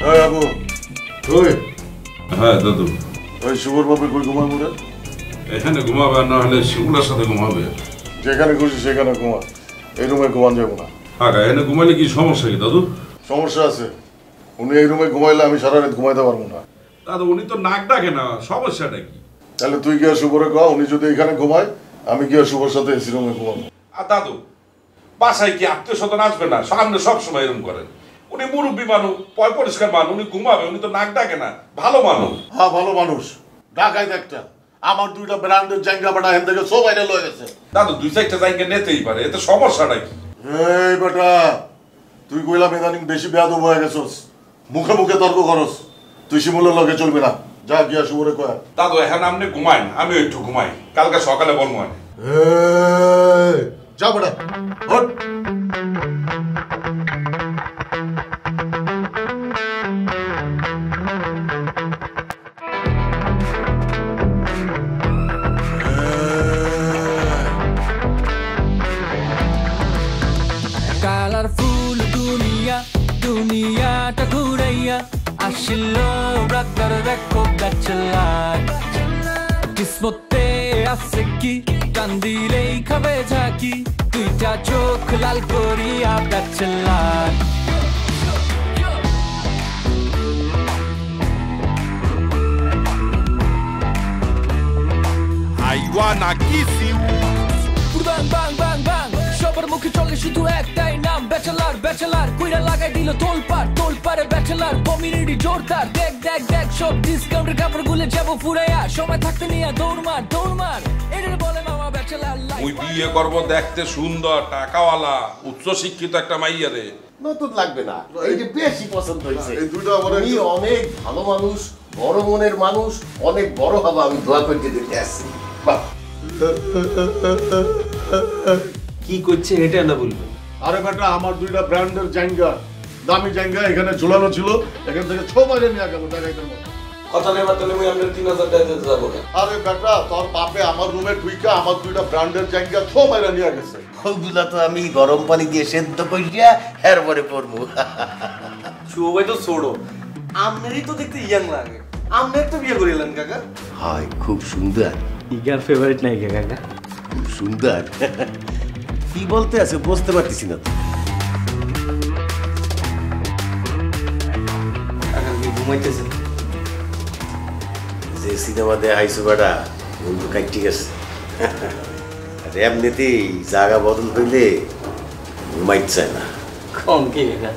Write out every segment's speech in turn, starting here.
হ্যাঁ আবু ওই হ্যাঁ দাদু ওই শুভর বাপে কই ঘুমায় মোরা এখানে ঘুমাবে আর না হলে শিবুলার সাথে ঘুমাবে যেখানে খুশি সেখানে ঘুমা এই রুমে ঘুমান যাবো না আগা এখানে ঘুমাইলে কি সমস্যা কি দাদু সমস্যা আছে উনি এই রুমে ঘুমাইলে আমি সারা রাত ঘুমাইতে পারবো না দাদু উনি তো নাক ডাকে না সমস্যাটা কি তাহলে তুই গিয়ে শুভরে কহ উনি যদি এখানে ঘুমায় আমি গিয়ে শুভর সাথে এসি রুমে ঘুমাবো আর দাদু বাসায় কি আত্মীয় স্বজন আসবে না সামনে সবসময় এরকম করেন উনি মুরব্বী মানুষ পয় পরিষ্কার মানুষ উনি ঘুমাবে উনি তো নাক ডাকে না ভালো মানুষ হ্যাঁ ভালো মানুষ ঢাকায় একটা আমার দুইটা ব্র্যান্ডের জায়গা বেটা হেন থেকে সব আইনে লয়ে গেছে দাদু দুই চারটা জায়গা নিতেই পারে এতে সমস্যাটা কি এই বেটা তুই কইলাম ইদানিং বেশি বেয়াদব হয়ে গেছস মুখে মুখে তর্ক করস তুই শিমুলের লগে চলবি না যা গিয়া শুভরে কয়া দাদু এখন আপনি ঘুমাইন আমি একটু ঘুমাই কালকে সকালে বলবো যা বেটা হট কালারফুল দুনিয়াটা ঘুরাইয়া আসিল রাগার দেখো ব্যাচেলার কিসমতে আছে কি টান দিলেই খাবে ঝাঁকি দুইটা চোখ লাল করিয়া bachelor I wanna kiss you বাং বাং বাং বাং সবার মুখে চলে শুধু একটাই নাম ব্যাচেলার ব্যাচেলার কইরা লাগাই দিল তোলপাড়ে ব্যাচেলার কমিউনিটি জোরদার দেখ দেখ দেখ সব ডিসকাউন্টের কাপড় গুলে যাবো ফুরাইয়া সময় থাকতে নিয়ে দৌড় মার এটার বলে মামা ব্যাচেলার ওই বিয়ে করব দেখতে সুন্দর টাকাওয়ালা উচ্চ শিক্ষিত একটা মাইয়া রে নতুন লাগবে না এই যে বেশি পছন্দ হয়েছে এই দুটো আমার উনি অনেক ভালো মানুষ বড় মনের মানুষ অনেক বড় হবে আমি দোয়া করতে দিতে আসছি বাহ কি করছে এটা না বলবো আরে বেটা আমার দুইটা ব্র্যান্ডের জায়গা দামি জায়গা এখানে ঝুলানো ছিল এখান থেকে ছ মাইলে নিয়ে গেল দেখাইতে কথা নেবার তাহলে আমি আপনার 3000 টাকা দিতে যাবো না আরে বেটা তোর বাপে আমার রুমে ঢুইকা আমার দুইটা ব্র্যান্ডের জায়গা ছ মাইলে নিয়ে গেছে ওগুলা তো আমি গরম পানি দিয়ে সেদ্ধ করিয়া এরপরে পরবো শুভ ভাই তো ছোড়ো আমনেরই তো দেখতে ইয়াং লাগে আমনের তো বিয়ে করিলেন কাকা হয় খুব সুন্দর ইগার ফেভারিট নাই কাকা খুব সুন্দর কি বলতে আছে বুঝতে পারতেছি না তো কাকা কি ঘুমাইতেছেন যে সিনেমা দেখাইছো বেটা বন্ধু কাটি গেছে আর এমনিতেই জায়গা বদল হইলে ঘুমাইতে চায় না কম কি কাকা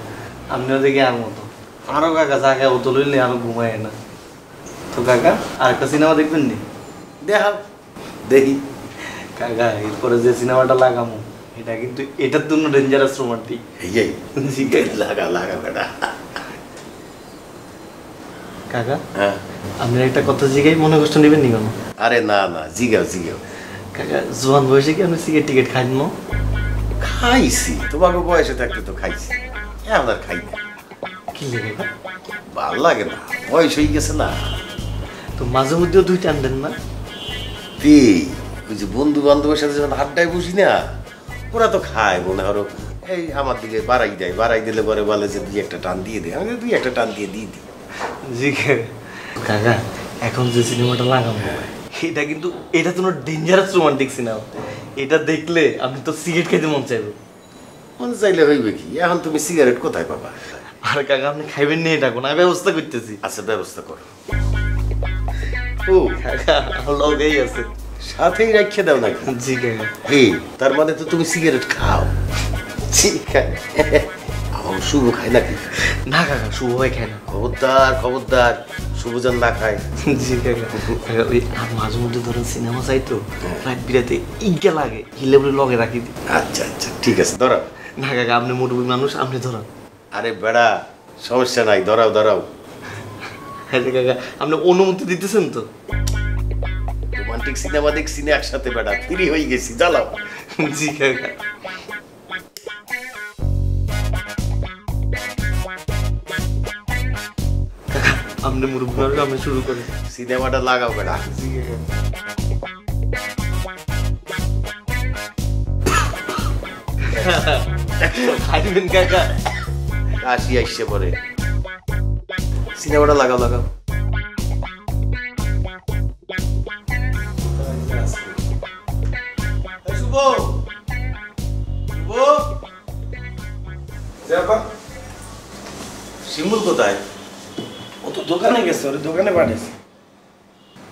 আমনেও দেখি আর মতো আরো কাকা জায়গা অত লইলে আরো ঘুমায় না তো কাকা আর একটা সিনেমা দেখবেন নি দেখাও দেখি কাকা এরপরে যে সিনেমাটা লাগামো এটা কিন্তু এটার জন্য ডেঞ্জারাস রোমান্টিক এই লাগা লাগা বেটা কাকা হ্যাঁ আপনার একটা কথা জিগাই মনে কষ্ট নেবেন নি কেন আরে না না জিগাও জিগাও কাকা জোয়ান বয়সে কি আপনি সিগারেট টিকেট খাইন না খাইছি তোমাকে বয়সে থাকতে তো খাইছি এখন আর খাই না কি লেগে ভালো লাগে না বয়স হয়ে গেছে না তো মাঝে মধ্যেও দুই টান দেন না ওই যে বন্ধু বান্ধবের সাথে যখন আড্ডায় বসি না ওরা তো খায় মনে হলো এই আমার দিকে বাড়াই দিলে পরে বলে যে দুই একটা টান দিয়ে দে আমি দুই একটা টান দিয়ে দিই জি কাকা এখন যে সিনেমাটা লাগাবো এটা কিন্তু এটা তো ডেঞ্জারাস রোমান্টিক সিনেমা এটা দেখলে আপনি তো সিগারেট খেতে মন চাইবে মনে চাইলে হইবে কি এখন তুমি সিগারেট কোথায় পাবা আর কাকা আপনি খাইবেন না এটা কোন ব্যবস্থা করতেছি আচ্ছা ব্যবস্থা করো ও কাকা লগেই আছে সাথেই রাখিয়ে দাও নাকি জি কাকা তার মানে তো তুমি সিগারেট খাও ঠিক আছে আমার শুভ খায় নাকি না কাকা শুভ ভাই খায় না খবরদার শুভজন না খায় জি কাকা ওই আর মাঝে মধ্যে ধরেন সিনেমা চাই তো রাত বিরাতে ইজ্ঞা লাগে হিলে বলে লগে রাখি দিই আচ্ছা ঠিক আছে ধরাও না কাকা আপনি মোটুবি মানুষ আপনি ধরান আরে বেড়া সমস্যা নাই ধরাও হ্যাঁ কাকা আপনি অনুমতি দিতেছেন তো রোমান্টিক সিনেমা দেখছি না একসাথে বেড়া ফ্রি হয়ে গেছি জ্বালাও জি কাকা আপনি মুরব্বী মানুষ আপনি শুরু করেন সিনেমাটা লাগাও বেড়া জি কাকা খাইবেন কাকা কাশি আসছে পরে সিনেমাটা লাগাও লাগাও। শুভ শিমুল কোথায়? ও তো দোকানে গেছে, ওর দোকানে পাঠিয়েছে।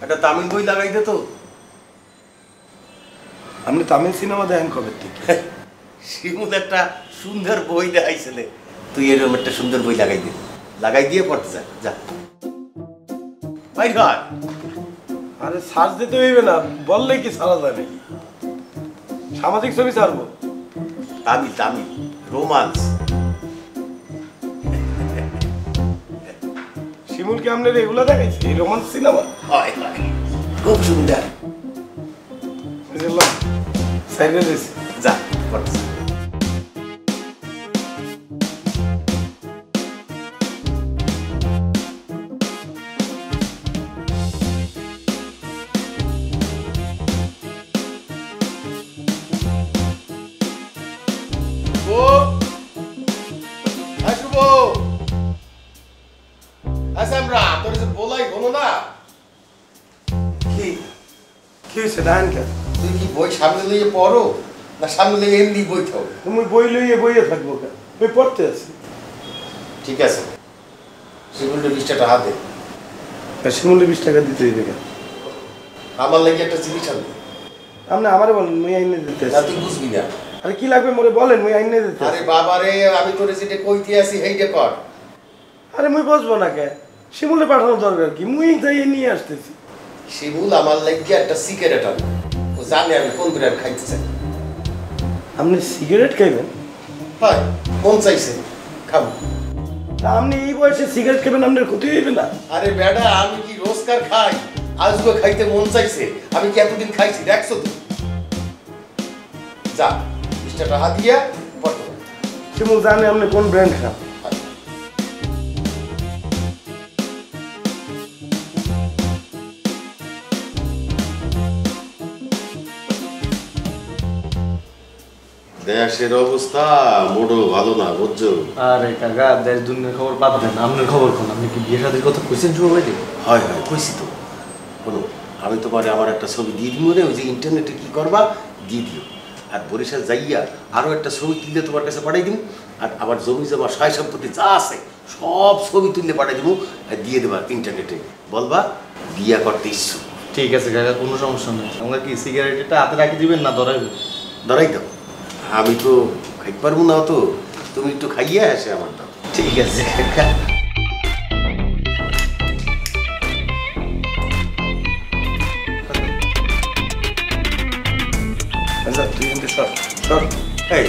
একটা তামিল বই লাগাই দে তো। আপনি তামিল সিনেমা দেখেন কবে থেকে? শিমুল একটা সুন্দর বই দেখাইছিল, তুই এরকম একটা সুন্দর বই লাগাই দে, লাগাই দিয়ে পড়তে যা যা। ভাই ভাই আরে সার্চ দিতে হইবে না, বললে কি সারা যাবে? সামাজিক ছবি ছাড়বো। তামিল তামিল রোমান্স। শিমুলকে আপনার এগুলো দেখাইছে, এই রোমান্স সিনেমা? হয় হয়, খুব সুন্দর। বুঝলাম, সাইডে রয়েছে। যা পড়তে যা। তুই কি বই সামনে লইয়ে পড়ো না সামনে লইয়ে এমনি বই থাও? তুমি বই লইয়ে বইয়ে থাকবো কেন? বই পড়তে আছি। ঠিক আছে, শিমুলটা 20 টাকা হাত দে। শিমুলে 20 টাকা দিতে হইবে কেন? আমার লাগে একটা জিনিস আনবে। আপনি আমারে বলেন, মুই আইনে দিতে না আছি। তুই বুঝবি না। আরে কি লাগবে মোরে বলেন, মুই আইনে দিতে আরে আছি। বাবা রে, আমি তোরে যেটা কইতে আছি সেইটা কর। আরে মুই বসবো না কে? শিমুলে পাঠানোর দরকার কি? মুই যাই নিয়ে আসতেছি। শিমুল আমার লাগে একটা সিগারেট আনবে, ও জানে আমি কোন ব্র্যান্ড খাইতে চাই। আপনি সিগারেট খাইবেন? হয়, মন চাইছে খাবো। তা আপনি এই বয়সে সিগারেট খাবেন, আপনার ক্ষতি হইবে না? আরে বেটা, আমি কি রোজকার খাই? আজকে খাইতে মন চাইছে, আমি কি এতদিন খাইছি দেখছো তো? যা 20 টাকা হাত দিয়া পড়ো। শিমুল জানে আপনি কোন ব্র্যান্ড খান। দেশের অবস্থা মোটো ভালো না, বুঝছো? আরে কাকা, দেশ দুনিয়ার খবর বাদ দেন, আপনার খবর কোন? আপনি কি বিয়ে শাদীর কথা কইছেন শুরু হইতে? হয় হয় কইছি তো। বলো, আমি তোমারে আমার একটা ছবি দিয়ে দিব রে, ওই যে ইন্টারনেটে কি করবা দিয়ে দিও। আর বরিশাল যাইয়া আরো একটা ছবি তুললে তোমার কাছে পাঠাই দিব। আর আমার জমি জমা সয় সম্পত্তি যা আছে সব ছবি তুললে পাঠাই দিব, আর দিয়ে দেবা ইন্টারনেটে। বলবা বিয়া করতে ইচ্ছুক। ঠিক আছে কাকা, কোনো সমস্যা নেই। আমরা কি সিগারেটটা হাতে রাখি দিবেন না ধরাইবেন? ধরাই দাও, আমি তো খাইতে পারবো না, তো তুমি একটু খাইয়ে আসে আমার দাও। ঠিক আছে কাকা। আচ্ছা তুই কিন্তু সর সর। এই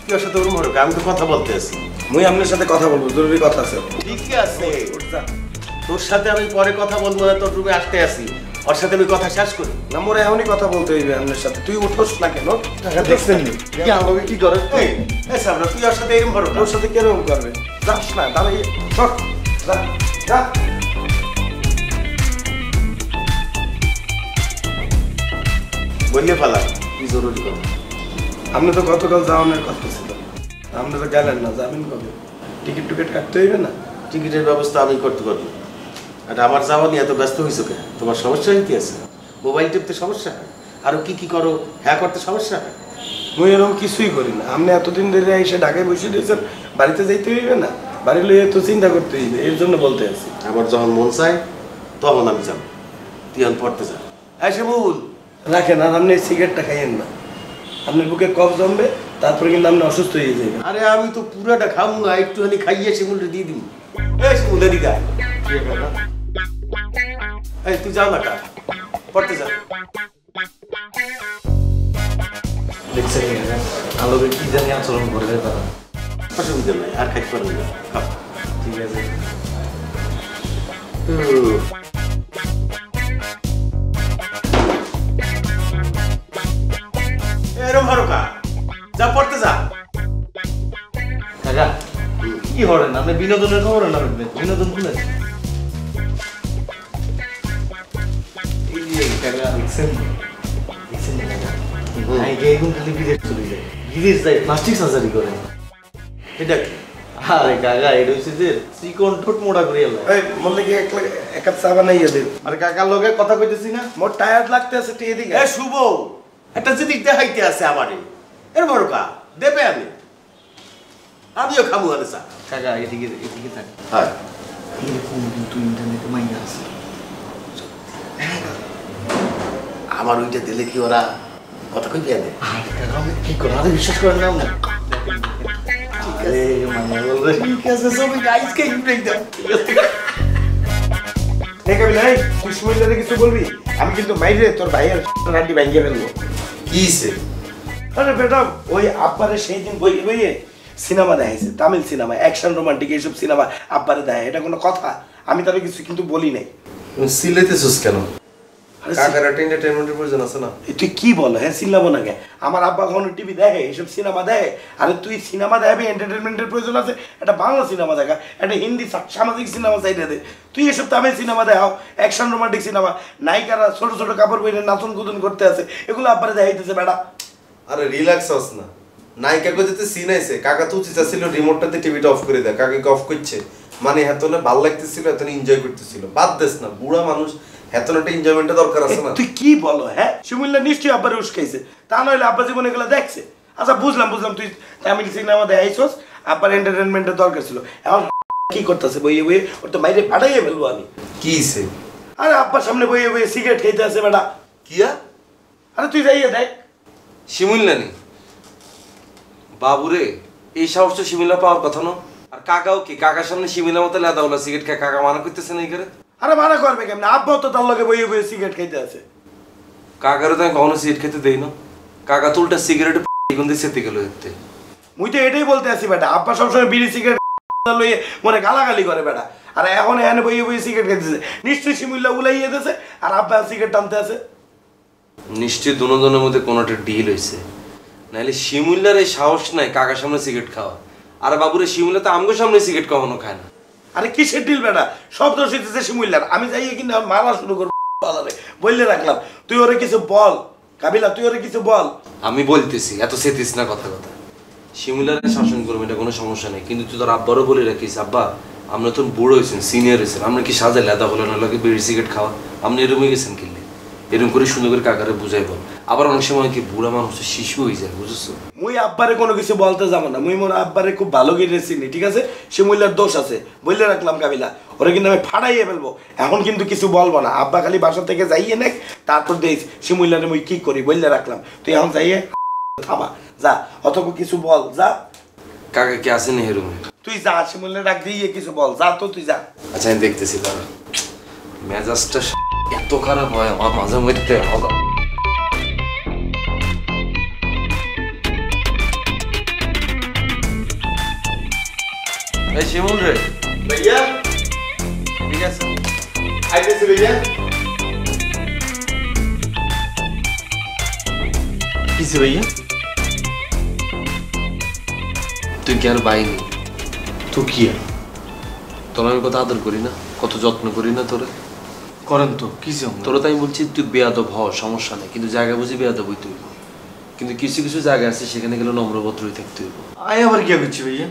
কি ওর সাথে ওরম হলো? আমি তো কথা বলতে আছি। মুই আপনার সাথে কথা বলবো, জরুরি কথা আছে। ঠিক আছে, তোর সাথে আমি পরে কথা বলবো না, তোর রুমে আসতে আসি, ওর সাথে আমি কথা শেষ করি। না মোরে এমনই কথা বলতে হইবে আপনার সাথে। তুই উঠোস না কেন? টাকা দেখছেন নি কি আমাকে কি করে? এই সামনে তুই ওর সাথে এরকম করো না। তোর সাথে কেরকম করবে? যাস না, দাঁড়িয়ে সর। যা যা। বললে পালা কি জরুরি কথা। আপনি তো গতকাল যাওয়ানোর কথা ছিল, আপনি তো গেলেন না, যাবেন কবে? টিকিট টিকিট কাটতে হইবে না? টিকিটের ব্যবস্থা আমি করতে পারবো। আর আমার যাওয়া নিয়ে এত ব্যস্ত হয়েছো কেন? তোমার সমস্যা কি আছে? মোবাইল টিপতে সমস্যা হয়, আরো কি কি করো, হ্যাঁ করতে সমস্যা হয়। মুই এরকম কিছুই করি না। আপনি এতদিন ধরে এসে ঢাকায় বসে দিয়েছেন, বাড়িতে যাইতে হইবে না? বাড়ি লইয়ে তো চিন্তা করতে হইবে, এর জন্য বলতে আছি। আমার যখন মন চায় তখন আমি যাবো, তুই এখন পড়তে যা। হ্যাঁ শিমুল রাখেন, আর আপনি সিগারেটটা খাইয়েন না, আপনার বুকে কফ জমবে, তারপরে কিন্তু আপনি অসুস্থ হয়ে যাবেন। আরে আমি তো পুরাটা খাবো না, একটুখানি খাইয়ে শিমুলটা দিয়ে দিবি। এই শিমুল এদিকে আয়। এই তুই যাও না কা, পড়তে যা। দেখছেন আলোকে কি জানি আচরণ করবে তারা। অসুবিধা নাই, আর খাইতে পারবি না, খাও। ঠিক আছে। এরম হারো কা, যা পড়তে যা। কাকা কি হরেন আপনি? বিনোদনের খবর না রাখবেন? বিনোদন খুলে কাকা দেখছেন দেখছেন না কাকা? ভাই এখন খালি বিদেশ চলে যায়, বিদেশ যায় প্লাস্টিক সার্জারি করে। এটা কি? আরে কাকা এটা হচ্ছে যে চিকন ঠোঁট মোটা করে এলো। এই বললে কি এক কাপ চা বানাইয়া দে। আরে কাকার লগে কথা কইতেছি না। মোর টায়ার্ড লাগতে আছে তুই এদিকে। এ শুভ একটা জিনিস দেখাইতে আছে আমারে এর বড় কা দেবে আমিও খাবো আরে চা। কাকা এদিকে এদিকে থাক। হ্যাঁ এরকম কিন্তু ইন্টারনেটে মাইনা আছে। আমার ওইটা দিলে কি ওরা কথা কই পেয়ে দেয়? আরে কাকা আমি কি করে আরে বিশ্বাস করেন না না। আরে মাইনা বলবে ঠিক আছে সবই আইসকে ব্রেক দাও। এই কবি নাই তুই সুমিল্লারে কিছু বলবি? আমি কিন্তু মাইরে তোর ভাইয়ের রাড্ডি ভাঙিয়ে ফেলবো। কিছে আরে বেটা ওই আব্বারে সেই দিন বইয়ে বইয়ে সিনেমা দেখাইছে, তামিল সিনেমা, অ্যাকশন রোমান্টিক এইসব সিনেমা আব্বারে দেয়, এটা কোনো কথা? আমি তাহলে কিছু কিন্তু বলি নাই। সিলেতেছিস কেন? আরে কাকার একটা এন্টারটেইনমেন্টের প্রয়োজন আছে না? তুই কি বল? হ্যাঁ চিল্লাবো না কে? আমার আব্বা কখনো টিভি দেখে, এইসব সিনেমা দেখে? আরে তুই সিনেমা দেখাবি, এন্টারটেনমেন্টের প্রয়োজন আছে, একটা বাংলা সিনেমা দেখা, একটা হিন্দি সামাজিক সিনেমা চাইতে দে। তুই এসব তামিল সিনেমা দেখাও, অ্যাকশন রোমান্টিক সিনেমা, নায়িকারা ছোট ছোট কাপড় পরে নাচন কুদন করতে আছে, এগুলো আব্বারে দেখাইতেছে বেটা। আরে রিল্যাক্স হস না, নায়িকা যেতে সিন আইছে, কাকা তো উচিত ছিল রিমোটটাতে টিভিটা অফ করে দেয়, কাকাকে অফ করছে মানে হেতনে ভাল লাগতেছিল, হেতনে এনজয় করতেছিল। বাদ দেস না, বুড়া মানুষ, হেতনে একটা এনজয়মেন্টের দরকার আছে না? তুই কি বলো? হ্যাঁ সুমিল্লা নিশ্চয়ই আব্বারে উস্কাইছে, তা নইলে আব্বা জীবনে এগুলো দেখছে। আচ্ছা বুঝলাম তুই তামিল সিনেমা দেখাইছস, আব্বার এন্টারটেনমেন্টের দরকার ছিল, এখন কি করতেছে বইয়ে বইয়ে? ওর তো বাইরে ফাটাইয়ে ফেলবো আমি। কিছে? আরে আব্বার সামনে বইয়ে বইয়ে সিগারেট খেতে আছে বেটা। কিয়া? আরে তুই যাইয়ে দেখ। শিমুল্লানি বাবুরে, এই সাহস তো শিমিলা পাওয়ার কথা না। আর কাকাও কি কাকার সামনে শিমিলা মতো লেদাওলা সিগারেট খায়, কাকা মানা করতেছে না এই করে? আরে মানা করবে কেমন? আব্বাও তো তার লগে বইয়ে বইয়ে সিগারেট খাইতে আছে। কাকারও তো আমি কখনো সিগারেট খেতে দেই না, কাকা তো উল্টা সিগারেট দিয়ে সেতে গেল এতে। মুই তো এটাই বলতে আছি বেটা, আব্বা সবসময় বিড়ি সিগারেট লইয়ে মনে গালাগালি করে বেটা, আর এখন এখানে বইয়ে বইয়ে সিগারেট খাইতেছে, নিশ্চয়ই শিমুল্লা উলাইয়ে দিয়েছে আর আব্বা সিগারেট টানতে আছে। নিশ্চয়ই দুজনের মধ্যে কোনো একটা ডিল হয়েছে, নাহলে শিমুল্লার এই সাহস নাই কাকার সামনে সিগারেট খাওয়া। আর বাবুরে শিমুল্লা তো আমগো সামনে সিগারেট কখনো খায় না। আরে কিসের ডিল বেটা? সব দোষ হইতেছে শিমুল্লার। আমি যাইয়ে কিন্তু এখন মারা শুরু করবো, বললে রাখলাম। তুই ওরে কিছু বল কাবিলা, তুই ওরে কিছু বল। আমি বলতেছি, এত সেতিস না কথা কথা। শিমুল্লারে শাসন করবো, এটা কোনো সমস্যা নেই, কিন্তু তুই তোর আব্বারও বলে রাখিস, আব্বা আমরা তো বুড়ো হয়েছেন, সিনিয়র হয়েছেন, আমরা কি সাজা লেদা হলো না লাগে বিড়ি সিগারেট খাওয়া? আপনি এরকমই গেছেন কিনলে, এরকম করে সুন্দর করে কাকারে বুঝাই বল। আবার অনেক সময় কি বুড়া মানুষ শিশু হয়ে যায়, বুঝেছো? মুই আব্বারে কোনো কিছু বলতে যাবো না, মুই মোর আব্বারে খুব ভালো করে চিনি, ঠিক আছে? শিমুল্লার দোষ আছে বললে রাখলাম কাবিলা, ওরা কিন্তু আমি ফাটাইয়ে ফেলবো। এখন কিন্তু কিছু বলবো না, আব্বা খালি বাসা থেকে যাইয়ে নেক, তারপর দেখ শিমুল্লারে মুই কি করি বললে রাখলাম। তুই এখন যাইয়ে থামা, যা, অত কিছু বল, যা। কাকা কি আসেনি হেরুমে? তুই যা, শিমুল্লা ডাক দিয়ে কিছু বল, যা তো তুই যা। আচ্ছা আমি দেখতেছি, দাঁড়া। মেজাজটা এত খারাপ হয় আমার মাঝে মধ্যে হবে। এই শিমুল রে, ভাইয়া ঠিক আছে? আইতেছি ভাইয়া। কিসে ভাইয়া? তুই কি আর বাইনি? তো কি আর তোর আমি কত আদর করি না, কত যত্ন করি না তোরে? করেন তো কিসে? তোরা তাই বলছি তুই বেয়াদব হ, সমস্যা নেই, কিন্তু জায়গা বুঝি বেয়াদব হই তুই। কিন্তু কিছু কিছু জায়গা আছে সেখানে গেলে নম্রভদ্রই থাকতে হইব। আই আবার কি করছি ভাইয়া?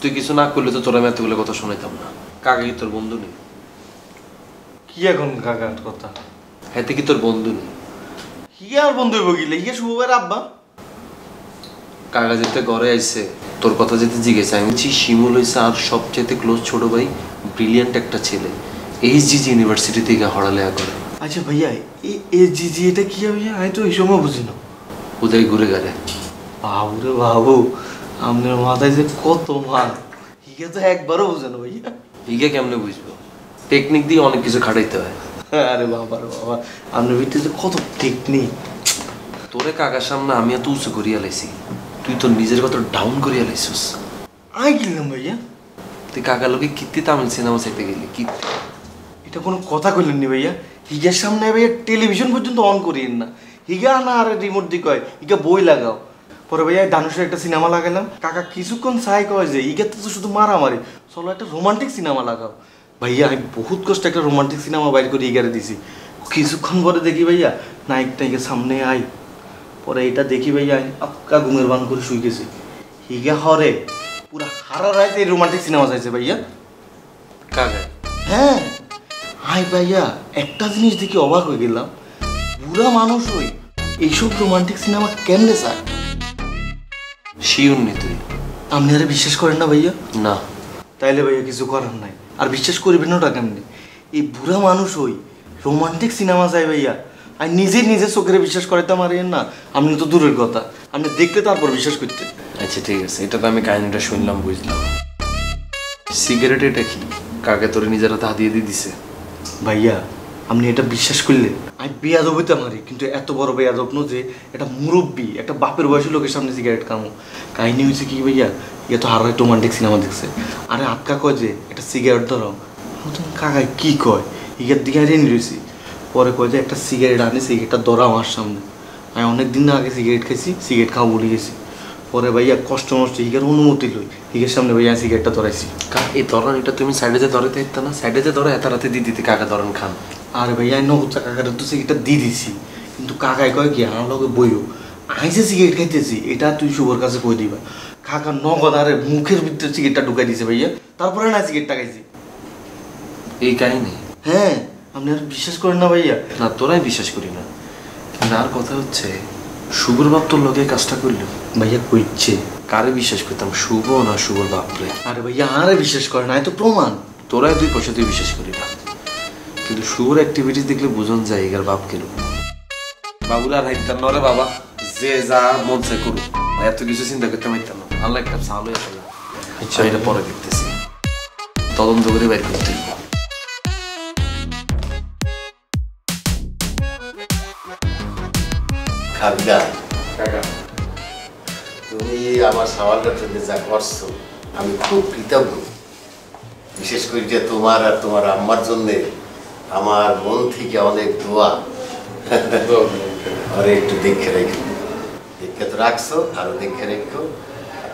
তুই কিছু না করলে তো তোরা আমি এতগুলো কথা শোনাইতাম না। কাকা কি তোর বন্ধু নেই? কি এখন কাকার কথা? হাতে কি তোর বন্ধু নেই? হিয়া আর বন্ধু হইব গিলে, হিয়া শুভবার আব্বা। কাকা যেতে ঘরে আইছে, তোর কথা যেতে জিজ্ঞেস, আমি বলছি শিমুল হয়েছে আর সবচেয়ে ক্লোজ ছোট ভাই, ব্রিলিয়ান্ট একটা ছেলে, এইচজিজি ইউনিভার্সিটি থেকে হড়ালেয়া করে। আচ্ছা ভাইয়া এ জি এটা কি ভাইয়া? আমি তো এই সময় বুঝি না। উদয় ঘুরে গেলে বাবু রে বাবু, আপনার মাথায় যে কত মাল, হিয়া তো একবারও বুঝে না ভাইয়া। হিগে কেমনে বুঝবো? টেকনিক দিয়ে অনেক কিছু খাটাইতে হয়। আরে বাবা রে বাবা, আপনার ভিতরে যে কত টেকনিক। তোরে কাকার সামনে আমি এত উঁচু করিয়া লাইছি, তুই তোর নিজের কত ডাউন করিয়া লাইছিস। আই গেলাম ভাইয়া। তুই কাকার লোকে কীর্তি তামিল সিনেমা চাইতে গেলি, কীর্তি। এটা কোনো কথা কইলেন নি ভাইয়া? হিগার সামনে ভাইয়া টেলিভিশন পর্যন্ত অন করিয়েন না। হিগা না আর রিমোট দিয়ে কয় হিগা বই লাগাও। পরে ভাইয়া দানুষের একটা সিনেমা লাগালাম, কাকা কিছুক্ষণ চাই কয় যে ইগার তো শুধু মারামারি, চলো একটা রোমান্টিক সিনেমা লাগাও। ভাইয়া আমি বহুত কষ্ট একটা রোমান্টিক সিনেমা বাইর করে ইগারে দিছি। কিছুক্ষণ পরে দেখি ভাইয়া নায়কটা হিগা সামনে আই, পরে এটা দেখি ভাইয়া আপকা ঘুমের বান করে শুই গেছি। হিগা হরে পুরা হারা রাত এই রোমান্টিক সিনেমা চাইছে ভাইয়া। কাকা হ্যাঁ হাই ভাইয়া, একটা জিনিস দেখে অবাক হয়ে গেলাম, বুড়া মানুষ হই এইসব রোমান্টিক সিনেমা কেমনে চায়? শিওর নি তুই? আপনি আরে বিশ্বাস করেন না ভাইয়া? না। তাইলে ভাইয়া কিছু করার নাই, আর বিশ্বাস করবেন ওটা কেমনি? এই বুড়া মানুষ হই রোমান্টিক সিনেমা চাই ভাইয়া, আর নিজের চোখের বিশ্বাস করাইতে পারেন না, আপনি তো দূরের কথা, আপনি দেখলে তারপর বিশ্বাস করতে। আচ্ছা ঠিক আছে, এটা তো আমি কাহিনীটা শুনলাম, বুঝলাম। সিগারেট এটা কি কাকে তোর নিজের হাতে হাতিয়ে দিয়ে দিছে? ভাইয়া আপনি এটা বিশ্বাস করলেন আমি বেয়াদব হইতে পারি, কিন্তু এত বড় বেয়াদব নো যে এটা মুরব্বী একটা বাপের বয়সী লোকের সামনে সিগারেট খামো। কাহিনী হয়েছে কি ভাইয়া, ইয়ে তো হারাই রোমান্টিক সিনেমা দেখছে, আরে আটকা কয় যে একটা সিগারেট ধরাও, কাকায় কি কয় ইয়ের দিকে হারিয়ে রয়েছি, পরে কয় যে একটা সিগারেট আনে, সিগারেটটা ধরা আমার সামনে। আমি অনেক দিন আগে সিগারেট খাইছি, সিগারেট খাওয়া ভুলে গেছি, পরে ভাইয়া কষ্ট মষ্ট হিগের অনুমতি লই, হিগের সামনে ভাইয়া সিগারেটটা ধরাইছি। এই ধরান এটা তুমি সাইডে যে ধরে থাকতে না, সাইডে যে ধরে এত রাতে দিয়ে দিতে কাকা ধরেন খান। আরে ভাইয়া নগদ কাকাটা তো সিগারেটটা দিয়ে দিছি, কিন্তু কাকায় কয় কি আমার লগে বইও আইসে সিগারেট খাইতেছি, এটা তুই শুভর কাছে কই দিবা। কাকা নগদ আরে মুখের ভিতরে সিগারেটটা ঢুকাই দিছে ভাইয়া, তারপরে না সিগারেটটা খাইছি। এই কাহিনী? হ্যাঁ আপনি আর বিশ্বাস করেন না ভাইয়া? না তোরাই বিশ্বাস করি না, কিন্তু আর কথা হচ্ছে শুভর বাপ তোর লগে কাজটা করলো। ভাইয়া কইছে কারে বিশ্বাস করতাম, শুভ না শুভর বাপরে? আরে ভাইয়া আরে বিশ্বাস করে না, তো প্রমাণ। তোরাই দুই পয়সা তুই বিশ্বাস করি না, কিন্তু শুভর অ্যাক্টিভিটিস দেখলে বোঝন যায় এগার বাপ কেন। বাবুরা আর হাইতাম নরে বাবা, যে যা মন চাই করুক, এত কিছু চিন্তা করতে পারতাম না। আল্লাহ একটা সাল হয়ে আসলে আচ্ছা এটা পরে দেখতেছি, তদন্ত করে বাইর করতে। কাবিলা তুমি আমার সওয়ালটার জন্য যা করছো আমি খুব কৃতজ্ঞ, বিশেষ করে যে তোমার আর তোমার আম্মার জন্যে আমার মন থেকে অনেক দোয়া। আরে একটু দেখে রেখো, দেখে তো রাখছো, আরো দেখে রেখো।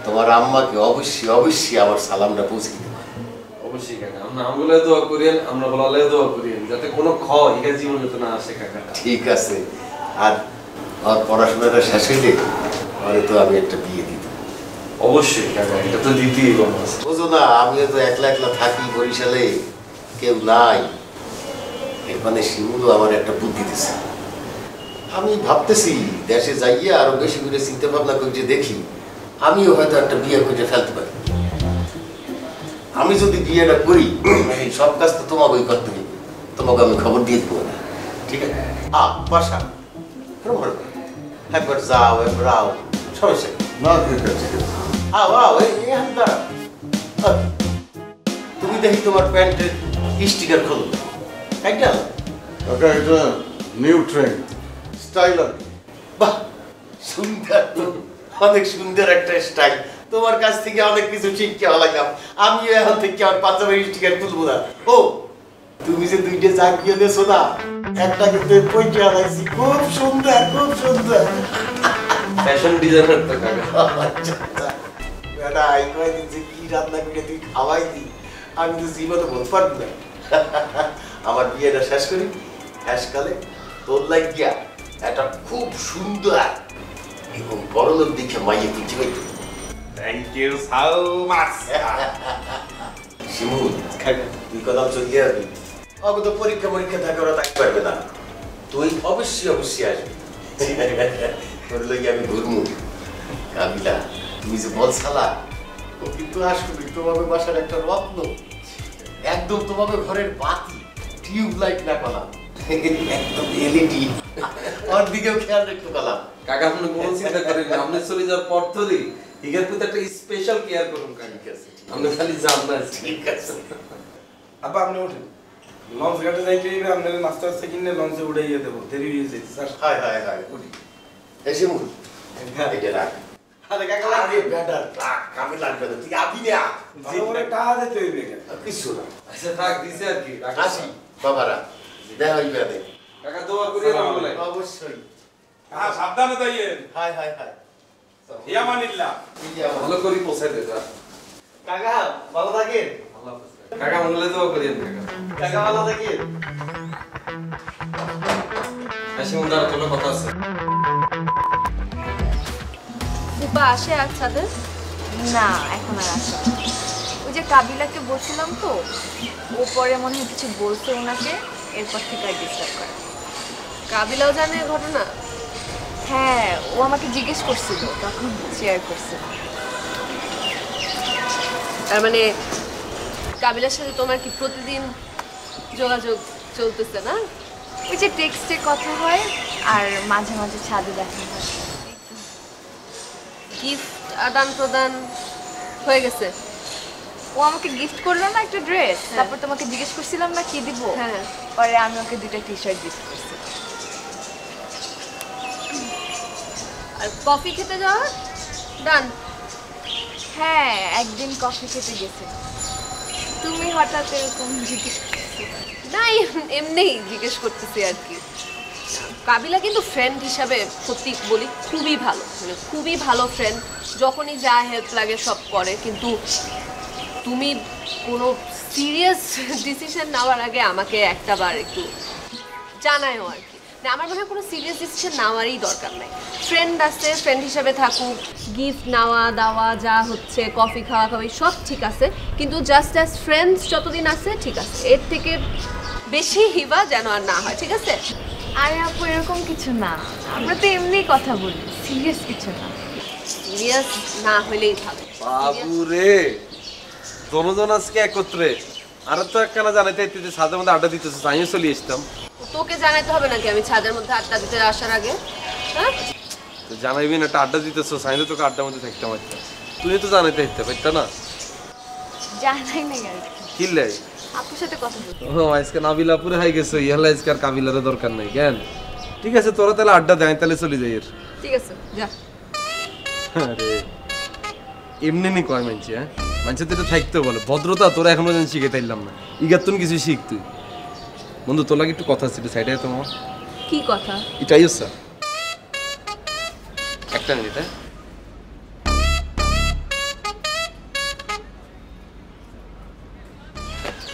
তোমার আম্মাকে অবশ্যই আমার সালামটা পৌঁছে দিতে পারো। অবশ্যই কাকা, আমরা আমগুলো দোয়া করিয়েন, আমরা বলালে দোয়া করিয়েন, যাতে কোনো ক্ষয় এর জীবনে যাতে না আসে কাকা। ঠিক আছে, আর আর পড়াশোনাটা শেষ হইলে পরে তো আমি একটা বিয়ে দিই। অবশ্যই কাকা, এটা তো দিতেই হবে। বুঝো না, আমিও তো একলা থাকি বরিশালে, কেউ নাই। এখানে শিমুলও আমার একটা বুদ্ধি দিছে, আমি ভাবতেছি দেশে যাইয়ে আরো বেশি করে চিন্তা ভাবনা করে যে দেখি আমিও হয়তো একটা বিয়ে করে ফেলতে পারি। আমি যদি বিয়েটা করি সব কাজ তো তোমাকেই করতে হবে, তোমাকে আমি খবর দিয়ে দেবো না, ঠিক আছে? বাসা একবার যাও, একবার আও, সমস্যা না ঠিক আছে, ঠিক আছে। তুমি দেখি তোমার প্যান্টের স্টিকার খোলো একটা। কাকা এটা নিউ ট্রেন্ড স্টাইল আর কি। বাহ সুন্দর তো, অনেক সুন্দর একটা স্টাইল। তোমার কাছ থেকে অনেক কিছু শিখতে লাগলাম। আমিও এখন থেকে আমার পাঞ্জাবের স্টিকার তুলবো না। ও তুমি যে দুইটা চাকরি এনেছো না, একটা কিন্তু পয়সা আনাইছি, খুব সুন্দর খুব সুন্দর। ফ্যাশন ডিজাইনার তো কাকা। আচ্ছা বেটা এই কয়দিন যে কি রান্না করে তুই খাওয়াই দি, আমি তো জীবনে বলতে পারবো না। আমার বিয়েটা শেষ করি, শেষকালে তোর লাগিয়া একটা খুব সুন্দর এবং বড়লোক দেখে মাইয়ে তুলছি ভাই। Thank you so much. Shimul তুই কদম চলিয়ে যাবি, অত তো পরীক্ষা থাকে, ওরা থাকতে পারবে না। তুই অবশ্যই আসবি, তোর লাগিয়ে আমি ঘুরমু। কাবিলা তুমি যে বলছালা, ও কিন্তু আসবি, তোমাকে বাসার একটা রত্ন, একদম তোমাকে ঘরের বাতি, টিউব লাইট না কলাম, একদম এলইডি। ওর দিকেও খেয়াল রাখতে পারলাম। কাকা আপনি কোনো চিন্তা করেন না, আপনি চলে যাওয়ার পর ধরে হিগার প্রতি একটা স্পেশাল কেয়ার করুন কাকা। আপনি খালি যান না। ঠিক আছে আব্বা আপনি ওঠেন, লঞ্চ ঘাটে যাইতে হইবে, আপনার নাস্তা কিনে লঞ্চে উড়াইয়ে দেবো, দেরি হয়ে যাচ্ছে স্যার। হায় উঠি এসে মুল এটা রাখ। আরে কাকা লাগবে ব্যাটার রাখ, কামে লাগবে না, তুই আবি না, ভালো করে টাকা দিতে হইবে। কিছু না, আচ্ছা থাক দিছে আর কি, আসি বাবারা, দেখা হইবে না। কাকা দোয়া করিয়ে রাখো বলে। অবশ্যই। হ্যাঁ সাবধানে যাইয়েন। হায় ইয়ামানিল্লাহ। ভালো করে পৌঁছাই দে যা। কাকা ভালো থাকেন। আল্লাহ হাফেজ কাকা, মঙ্গলে দোয়া করিয়েন কাকা। কাকা ভালো থাকেন। আসি মুন্দার কোনো কথা আছে? ফুপা আসে আজ ছাদে? না এখন আর আসে না। ওই যে কাবিলাকে বলছিলাম তো, ও পরে মনে হয় কিছু বলছে ওনাকে, এরপর থেকে আর ডিস্টার্ব করে। কাবিলাও জানে ঘটনা? হ্যাঁ, ও আমাকে জিজ্ঞেস করছিল, তখন শেয়ার করছিল। তার মানে কাবিলার সাথে তোমার কি প্রতিদিন যোগাযোগ চলতেছে না? ওই যে টেক্সটে কথা হয় আর মাঝে মাঝে ছাদে দেখা হয়। গিফট আদান প্রদান হয়ে গেছে? ও আমাকে গিফট করলো না একটা ড্রেস, তারপর তোমাকে জিজ্ঞেস করছিলাম না কি দিব, হ্যাঁ পরে আমি ওকে 2টা টি-শার্ট গিফট করছি। আর কফি খেতে যাওয়া ডান? হ্যাঁ, একদিন কফি খেতে গেছে। তুমি হঠাৎ এরকম জিজ্ঞেস করছো? না এমনিই জিজ্ঞেস করতেছি আর কি। কাবিলা কিন্তু ফ্রেন্ড হিসাবে সত্যি বলি খুবই ভালো, মানে খুবই ভালো ফ্রেন্ড। যখনই যা হেল্প লাগে সব করে, কিন্তু তুমি কোনো সিরিয়াস ডিসিশন নেওয়ার আগে আমাকে একটাবার একটু জানায়ও আর কি। না, আমার মনে হয় কোনো সিরিয়াস ডিসিশন নেওয়ারই দরকার নাই। ফ্রেন্ড আছে, ফ্রেন্ড হিসাবে থাকুক, গিফট নেওয়া দেওয়া যা হচ্ছে, কফি খাওয়া খাওয়াই সব ঠিক আছে, কিন্তু জাস্ট অ্যাজ ফ্রেন্ডস যতদিন আছে ঠিক আছে, এর থেকে বেশি হিবা যেন আর না হয়, ঠিক আছে? আরে আপু এরকম কিছু না, আমরা তো এমনি কথা বলি, সিরিয়াস কিছু না। সিরিয়াস না হলেই ভালো। বাবুরে দনজন আজকে একত্রে, আর তো একখানা জানাইতে যে ছাদের মধ্যে আড্ডা দিতেছে, আমিও চলে আসতাম। তোকে জানাইতে হবে নাকি আমি ছাদের মধ্যে আড্ডা দিতে আসার আগে? হ্যাঁ তো জানাইবি না, একটা আড্ডা দিতেছো, সাইনে তোকে আড্ডার মধ্যে থাকতাম। আচ্ছা তুই তো জানাইতে হইতে পারতা না? জানাই নাই আর কি লাই আপুর সাথে কথা বলতে। ও আজকে নাবিলা পুরে হাই গেছো, ইয়ালা আজকে আর কাবিলারে দরকার নাই কেন? ঠিক আছে তোরা তাহলে আড্ডা দেয়, তাহলে চলে যাই। ঠিক আছে যা। আরে এমনি নি কয় মানছি, হ্যাঁ মানছে তো এটা থাকতে বলে ভদ্রতা, তোরা এখনো যেন শিখে তাইলাম না। ইগার তুমি কিছু শিখ তুই। বন্ধু তোর লাগে একটু কথা ছিল সাইডে, তোমার কি কথা? এটাই স্যার একটা মিনিট। হ্যাঁ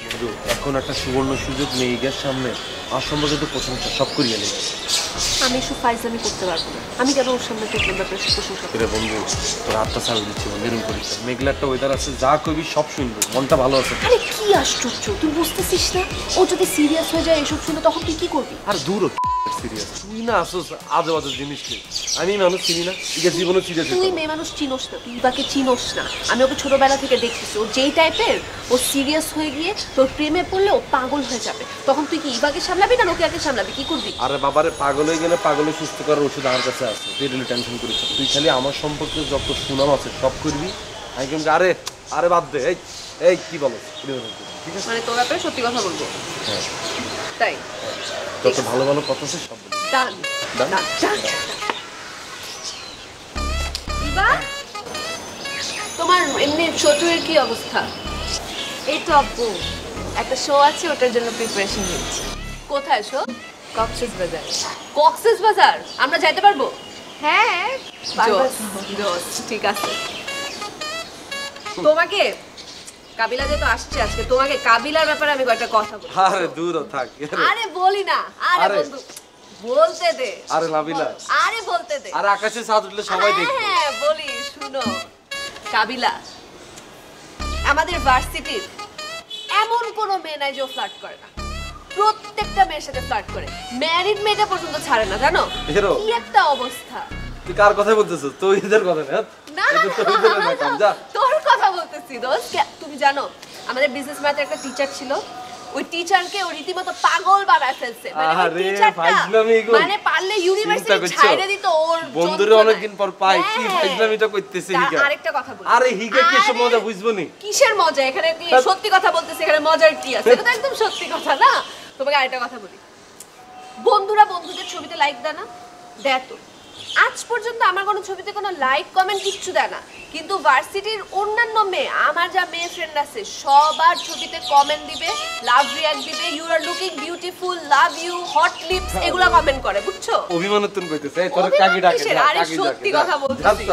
বন্ধু এখন একটা সুবর্ণ সুযোগ নেই, ইগার সামনে আর সম্পর্কিত প্রশংসা সব করিয়ে নেই। আমি এসব ফাইজলামি করতে পারবো না। আমি কেন ওর সামনে দেখলাম ব্যাপারে প্রশংসা করবো? রে বন্ধু তোর আত্মা ছাড় দিচ্ছি বন্ধু, এরকম করিস না। মেঘলা একটা ওয়েদার আছে, যা কবি সব শুনবো, মনটা ভালো আছে। আরে কি আশ্চর্য, তুই বুঝতেছিস না? ও যদি সিরিয়াস হয়ে যায় এসব শুনে, তখন তুই কি করবি? আর দূর সিরিয়াস তুই না আসোস আজে বাজে জিনিস নেই। আমি মানুষ চিনি না, ঠিক আছে জীবনে সিরিয়াস। তুই মেয়ে মানুষ চিনোস না, তুই বাকে চিনোস না। আমি ওকে ছোটবেলা থেকে দেখতেছি, ও যেই টাইপের, ও সিরিয়াস হয়ে গিয়ে তোর প্রেমে পড়লে ও পাগল হয়ে যাবে। তখন তুই কি ইবাকে সামলাবি না ওকে আগে সামলাবি? কি করবি? আরে বাবারে পাগল হয়ে গেলে পাগলে সুস্থ করার ওষুধ আমার কাছে আছে, তুই রিলি টেনশন করিস না। তুই খালি আমার সম্পর্কে যত সুনাম আছে সব করবি। আমি কিন্তু আরে আরে বাদ দে। এই এই কি বলো, ঠিক আছে? মানে তোর ব্যাপারে সত্যি কথা বলবো? হ্যাঁ তাই যত ভালো ভালো কথা আছে সব বলবি। ডান ডান? ডান। ইবা তোমার এমনি ছোটুর কি অবস্থা? এই তো আপু একটা শো আছে, ওটার জন্য প্রিপারেশন নিচ্ছি। কোথায় শো? কক্সবাজার। কক্সবাজার? আমরা যাইতে পারবো? হ্যাঁ জোস, জোস, ঠিক আছে। তোমাকে কাবিলা যেহেতু আসছে আজকে, তোমাকে কাবিলার ব্যাপারে আমি কয়েকটা কথা বলি। আরে দূর থাক। আরে বলি না, আরে বন্ধু বলতে দে। আরে নাবিলা, আরে বলতে দে। আরে আকাশে চাঁদ উঠলে সবাই দেখবে। হ্যাঁ বলি, শুনো কাবিলা, আমাদের ভার্সিটির এমন কোনো মেয়ে নাই যে ফ্লার্ট করে না। প্রত্যেকটা মেয়ের সাথে ফ্লার্ট করে, ম্যারিড মেয়েটা পর্যন্ত ছাড়ে না, জানো? হিরো কি একটা অবস্থা। তুই কার কথা বলতেছিস? তুই এদের কথা না। না না, তোর কথা বলতেছি দোস্ত। তুমি জানো আমাদের বিজনেস ম্যাথের একটা টিচার ছিল, ওই টিচারকে ও রীতিমতো পাগল বানায় ফেলছে। মানে পারলে ইউনিভার্সিটি ছাইরে দিত ওর বন্ধুরে অনেকদিন পর পাই। কি ফাইজলামিটা কইতেছে হিগা? আরেকটা কথা বলি। আরে হিগা কি এসব মজা বুঝবো নি? কিসের মজা? এখানে কি সত্যি কথা বলতেছে, এখানে মজার কি আছে? এটা তো একদম সত্যি কথা না। তোমাকে আরেকটা কথা বলি, বন্ধুরা বন্ধুদের ছবিতে লাইক দেয় না? দেয় তো। আজ পর্যন্ত আমার কোনো ছবিতে কোনো লাইক কমেন্ট কিচ্ছু দেয় না, কিন্তু ভার্সিটির অন্যান্য মেয়ে, আমার যা মেয়ে ফ্রেন্ড আছে, সবার ছবিতে কমেন্ট দিবে, লাভ রিঅ্যাক্ট দিবে, you are looking beautiful, love you, hot lips, এগুলা কমেন্ট করে, বুঝছো? অভিমানতন কইতেছে। এই তোর কাকি ডাকে, আরে সত্যি কথা বলতেছি,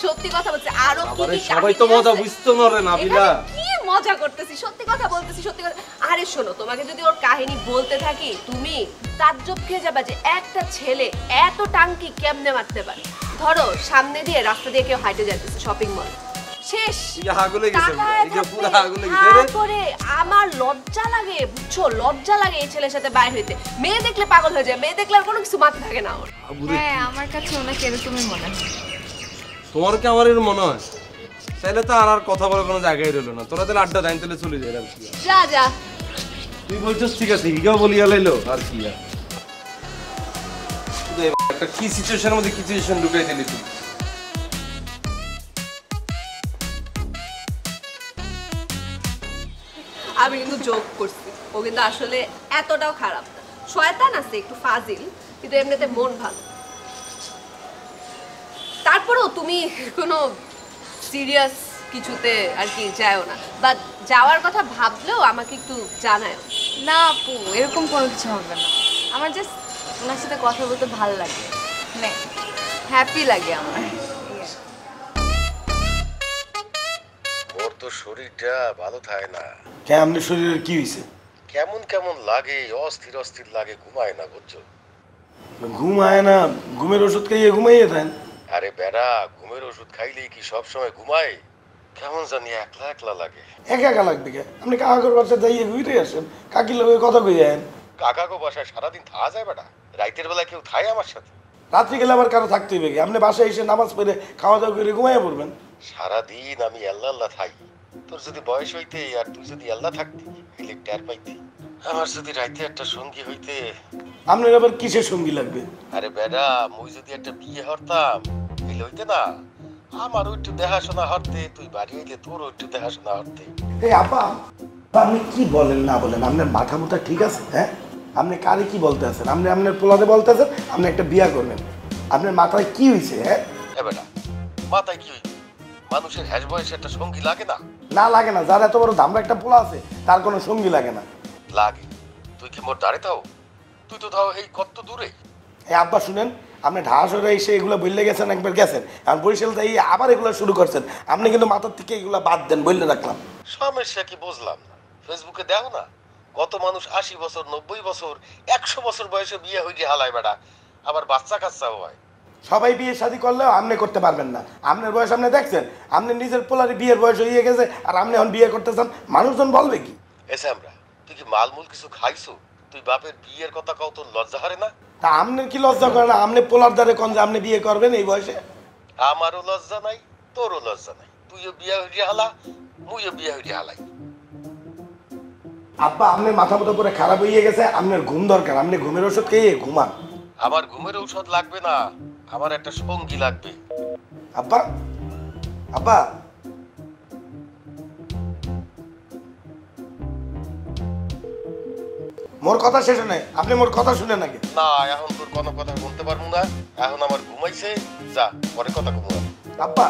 সত্যি কথা বলতেছি। আরো কি সবাই তো মজা বুঝতো না রে নাবিলা। কি মজা করতেছি, সত্যি কথা বলতেছি, সত্যি কথা। আরে শোনো, তোমাকে যদি ওর কাহিনী বলতে থাকি, তুমি তাজ্জব খেয়ে যাবে যে একটা ছেলে এত টাঙ্কি কেমনে মারতে পারে। ধরো সামনে দিয়ে রাস্তা দিয়ে কেউ হাঁটে যাচ্ছে শপিং মল, সে শেষ হাগুলে গেছে পুরো হাগুলে গেছে রে করে আমার লজ্জা লাগে বুঝছো লজ্জা লাগে এই ছেলের সাথে বাইরে হইতে মেয়ে দেখলে পাগল হয়ে যায় মেয়ে দেখলে আর কোনো কিছু মাথা থাকে না ওর হ্যাঁ আমার কাছে ওনাকে এরকমই মনে হয় তোমার কি আমার এর মনে হয় তাহলে তো আর কথা বলার কোনো জায়গায় রইলো না তোরা তাহলে আড্ডা দেন তাহলে চলে যাই যা যা তুই বলছিস ঠিক আছে হিগাও বলিয়া লাইলো আর কি আর একটা কি সিচুয়েশনের মধ্যে কি সিচুয়েশন ঢুকাই দিলি তুই আমি কিন্তু জোক করছি ও কিন্তু আসলে এতটাও খারাপ না শয়তান আছে একটু ফাজিল কিন্তু এমনিতে মন ভালো তারপরেও তুমি কোনো সিরিয়াস কিছুতে আর কি যাও না বা যাওয়ার কথা ভাবলেও আমাকে একটু জানাও না আপু এরকম কোনো কিছু হবে না আমার জাস্ট ওনার সাথে কথা বলতে ভালো লাগে মানে হ্যাপি লাগে আমার ওর তো শরীরটা ভালো থাকে না কেমন শরীরের কি হয়েছে কেমন কেমন লাগে অস্থির অস্থির লাগে ঘুমায় না বুঝছো ঘুমায় না ঘুমের ওষুধ খাইয়ে ঘুমাইয়ে দেন আরে বেড়া ঘুমের ওষুধ খাইলেই কি সব সময় ঘুমায় কেমন জানি একলা একলা লাগে একা একা লাগবে কে আপনি কাকার বাসায় যাইয়ে ঘুরে আসেন কাকির লগে কথা কইয়ে আন কাকাগো বাসায় সারাদিন থাকা যায় বেটা রাইতের বেলা কেউ থায় আমার সাথে রাত্রি গেলে আবার কারো থাকতে হইবে কি আপনি বাসায় এসে নামাজ পড়ে খাওয়া দাওয়া করে ঘুমাইয়া পড়বেন সারাদিন আমি আল্লাহ আল্লাহ থাকি তোর যদি বয়স হইতে আর তুই যদি আল্লাহ থাকতি তাহলে টের পাইতি আমার যদি রাইতে একটা সঙ্গী হইতে আপনার আবার কিসের সঙ্গী লাগবে আরে বেড়া মুই যদি একটা বিয়ে হরতাম তাহলে হইতে না আমারও একটু দেখাশোনা হরতে তুই বাড়ি হইলে তোরও একটু দেখাশোনা হরতে এই আপা আপনি কি বলেন না বলেন আপনার মাথা মুথা ঠিক আছে হ্যাঁ আপনি কারে কি বলতে আছেন আপনি আপনার পোলাতে বলতে আছেন আপনি একটা বিয়া করবেন আপনার মাথায় কি হয়েছে হ্যাঁ এ বেটা মাথায় কি হইবে মানুষের হ্যাশ বয়সে একটা সঙ্গী লাগে না না লাগে না যার এত বড় দামরা একটা পোলা আছে তার কোনো সঙ্গী লাগে না লাগে তুই কি মোর দাঁড়ে থাও তুই তো তাও এই কত দূরে এই আব্বা শুনেন আপনি ঢাসরে এসে এগুলো বললে গেছেন একবার গেছেন আর বরিশাল যাই আবার এগুলো শুরু করছেন আপনি কিন্তু মাথার থেকে এগুলো বাদ দেন বললে রাখলাম সমস্যা কি বুঝলাম না ফেসবুকে দেখো না কত মানুষ 80 বছর 90 বছর 100 বছর বয়সে বিয়ে হইতে হালায় বেটা আবার বাচ্চা কাচ্চাও হয় সবাই বিয়ে শাদী করলেও আপনি করতে পারবেন না আপনার বয়স আপনি দেখছেন আপনি নিজের পোলারে বিয়ের বয়স হয়ে গেছে আর আপনি এখন বিয়ে করতেছেন মানুষজন বলবে কি এসে আমরা তুই কি মালমূল কিছু খাইছো তুই বাপের বিয়ের কথা কাউ তোর লজ্জা হারে না তা আপনার কি লজ্জা করে না আপনি পোলার দ্বারে কোন যে আপনি বিয়ে করবেন এই বয়সে আমারও লজ্জা নাই তোরও লজ্জা নাই তুইও বিয়ে হইতে হালা মুইও বিয়ে হইতে হালাই আব্বা আপনার মাথা মতো করে খারাপ হয়ে গেছে আপনার ঘুম দরকার আপনি ঘুমের ওষুধ খেয়ে ঘুমান আমার ঘুমের ঔষধ লাগবে না আমার একটা সঙ্গী লাগবে আব্বা আব্বা মোর কথা শেষ নাই আপনি মোর কথা শুনে নাকি না এখন তোর কোনো কথা বলতে পারবো না এখন আমার ঘুমাইছে যা পরে কথা ঘুমা আব্বা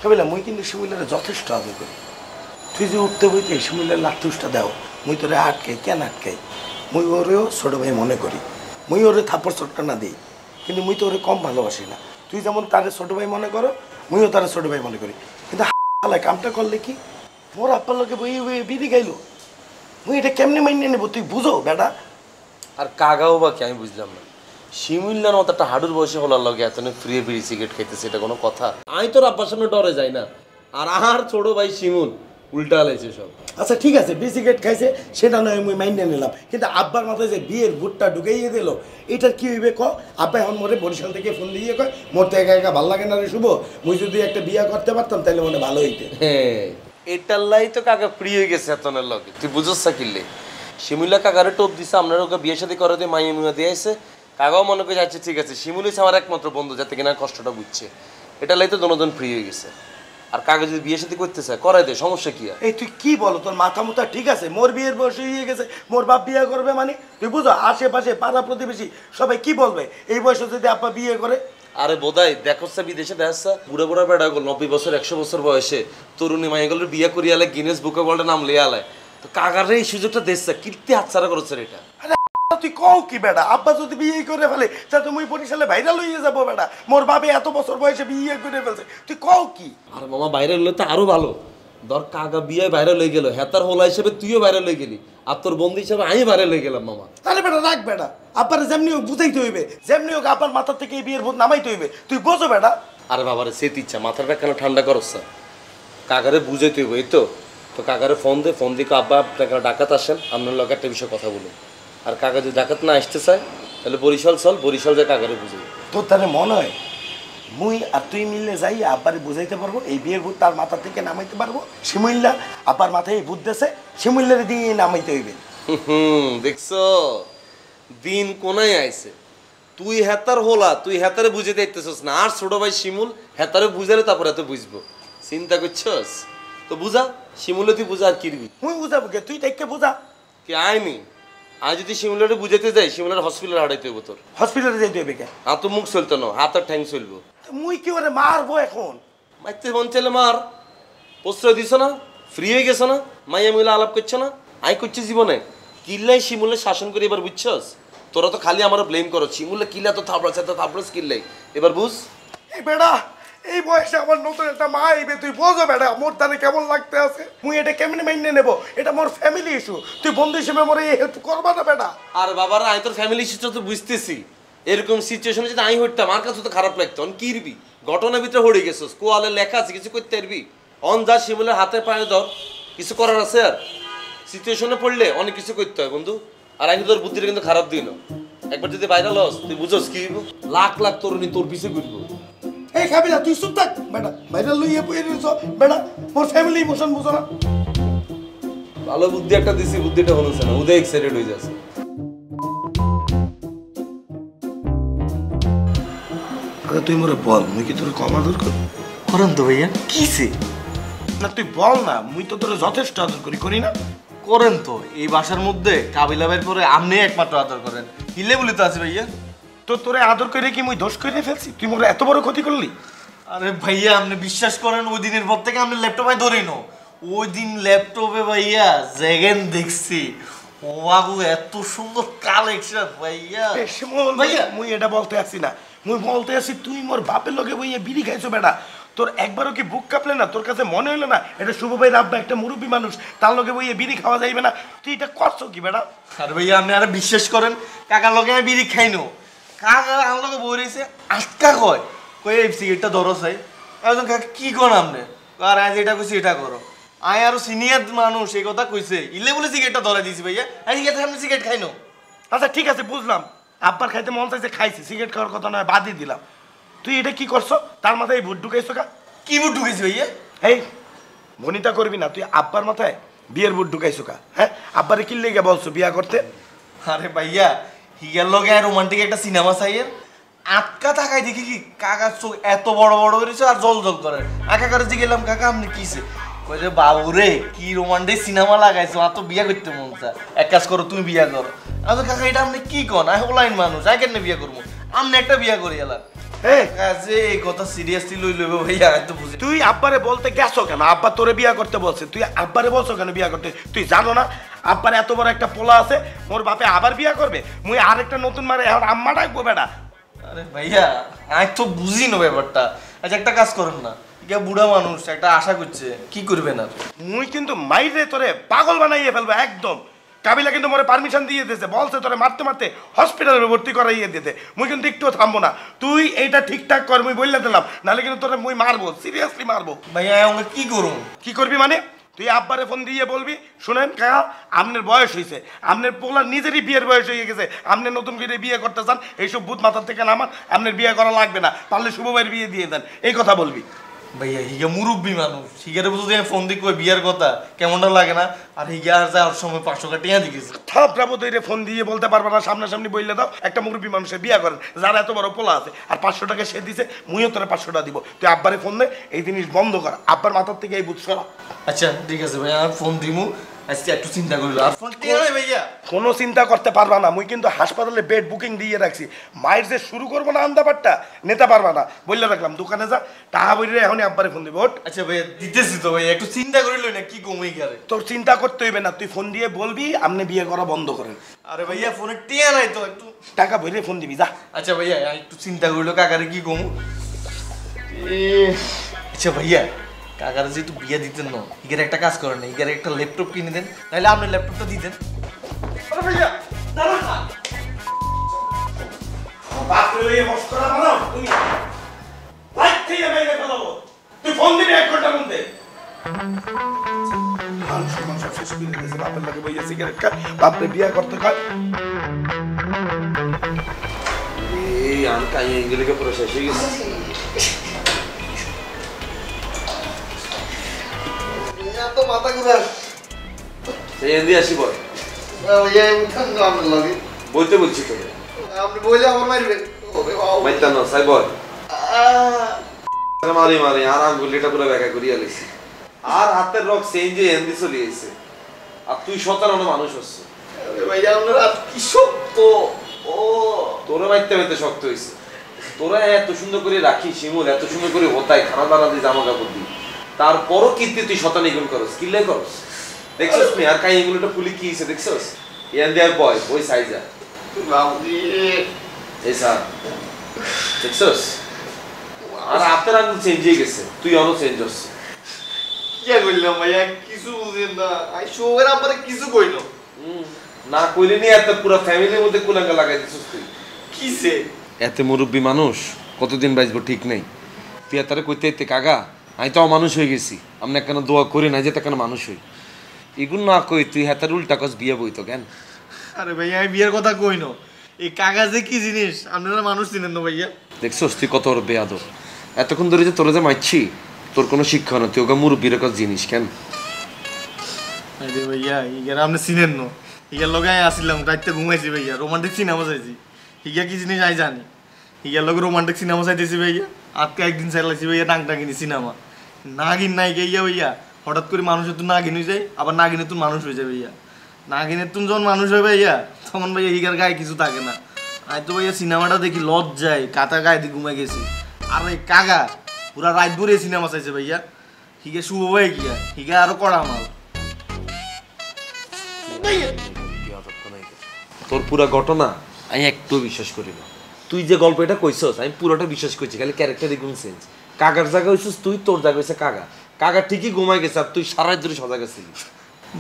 কবিলা মুই কিন্তু শিমুলের যথেষ্ট আগে করি তুই যে উঠতে বইতে শিমুলের লাঠুসটা দাও মুই তোরে আটকাই কেন আটকাই মুই ওরেও ছোট ভাই মনে করি মুই ওরে থাপ্পড় চটটা না দিই কিন্তু মুই তো ওরে কম ভালোবাসি না তুই যেমন তারে ছোট ভাই মনে করো মুইও তারে ছোট ভাই মনে করি কিন্তু কামটা করলে কি মোর আপ্পার লোকে বই বই বিধি গাইলো মুই এটা কেমনে মাইনে নেবো তুই বুঝো বেটা আর কাগাও বা কি আমি বুঝলাম না শিমুল্লার মতো একটা হাডুর বয়সে হলার লগে এত ফ্রি বিড়ি সিগারেট খাইতেছে এটা কোনো কথা আমি তোর আব্বার সামনে ডরে যাই না আর ছোট ভাই শিমুল উল্টা আলাইছে সব আচ্ছা ঠিক আছে বিসিগেট খাইছে সেটা নয় মুই মাইন্ডে নিলাম কিন্তু আব্বার মাথায় যে বিয়ের ভুটটা ঢুকাইয়ে দিল এটার কি হইবে ক আব্বা এখন মোরে বরিশাল থেকে ফোন দিয়ে কয় মোর তো একা একা ভালো লাগে না রে শুভ মুই যদি একটা বিয়া করতে পারতাম তাহলে মনে ভালো হইতে হ্যাঁ এটার লাই তো কাকা ফ্রি হয়ে গেছে এতনের লগে তুই বুঝছ কিনলে শিমুল্লা কাকারে টোপ দিছে আপনার ওকে বিয়ে শাদী করে দিয়ে মাইয়া মুয়া দিয়ে আসে কাকাও মনে করে যাচ্ছে ঠিক আছে শিমুল হচ্ছে আমার একমাত্র বন্ধু যাতে কিনা কষ্টটা বুঝছে এটা লাই তো দোনোজন ফ্রি হয়ে গেছে আর কাকা যদি বিয়ে শাদী করতে চায় করাই দে সমস্যা কি আর এই তুই কি বলো তোর মাথা মুথা ঠিক আছে মোর বিয়ের বয়স হয়ে গেছে মোর বাপ বিয়ে করবে মানে তুই বুঝো আশেপাশে পাড়া প্রতিবেশী সবাই কি বলবে এই বয়সে যদি আপা বিয়ে করে আরে বোধাই দেখছে বিদেশে দেখছে বুড়া বুড়া বেড়া গেল 90 বছর 100 বছর বয়সে তরুণী মাইগুলোর বিয়ে করিয়ালে গিনেস বুকে ওয়ার্ল্ডে নাম লিয়ে আলায় তো কাকারে এই সুযোগটা দিচ্ছে কীর্তি হাতছাড়া করেছে এটা তুই কও কি বেটা আব্বা যদি বিয়ে করে ফেলে তা তুমি বরিশালে ভাইরাল হয়ে যাবো বেটা মোর বাপে এত বছর বয়সে বিয়ে করে ফেলছে তুই কও কি আর মামা বাইরে হলে তো আরো ভালো ধর কাকা বিয়ে বাইরে লয়ে গেল হেতার হোলা হিসেবে তুইও বাইরে লয়ে গেলি আর তোর বন্ধু হিসেবে আমি বাইরে লয়ে গেলাম মামা তাহলে বেটা রাখ বেটা আব্বারে যেমনি হোক বুঝাইতে হইবে যেমনি হোক আব্বার মাথা থেকে এই বিয়ের ভূত নামাইতে হইবে তুই বোঝো বেটা আরে বাবারে সেত ইচ্ছা মাথার ব্যাগ কেন ঠান্ডা করছ কাকারে বুঝাইতে হইব এই তো কাকারে ফোন দিয়ে আব্বা আপনাকে ডাকাত আসেন আপনার লগে একটা বিষয়ে কথা বলুন আর কাকা যদি ডাকাত না আসতে চায় তাহলে বরিশাল বরিশাল যায় কাকারে বুঝাই তোর তাহলে মনে হয় মুই আর তুই মিললে যাই আব্বারে বুঝাইতে পারবো এই বিয়ের ভূত তার মাথা থেকে নামাইতে পারবো শিমুল্লা আব্বার মাথায় এই ভূত দেশে শিমুল্লারে দিয়ে নামাইতে হইবে দেখছো দিন কোনায় আইছে তুই হেতার হোলা তুই হেতারে বুঝে দেখতেছস না আর ছোট ভাই শিমুল হেতারে বুঝালে তারপরে এত বুঝবো চিন্তা করছস তো বুঝা শিমুলে তুই বুঝা আর কিরবি মুই বুঝাবো কে তুই দেখকে বুঝা কি আইনি আজ যদি শিমুলারে বুঝাইতে যাই শিমুলার হসপিটালে হারাইতে হইব তোর হসপিটালে যাইতে হইবে কে হাত মুখ চলতো না হাত আর ঠ্যাং চলবো মুই কি ওরে মারবো এখন মাইতে মন চলে মার প্রশ্রয় দিছ না ফ্রি হয়ে গেছ না মাইয়া মিলে আলাপ করছ না আই করছি জীবনে কিল্লাই শিমুলে শাসন করে এবার বুঝছস তোরা তো খালি আমার ব্লেম করো শিমুলে কিলা তো থাপড়াস কিল্লাই এবার বুঝ এই বেটা এই বয়সে আমার নতুন একটা মা আইবে তুই বোঝো বেটা মোর তাহলে কেমন লাগতে আছে মুই এটা কেমনে মাইনে নেব এটা মোর ফ্যামিলি ইস্যু তুই বন্ধু হিসেবে মোর এই হেল্প করবা না বেটা আর বাবারা আমি তোর ফ্যামিলি ইস্যু তো বুঝতেছি এরকম সিচুয়েশনে যদি আমি হইতাম আমার কাছে তো খারাপ লাগতো অন কিরবি ঘটনার ভিতরে হড়ে গেছিস কোয়ালে লেখা আছে কিছু করতে পারবি অন যা শিমুলের হাতে পায়ে ধর কিছু করার আছে আর সিচুয়েশনে পড়লে অনেক কিছু করতে হয় বন্ধু আর আমি তোর বুদ্ধিটা কিন্তু খারাপ দিই না একবার যদি বাইরে লস তুই বুঝোস কি লাখ লাখ তরুণী তোর পিছে ঘুরবো এই খাবি না তুই চুপ থাক বেটা বাইরে লইয়ে বইয়ে রইছো বেটা মোর ফ্যামিলি ইমোশন বুঝো না ভালো বুদ্ধি একটা দিছি বুদ্ধিটা হচ্ছে না উদয় এক্সাইটেড হয়ে যাচ্ছে আরে তুই মোরে বল মুই কি তোর কম আদর করি করেন তো ভাইয়া কিসে না তুই বল না মুই তো তোর যথেষ্ট আদর করি না করেন তো এই বাসার মধ্যে কাবিলা ভাইয়ের পরে আপনি একমাত্র আদর করেন হিলে বলে তো আছে ভাইয়া তো তোরে আদর করে কি মুই দোষ করে ফেলছি তুই মোরে এত বড় ক্ষতি করলি আরে ভাইয়া আপনি বিশ্বাস করেন ওই দিনের পর থেকে আপনি ল্যাপটপে ধরেই নো ওই দিন ল্যাপটপে ভাইয়া জেগেন দেখছি ও আগু এত সুন্দর কালেকশন ভাইয়া ভাইয়া মুই এটা বলতে আসছি না মুই বলতে আসি তুই মোর বাপের লগে বইয়া বিড়ি খাইছো বেটা তোর একবারও কি বুক কাঁপলে না তোর কাছে মনে হইলো না এটা শুভ ভাই রাব্বা একটা মুরব্বী মানুষ তার লগে বইয়া বিড়ি খাওয়া যাইবে না তুই এটা করছো কি বেটা আরে ভাইয়া আপনি আরে বিশ্বাস করেন কাকার লগে আমি বিড়ি খাইনো কাকা আমার লগে বই রয়েছে আটকা কয় এই সিগারেটটা ধরো চাই একজন কাকা কি করেন আপনি আর আজ এটা কইছি এটা করো আয় আরো সিনিয়র মানুষ এই কথা কইছে ইলে বলে সিগারেটটা ধরে দিয়েছি ভাইয়া আমি গেছে আপনি সিগারেট খাইনো আচ্ছা ঠিক আছে বুঝলাম আব্বার খাইতে মন চাইছে খাইছি সিগারেট খাওয়ার কথা নয় বাদই দিলাম তুই এটা কি করছো তার মাথায় ভোট ঢুকাইছো কা কি ভোট ঢুকেছি ভাইয়া এই ভনিতা করবি না তুই আব্বার মাথায় বিয়ের ভোট ঢুকাইছো কা হ্যাঁ আব্বারে কি লেগে বলছো বিয়া করতে আরে ভাইয়া হিগার লগে রোমান্টিক একটা সিনেমা চাইয়ের আটকা থাকায় দেখি কি কাকার চোখ এত বড় বড় করেছে আর জল জল করে একা করে গেলাম কাকা আপনি কিসে কই যে বাবু রে কি রোমান্টিক সিনেমা লাগাইছো আর তো বিয়া করতে মন চা এক কাজ করো তুমি বিয়া করো আমি কাকা এটা আপনি কি কন আই হলাইন মানুষ আই কেন বিয়া করবো আপনি একটা বিয়া করি এলাম এই কথা সিরিয়াসলি লই লইব ভাইয়া তো বুঝি তুই আব্বারে বলতে গেছো কেন আব্বা তোরে বিয়া করতে বলছে তুই আব্বারে বলছো কেন বিয়া করতে তুই জানো না আব্বার এত বড় একটা পোলা আছে মোর বাপে আবার বিয়া করবে মুই আরেকটা নতুন মারে এখন আম্মা ডাকবো বেটা আরে ভাইয়া আমি তো বুঝি না ব্যাপারটা আচ্ছা একটা কাজ করেন না ইয়া বুড়া মানুষ একটা আশা করছে কি করবে না মুই কিন্তু মাইরে তোরে পাগল বানাইয়ে ফেলবো একদম কাবিলা কিন্তু মোরে পারমিশন দিয়ে দিয়েছে বলছে তোরে মারতে মারতে হসপিটালে ভর্তি করাইয়ে দিতে মুই কিন্তু একটুও থামবো না তুই এইটা ঠিকঠাক কর মুই বললে দিলাম নাহলে কিন্তু তোরে মুই মারবো সিরিয়াসলি মারবো ভাইয়া আমরা কি করুন কি করবি মানে তুই আব্বারে ফোন দিয়ে বলবি শুনেন কাকা আপনার বয়স হয়েছে আপনার পোলার নিজেরই বিয়ের বয়স হয়ে গেছে আপনি নতুন করে বিয়ে করতে চান এইসব ভূত মাথার থেকে নামান আপনার বিয়ে করা লাগবে না পারলে শুভ ভাইয়ের বিয়ে দিয়ে দেন এই কথা বলবি ভাইয়া হিগা মুরব্বী মানুষ হিগারে বুঝতে ফোন দিয়ে কই বিয়ার কথা কেমনটা লাগে না আর হিগা আর যাওয়ার সময় 500 টাকা টিয়া দিয়েছে থাপড়াবো তৈরি ফোন দিয়ে বলতে পারবে না সামনাসামনি বললে দাও একটা মুরব্বী মানুষের বিয়ে করেন যারা এত বড় পোলা আছে আর 500 টাকা সে দিছে মুইও তোরা 500 টাকা দিব তুই আব্বারে ফোন দে এই জিনিস বন্ধ কর আব্বার মাথার থেকে এই বুঝ সরা আচ্ছা ঠিক আছে ভাই আমি ফোন দিমু আজকে একটু চিন্তা করিল আর ফোন টিয়া নাই ভাইয়া কোনো চিন্তা করতে পারবা না, মুই কিন্তু হাসপাতালে বেড বুকিং দিয়ে রাখছি। মায়ের যে শুরু করবো না আন্দাবারটা নিতে পারবা না, বললে রাখলাম দোকানে যা টাকা বইলে এখনই আব্বারে ফোন দিব। আচ্ছা ভাইয়া দিতেছি তো ভাইয়া, একটু চিন্তা করিল না কি কমই গেলে। তোর চিন্তা করতে হইবে না, তুই ফোন দিয়ে বলবি আপনি বিয়ে করা বন্ধ করেন। আরে ভাইয়া ফোনে টিয়া নাই তো, একটু টাকা ভরে ফোন দিবি যা। আচ্ছা ভাইয়া একটু চিন্তা করিল কাকারে কি কমু। আচ্ছা ভাইয়া কাকারে যেহেতু বিয়ে দিতেন না, ইগারে একটা কাজ করেন না, ইগারে একটা ল্যাপটপ কিনে দেন, তাহলে আপনি ল্যাপটপটা দিতেন। আরে ভাইয়া দাঁড়ান না, বাপরে লইয়ে মস্করা বানাও তুমি, লাইট থেকে বাইরে ফেলাবো। তুই ফোন দিবি 1 ঘন্টার মধ্যে। মানুষ সব শেষ করে দিয়েছে, বাপের লাগে বইয়া সিগারেট খা, বাপরে বিয়ে করতে কয়। এই আনকা ইংরেজিকে পুরো শেষ হয়ে গেছে। তো মাথা ঘুরা সেই এন্দি আসি বল ভাইয়া উঠান তো আপনার লাগে বলতে বলছি তো আপনি বলে আমার মারবেন। ওরে বাবা মাইতা না সাই বল মারি মারি আর আঙ্গুলিটা পুরো ব্যাকা করিয়া লইছি, আর হাতের রক চেঞ্জ হয়ে এন্দি চলে আইছে, আর তুই শতানো মানুষ হচ্ছে। আরে ভাইয়া আপনার হাত কি শক্ত। ও তোরা মাইতে মাইতে শক্ত হয়েছে। তোরা এত সুন্দর করে রাখি শিমুল, এত সুন্দর করে হতায় খানা দানা দিয়ে জামা কাপড় দিই, তারপরও কীর্তি তুই শতানি গুণ করস, কিল্লে করস। দেখছস নি আর কাই এগুলোটা ফুলি কি হয়েছে দেখছস, ইয়ান দেয়ার বয় ওই সাইজা এই স্যার দেখছস, আর হাতের আঙুল চেঞ্জ হয়ে গেছে, তুই অন্য চেঞ্জ হচ্ছে। কি বললাম ভাইয়া কিছু বুঝেন না, আই শোয়ের আপনারে কিছু কইল না কইলে নি এত পুরো ফ্যামিলির মধ্যে কুলাঙ্গা লাগাই দিছস তুই। কিসে এত মুরব্বী মানুষ কতদিন বাঁচবো ঠিক নেই। তুই তারে কইতে এতে কাগা আমি তো মানুষ হয়ে গেছি, আমরা কেন দোয়া করি না যে তা কেন মানুষ হই, এগুলো না কই তুই হাতের উল্টা কস বিয়ে বইতো কেন। আরে ভাইয়া আমি বিয়ের কথা কই না, এই কাগজে কি জিনিস আপনারা মানুষ চিনেন না ভাইয়া। দেখছস তুই কত বড় বেয়াদব, এতক্ষণ ধরে যে তোরা যে মারছি তোর কোনো শিক্ষা না, তুই ওকে মুরব্বীর কাছে জিনিস কেন। আরে ভাইয়া ইগার আপনি চিনেন না, ইগার লগে আমি আসিলাম রাইতে ঘুমাইছি ভাইয়া, রোমান্টিক সিনেমা চাইছি। হিগা কি জিনিস আমি জানি, হিগার লগে রোমান্টিক সিনেমা চাইতেছি ভাইয়া, আজকে একদিন চাইলাইছি ভাইয়া টাংটাঙ্গিনি সিনেমা। নাগিন নাই গিয়া ভাইয়া, হঠাৎ করে মানুষের তো নাগিন হয়ে যায়, আবার নাগিনের তুন মানুষ হয়ে যায় ভাইয়া। নাগিনের তুন যখন মানুষ হয় ভাইয়া তখন ভাইয়া হিগার গায়ে কিছু থাকে না। আমি তো ভাইয়া সিনেমাটা দেখি লজ্জায় কাতা গায়ে দিয়ে ঘুমাই গেছি। আর এই কাগা পুরা রাত ভরে সিনেমা চাইছে ভাইয়া, হিগে শুভ ভাই গিয়া হিগা আরো কড়া মাল। তোর পুরা ঘটনা আমি একটু বিশ্বাস করি না, তুই যে গল্প এটা কইছস আমি পুরোটা বিশ্বাস করছি, খালি ক্যারেক্টার এগুলো চেঞ্জ। কাগার জায়গা হইছিস তুই, তোর জায়গা হয়েছে কাগা। কাগা ঠিকই ঘুমাই গেছে আর তুই সারা রাত ধরে সজাগ আছিলি।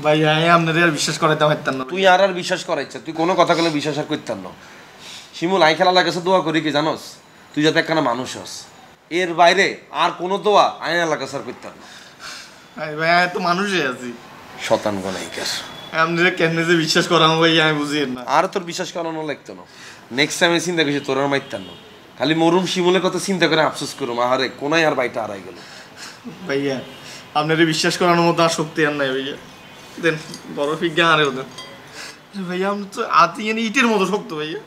ভাই আমি আপনাদের আর বিশ্বাস করাইতে পারতাম না। তুই আর বিশ্বাস করাইছে, তুই কোনো কথা বলে বিশ্বাস আর করতাম না। শিমুল আই খেলা লাগেছে দোয়া করি কি জানোস, তুই যাতে একখানা মানুষ হস, এর বাইরে আর কোনো দোয়া আইন লাগাস আর করতাম না। ভাই আমি তো মানুষই আছি, শতান গনাইকার আপনারা কেমনে যে বিশ্বাস করাম ভাই আমি বুঝি না। আর তোর বিশ্বাস করানো লাগতো না, নেক্সট টাইমে চিন্তা করছি তোর আর মাইতাম না, খালি মরুম শিমুলের কথা চিন্তা করে আফসোস করুম, আহারে কোনায় আর বাইটা হারাই গেল। ভাইয়া আপনারা বিশ্বাস করানোর মতো আর শক্তি আর নাই ভাইয়া, দেন বড় ফিজ্ঞা আরেও দেন ভাইয়া। আপনি তো আতি ইটের মতো শক্ত ভাইয়া,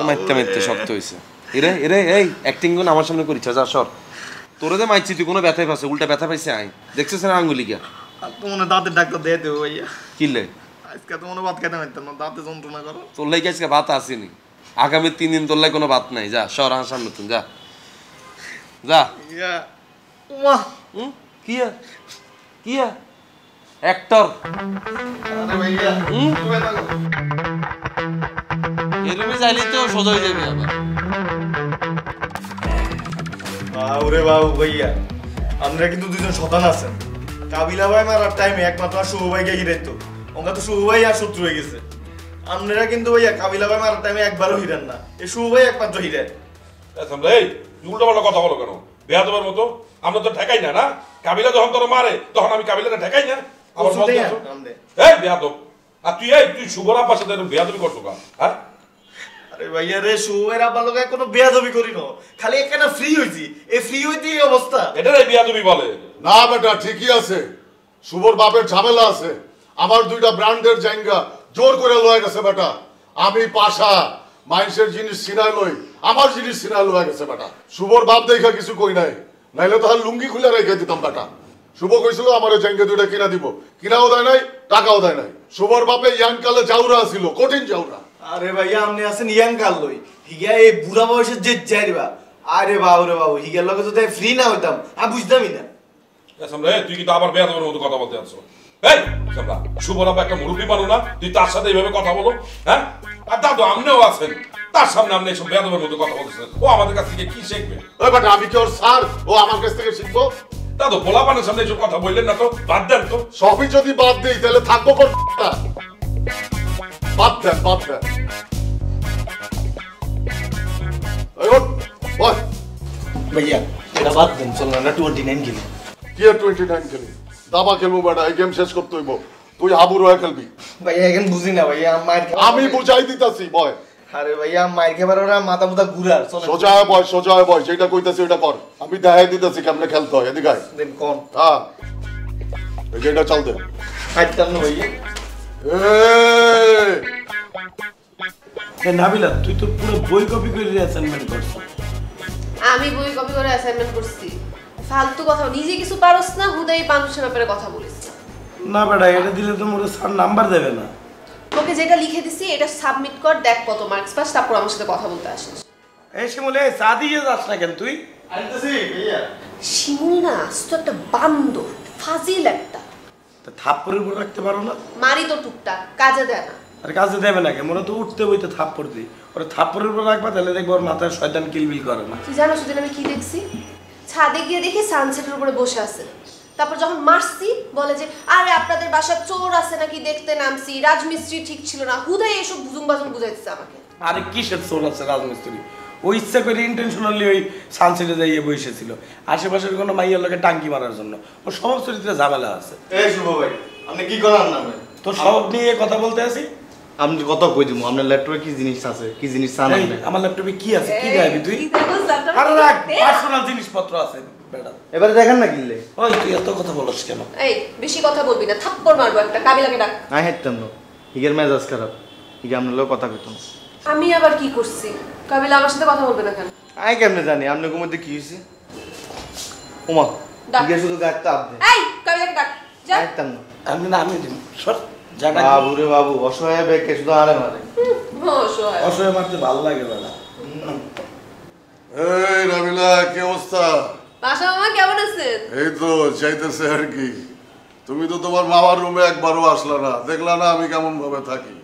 মাইতে মাইতে শক্ত হয়েছে। এরে এরে এই অ্যাক্টিং গুলো আমার সামনে করিস যা সর, তোরে যে মাইছি তুই কোনো ব্যথাই পাচ্ছে, উল্টা ব্যথা পাইছে আই দেখছিস না আঙ্গুলি গিয়া। আর তো মনে দাঁতের ডাক্তার দিয়ে দেবো ভাইয়া, কিনলে আজকে তো মনে ভাত খেতে পারতাম না, দাঁতে যন্ত্রণা করো। তোর লাই আজকে ভাত আসেনি, আগামী 3 দিন তোর লাই কোনো ভাত নাই, যা সর আমার সামনে তুই যা যা। ইয়া ওমা কিয়া কিয়া অ্যাক্টর আরে ভাইয়া তুমি না গো এরমে যাইলে তো সোজা হয়ে যাবে আবার। বাউরে বাবু ভাইয়া আপনারা কিন্তু দুজন শতান আছেন। কাবিলা ভাই মারার টাইমে একমাত্র শুভ ভাইকে হিরাইত, ওঙ্কা তো শুভ ভাই আর শত্রু হয়ে গেছে। আপনারা কিন্তু ভাইয়া কাবিলা ভাই মারার টাইমে একবারও হিরেন না, এই শুভ ভাই একমাত্র হিরেন। এই উল্টো পাল্টা কথা বলো কেন বেয়াদবের মতো? আমরা তো ঠেকাই না, না কাবিলা যখন তোর মারে তখন আমি কাবিলাটা ঠেকাই না। আমার এই বেয়াদব, আর তুই শুভর আব্বার সাথে বেয়াদবি করছো কা? হ্যাঁ আরে ভাইয়া রে শুভের আব্বার লোকে কোনো বেয়াদবি করি না, খালি একখানা ফ্রি হইছি, এই ফ্রি হইতে এই অবস্থা। এটারে বেয়াদবি বলে না বেটা, ঠিকই আছে, শুভর বাপের ঝামেলা আছে। আমার 2টা ব্র্যান্ডের জায়গা জোর করে লয়ে গেছে বেটা। আমি পাশা মাইন্সের জিনিস সিনাই লই, আমার জিনিস সিনাই লয়ে গেছে বেটা। শুভর বাপ দেখা কিছু কই নাই, নাইলে তো আর লুঙ্গি খুলে রেখে দিতাম বেটা। শুভ কইছিল আমার জায়গা দুইটা কিনা দিব, কিনাও দেয় নাই, টাকাও দেয় নাই। শুভর বাপে ইয়াং কালে জাউরা ছিল, কঠিন জাউরা। আরে ভাইয়া আপনি আছেন ইয়াং কাল লই, হিগা এই বুড়া বয়সের যে যাইবা। আরে বাবু রে বাবু, হিগার লগে যদি ফ্রি না হইতাম আমি বুঝতামই না। সামরা তুই কিন্তু আবার বেয়াদবের মতো কথা বলতে আছো। এই সামরা, শুভ বাবা একটা মুরব্বী মানুষ না, তুই তার সাথে এইভাবে কথা বলো? হ্যাঁ, আর দাদু আপনিও আছেন, তার সামনে আপনি এইসব বেয়াদবের মতো কথা বলতেছেন। ও আমাদের কাছ থেকে কি শিখবে? ওই বেটা আমি কি ওর স্যার, ও আমার কাছ থেকে শিখবো? দাদু পোলাপানের সামনে এইসব কথা বললেন না তো, বাদ দেন তো। সবই যদি বাদ দিই তাহলে থাকবো কোন? বাদ দেন, বাদ দেন। এই ওঠ, ওঠ। ভাইয়া এটা বাদ দেন, চল না 29 খেলি। কি আর 29 খেলি? দাবা খেলবো বেটা, এই গেম শেষ করতে হইব। তুই হাবুর হয়ে খেলবি। ভাইয়া এখন বুঝি না ভাইয়া, আমি বুঝাই দিতাছি, বয়। আরে ভাইয়া মাইর খেবার ওরা মাথা মুথা ঘুরার। সোজা হয়ে বয়, সোজা হয়ে বয়, যেটা কইতাছি ওইটা কর। আমি দেখাই দিতেছি কেমনে খেলতে হয়। এদিকে আয়। দেন কোন? হ্যাঁ, এই যেটা চাল দে। হাইতাম না ভাইয়া। নাবিলা তুই তো পুরো বই কপি করে অ্যাসাইনমেন্ট করছিস। আমি বই কপি করে অ্যাসাইনমেন্ট করছি। ফালতু কথা, নিজে কিছু পারোস না, হুদাই মানুষের ব্যাপারে কথা বলিস। না বেটা, এটা দিলে তো মোর স্যার নাম্বার দেবে না। তোকে যেটা লিখে দিছি এটা সাবমিট কর, দেখ কত মার্কস পাস, তারপর আমার সাথে কথা বলতে আসিস। এই শিমুলে চা দিয়ে যাস না কেন তুই? আনতেছি ভাইয়া। শিমুল না, তো একটা বান্দর, ফাজিল একটা। তা থাপ্পড়ের উপর রাখতে পারো না? মারি তো টুকটাক, কাজে দেয় না। আরে কাজে দেবে না কে? মোরা তো উঠতে বইতে থাপ্পড় দিই। ওরা থাপ্পড়ের উপর রাখবা তাহলে দেখবো ওর মাথায় শয়তান কিলবিল করে না। তুই জানো সেদিন আমি কি দেখছি? ছাদে গিয়ে দেখি সানসেটের উপরে বসে আছে। তারপর যখন মারছি বলে যে আরে আপনাদের বাসার চোর আছে নাকি দেখতে নামছি, রাজমিস্ত্রি ঠিক ছিল না, হুদাই এসব বুজুং বাজুং বুঝাইছে আমাকে। আরে কিসের চোর আছে রাজমিস্ত্রি? ওই ইচ্ছা করে ইন্টেনশনালি ওই সানসেটে যাইয়ে বসেছিল আশেপাশের কোনো মাইয়ার লোকে টাঙ্কি মারার জন্য। ওর স্বভাব চরিত্রে ঝামেলা আছে। এই শুভ ভাই আপনি কি করার নামে তোর স্বভাব নিয়ে কথা বলতে আছি। আপনি কত কই দিমু? আপনার ল্যাপটপে কি জিনিস আছে, কি জিনিস চান আপনি? আমার ল্যাপটপে কি আছে? কি গাইবি তুই? আরে রাখ, পার্সোনাল জিনিসপত্র আছে বেটা। এবারে দেখেন না কিনলে। ওই তুই এত কথা বলছ কেন? এই বেশি কথা বলবি না, থাপ্পড় মারবো একটা। কাবিলাকে ডাক। না হেঁটতাম না, হিগের মেজাজ খারাপ, হিগে আপনার লোক কথা কইতাম। আমি আবার কি করছি? কাবিলা আমার সাথে কথা বলবে না কেন? আই কেমনে জানি আপনার মধ্যে কি হয়েছে? ওমা হিগে শুধু গাড়িটা আপনি। এই কাবিলাকে ডাক। যা। হেঁটতাম না। আমি না, আমি দিন সর জানা। বাবু রে বাবু, অসহায় বেকে শুধু আরে মারে। অসহায়। অসহায় মারতে ভালো লাগে বেটা। এই রাবিলা, কি অবস্থা? বাসা মামা কেমন আছেন? এই তো চাইতেছে আর কি। তুমি তো তোমার মামার রুমে একবারও আসলা না, দেখলা না আমি কেমন ভাবে থাকি।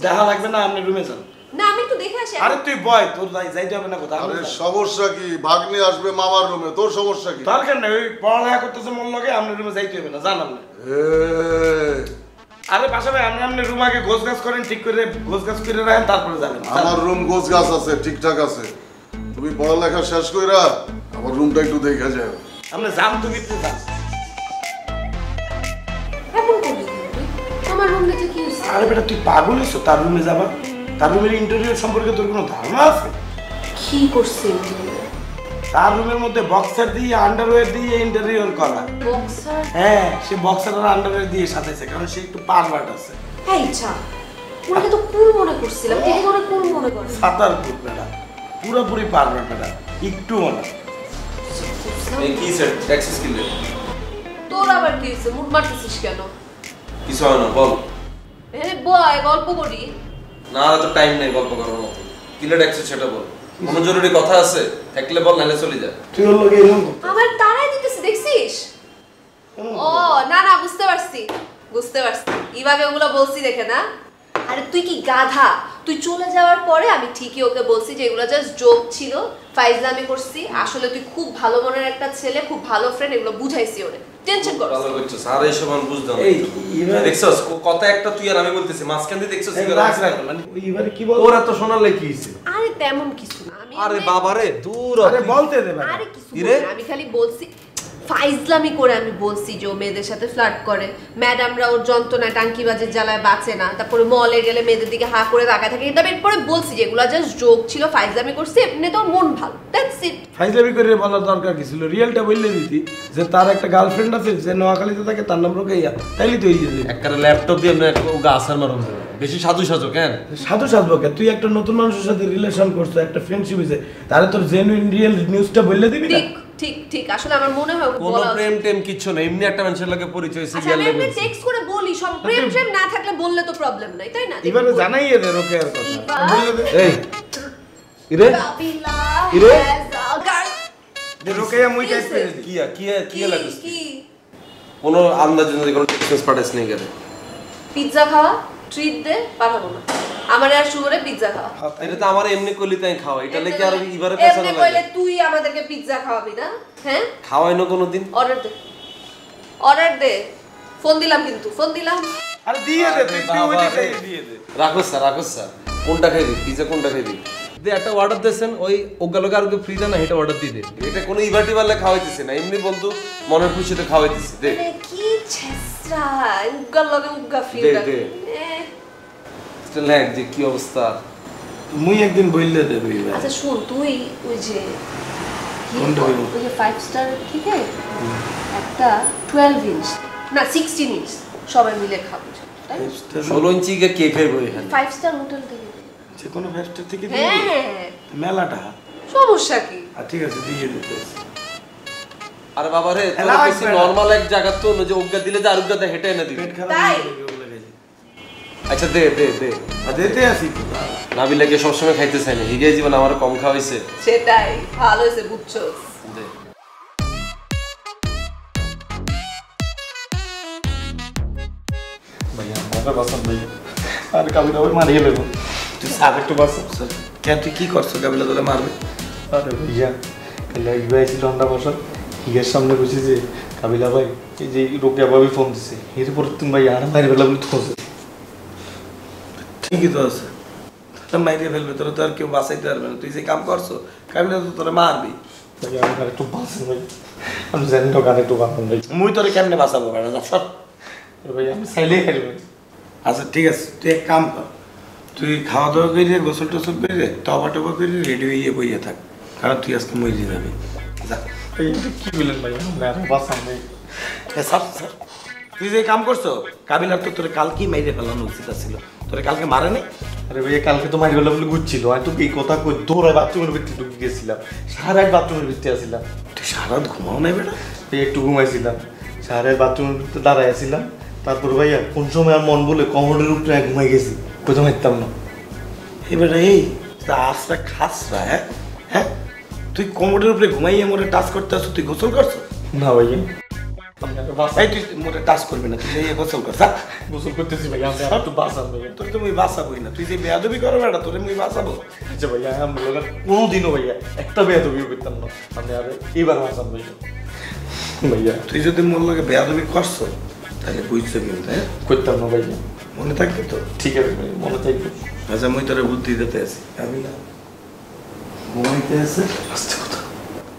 দেখা লাগবে না, আপনি রুমে যান। না আমি একটু দেখে আসি। আরে তুই বয়, তোর যাইতে হবে না কোথাও। আরে সমস্যা কি? ভাগ্নে আসবে মামার রুমে, তোর সমস্যা কি? দরকার নেই, ওই পড়ালেখা করতেছে মন লাগে, আপনি রুমে যাইতে হবে না, জান আপনি। আরে পাশে ভাই, আপনি রুম আগে গোছ গাছ করেন, ঠিক করে গোছ গাছ করে রাখেন, তারপরে যাবেন। আমার রুম গোছ গাছ আছে, ঠিকঠাক আছে। তুমি পড়ালেখা শেষ কইরা আমার রুমটা একটু দেখা যায়। আপনি যান, তুমি যান। এমন করলি কেন তুই? আমার রুম দেখে কি হইছে? আরে বেটা তুই পাগল হইছো? তার রুমে যাবা? তার রুমের ইন্টেরিয়র সম্পর্কে তোর কোনো ধারণা আছে? কি করছিস? তার রুমের মধ্যে বক্সার দিয়ে আন্ডারওয়্যার দিয়ে ইন্টেরিয়র করা। বক্সার? হ্যাঁ, সে বক্সার আর আন্ডারওয়্যার দিয়ে সাজাইছে, কারণ সে একটু পারভার্ট আছে। এই ছা, ওনাকে তো কুল মনে করছিলাম, তুই মনে কুল মনে কর। সাতার ফুট বেটা, পুরোপুরি পারভার্ট বেটা, একটু মনে। এই কি স্যার ট্যাক্সিস কিনলে? তোর আবার কি হইছে? মুড মারতেছিস কেন? কিছু হয় না, বল। বয় গল্প করি। না তো টাইম নেই গল্প করার মতো। কিলে ট্যাক্সিস সেটা বল। কোনো জরুরি কথা আছে? থাকলে বল, নাহলে চলে যা। তুই ওর লগে এরকম আমার তারাই দিতেছিস, দেখছিস? ও না না, বুঝতে পারছি বুঝতে পারছি, এইভাবে ওগুলো বলছি দেখে না। আরে তুই কি গাধা? তুই চলে যাওয়ার পরে আমি ঠিকই ওকে বলছি যে এগুলো জাস্ট জোক ছিল, ফাইজলামি করছি। আসলে তুই খুব ভালো মনের একটা ছেলে, খুব ভালো ফ্রেন্ড, এগুলো বুঝাইছি ওরে। টেনশন করছিস? ভালো করছিস। আর এইসব আমি বুঝতাম না। এই এবারে দেখছস কথা একটা তুই আর আমি বলতেছি, মাঝখান দিয়ে দেখছস রাখ রাখ, মানে এবারে কি বল? ওর এত শোনালে কি হইছে? আরে তেমন কিছু না। আমি আরে বাবারে দূর। আরে বলতে দে বেটা। আরে কিছু না, আমি খালি বলছি ফাইজলামি করে। আমি বলছি যে ও মেয়েদের সাথে ফ্লার্ট করে, ম্যাডামরা ওর যন্ত্রণায় টাঙ্কিবাজের জ্বালায় বাঁচে না, তারপরে মলে গেলে মেয়েদের দিকে হা করে তাকায় থাকে। কিন্তু আমি এরপরে বলছি যে এগুলো জাস্ট জোক ছিল, ফাইজলামি করছি, এমনি তোর মন ভালো, দ্যাটস ইট। ফাইজলামি করে বলার দরকার কি ছিল? রিয়েলটা বললে দিতি যে তার একটা গার্লফ্রেন্ড আছে, যে নোয়াখালীতে থাকে, তার নাম রোকেইয়া, তাইলে তো হয়ে যেত। একটা ল্যাপটপ দিয়ে আমরা ওকে আসার মারুন। বেশি সাধু সাজো কেন? সাধু সাজবো কে? তুই একটা নতুন মানুষের সাথে রিলেশন করছো, একটা ফ্রেন্ডশিপ হয়েছে, তাহলে তোর জেনুইন রিয়েল নিউজটা বললে দিবি না? ঠিক ঠিক ঠিক আসলে আমার মনে হয় ওকে কোনো বলা প্রেম টেম কিছু না, এমনি একটা মানুষের লগে পরিচয় হইছে আচ্ছা গিয়া আমি লেগে টেক্সট করে বলি সব প্রেম প্রেম না থাকলে বললে তো প্রবলেম নাই তাই না এবারে জানাইয়ে দে রোকেয়ার কথা বলে দে এই ইরে কাবিলা ইরে দে রোকেয়া মুই টেক্সট করে দি কি লাগছ কি কোনো আন্দাজ যদি কোনো টেক্সট পাঠাস নাই গেলে পিৎজা খাওয়া ট্রিট দে পাঠাবো না আমার আর শুভরে পিৎজা খাওয়া এটা তো আমার এমনি কইলি তাই খাওয়া এটা লাগি আর ইবারে পেছানো এমনি লাগে কইলে তুই আমাদেরকে পিৎজা খাওয়াবি না হ্যাঁ খাওয়াই না কোনোদিন অর্ডার দে ফোন দিলাম কিন্তু ফোন দিলাম আরে দিয়ে দে তুই ওইটা দিয়ে দে রাখো স্যার কোনটা খাইবি পিজ্জা কোনটা খাইবি দে একটা অর্ডার দেন ওই ওগালকে আর কি ফ্রি না এটা অর্ডার দি দে এটা কোনো ইভার্টি বালে খাওয়াইতেছে না এমনি বলতো মনের খুশিতে খাওয়াইতেছে দে কি ছেসরা উগা লগে উগা ফ্রি দে স্টিল হ্যাঁ যে কি অবস্থা মুই একদিন বইলে দে ভাই আচ্ছা শুন তুই ওই যে কোনটা বলবো? ওই যে 5 স্টার থেকে একটা 12 ইঞ্চ না 16 ইঞ্চ সবাই মিলে খাবো তাই 16 ইঞ্চি কে খাইবো এখানে 5 স্টার হোটেল থেকে যে কোনো ফেস্টার থেকে দিয়ে হ্যাঁ মেলাটা সমস্যা কি ঠিক আছে দিয়ে দিতে আরে বাবা রে তোর কিছু নরমাল এক জায়গা তো যে ওগা দিলে যে আর ওগা হেঁটে এনে দিবি তাই আচ্ছা দে দিতে আসি নাবিলাকে সবসময় খাইতে চাই না হিগে জীবন আমার কম খাওয়াইছে সেটাই ভালো হয়েছে বুঝছো দে ভাইয়া আমাকে বাসান ভাইয়া আর কাবিলা ভাই মারিয়ে দেবো তুই স্যার একটু বাসা কেন তুই কি করছো কাবিলা তোরে মারবে আরে ভাইয়া কালে ইবা ছিল আমরা বাসা হিগের সামনে বসে যে কাবিলা ভাই এই যে রোকেয়া ভাবি ফোন দিছে এরপর তুমি ভাই আর মারি বেলা বলে তো ঠিকই তো আছে তোরা মাইরে ফেলবে তোরা তো আর কেউ বাঁচাইতে পারবে না তুই যে কাম করছো কাবিলা তো তোরা মারবি ভাইয়া আমার একটু বাসেন ভাই আমি জানি তো গানে একটু বাসেন ভাই মুই তোরে কেমনে বাঁচাবো বেড়া যা সব ভাই আমি চাইলেই খাইবে আচ্ছা ঠিক আছে তুই এক কাম কর তুই খাওয়া দাওয়া করে গোসল টোসল করে টবা টবা করে রেডি হয়ে বইয়ে থাক কারণ তুই আজকে মরে যাবি যা কি বলেন ভাই আমি বাসান ভাই স্যার তুই যে কাম করছো কাবিলার তো তোর কালকেই মাইরে ফেলানো উচিত ছিল তোরে কালকে মারে নাই আরে ভাইয়া কালকে তো মারি বেলা বলে ঘুরছিল আমি তো এই কথা কই দৌড়ায় বাথরুমের ভিতরে ঢুকে গেছিলাম সারা রাত বাথরুমের ভিতরে আসছিলাম তুই সারা রাত ঘুমাও নাই বেটা তুই একটু ঘুমাইছিলাম সারা রাত বাথরুমের ভিতরে দাঁড়ায় আসছিলাম তারপর ভাইয়া কোন সময় আর মন বলে কমোডের উপরে ঘুমাই গেছি কোথাও মারতাম না এবার এই আশটা খাসরা হ্যাঁ হ্যাঁ তুই কোমরের উপরে ঘুমাইয়ে মোরে টাচ করতে আসো তুই গোসল করছো না ভাইয়া এই তুই মোরে টাচ করবি না তুই যে গোসল কর যা গোসল করতেছি ভাইয়া আমি একটু বাঁচান ভাইয়া তোর তো মুই বাঁচাবোই না তুই যে বেয়াদবি করো বেটা তোরে মুই বাঁচাবো আচ্ছা ভাইয়া আমি লোক কোনোদিনও ভাইয়া একটা বেয়াদবিও করতাম না আমি আর এবার বাঁচান ভাইয়া ভাইয়া তুই যদি মোর লগে বেয়াদবি করছো তাহলে বুঝছো কিন্তু হ্যাঁ করতাম না ভাইয়া মনে থাকবে তো ঠিক আছে ভাই মনে থাকবে আচ্ছা মুই তোরে বুদ্ধি দিতে আছি আমি না ঘুমাইতে আছে আস্তে কথা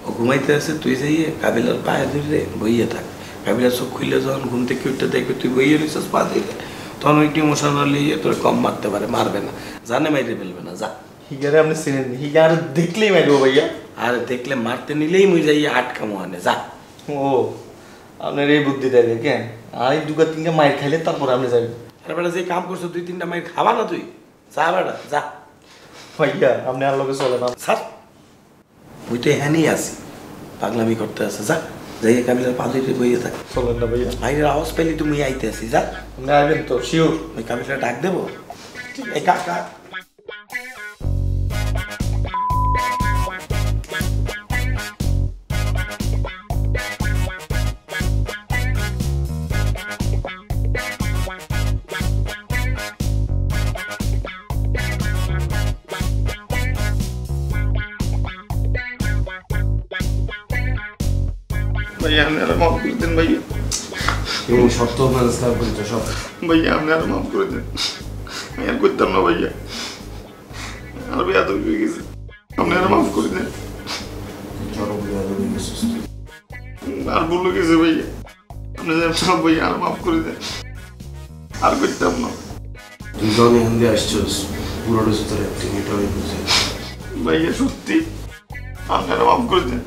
ও ঘুমাইতে আছে তুই যাইয়ে কাবিলার পায়ে ধরে বইয়ে থাক কাবিলার চোখ খুললে যখন ঘুম থেকে উঠতে দেখবে তুই বইয়ে নিছিস পা দিলে তখন ওই ইমোশনালি তোর কম মারতে পারে মারবে না জানে মাইরে ফেলবে না যা হিগারে আপনি চিনেন হিগা আর দেখলেই মারবো ভাইয়া আর দেখলে মারতে নিলেই মুই যাইয়ে আটকামো আনে যা ও আপনার এই বুদ্ধি দেয় কেন আর এই দুগা তিনটা মায়ের খাইলে তারপর আপনি যাবেন আরে বেটা যে কাম করছো দুই তিনটা মাইর খাবা না তুই যা বেটা যা ভাইয়া আপনি আর লোকে চলে না স্যার ওই তো হ্যানই আছি পাগলামি করতে আছে যা যাইয়ে কাবিলার পা ধরে বইয়ে থাক চলেন না ভাইয়া ভাইয়ের আওয়াজ পেলি তুমি আইতে আসি যা আপনি আসবেন তো শিওর ওই কাবিলার ডাক দেবো এই কাকা ভাইয়া আপনি আর মাফ করে দেন ভাইয়া এবং শর্ত ম্যানেজ করিতে সব ভাইয়া আপনি আর মাফ করে দেন আমি আর করতাম না ভাইয়া আর বিয়া তো হয়ে গেছে আপনি আর মাফ করে দেন আর ভুলে গেছে ভাইয়া আপনি সব ভাইয়া আর মাফ করে দেন আর করতাম না দুজন হিন্দি আসছোস পুরোটা সুতরে অ্যাক্টিং এটা হয়ে বুঝে ভাইয়া সত্যি আপনি আর মাফ করে দেন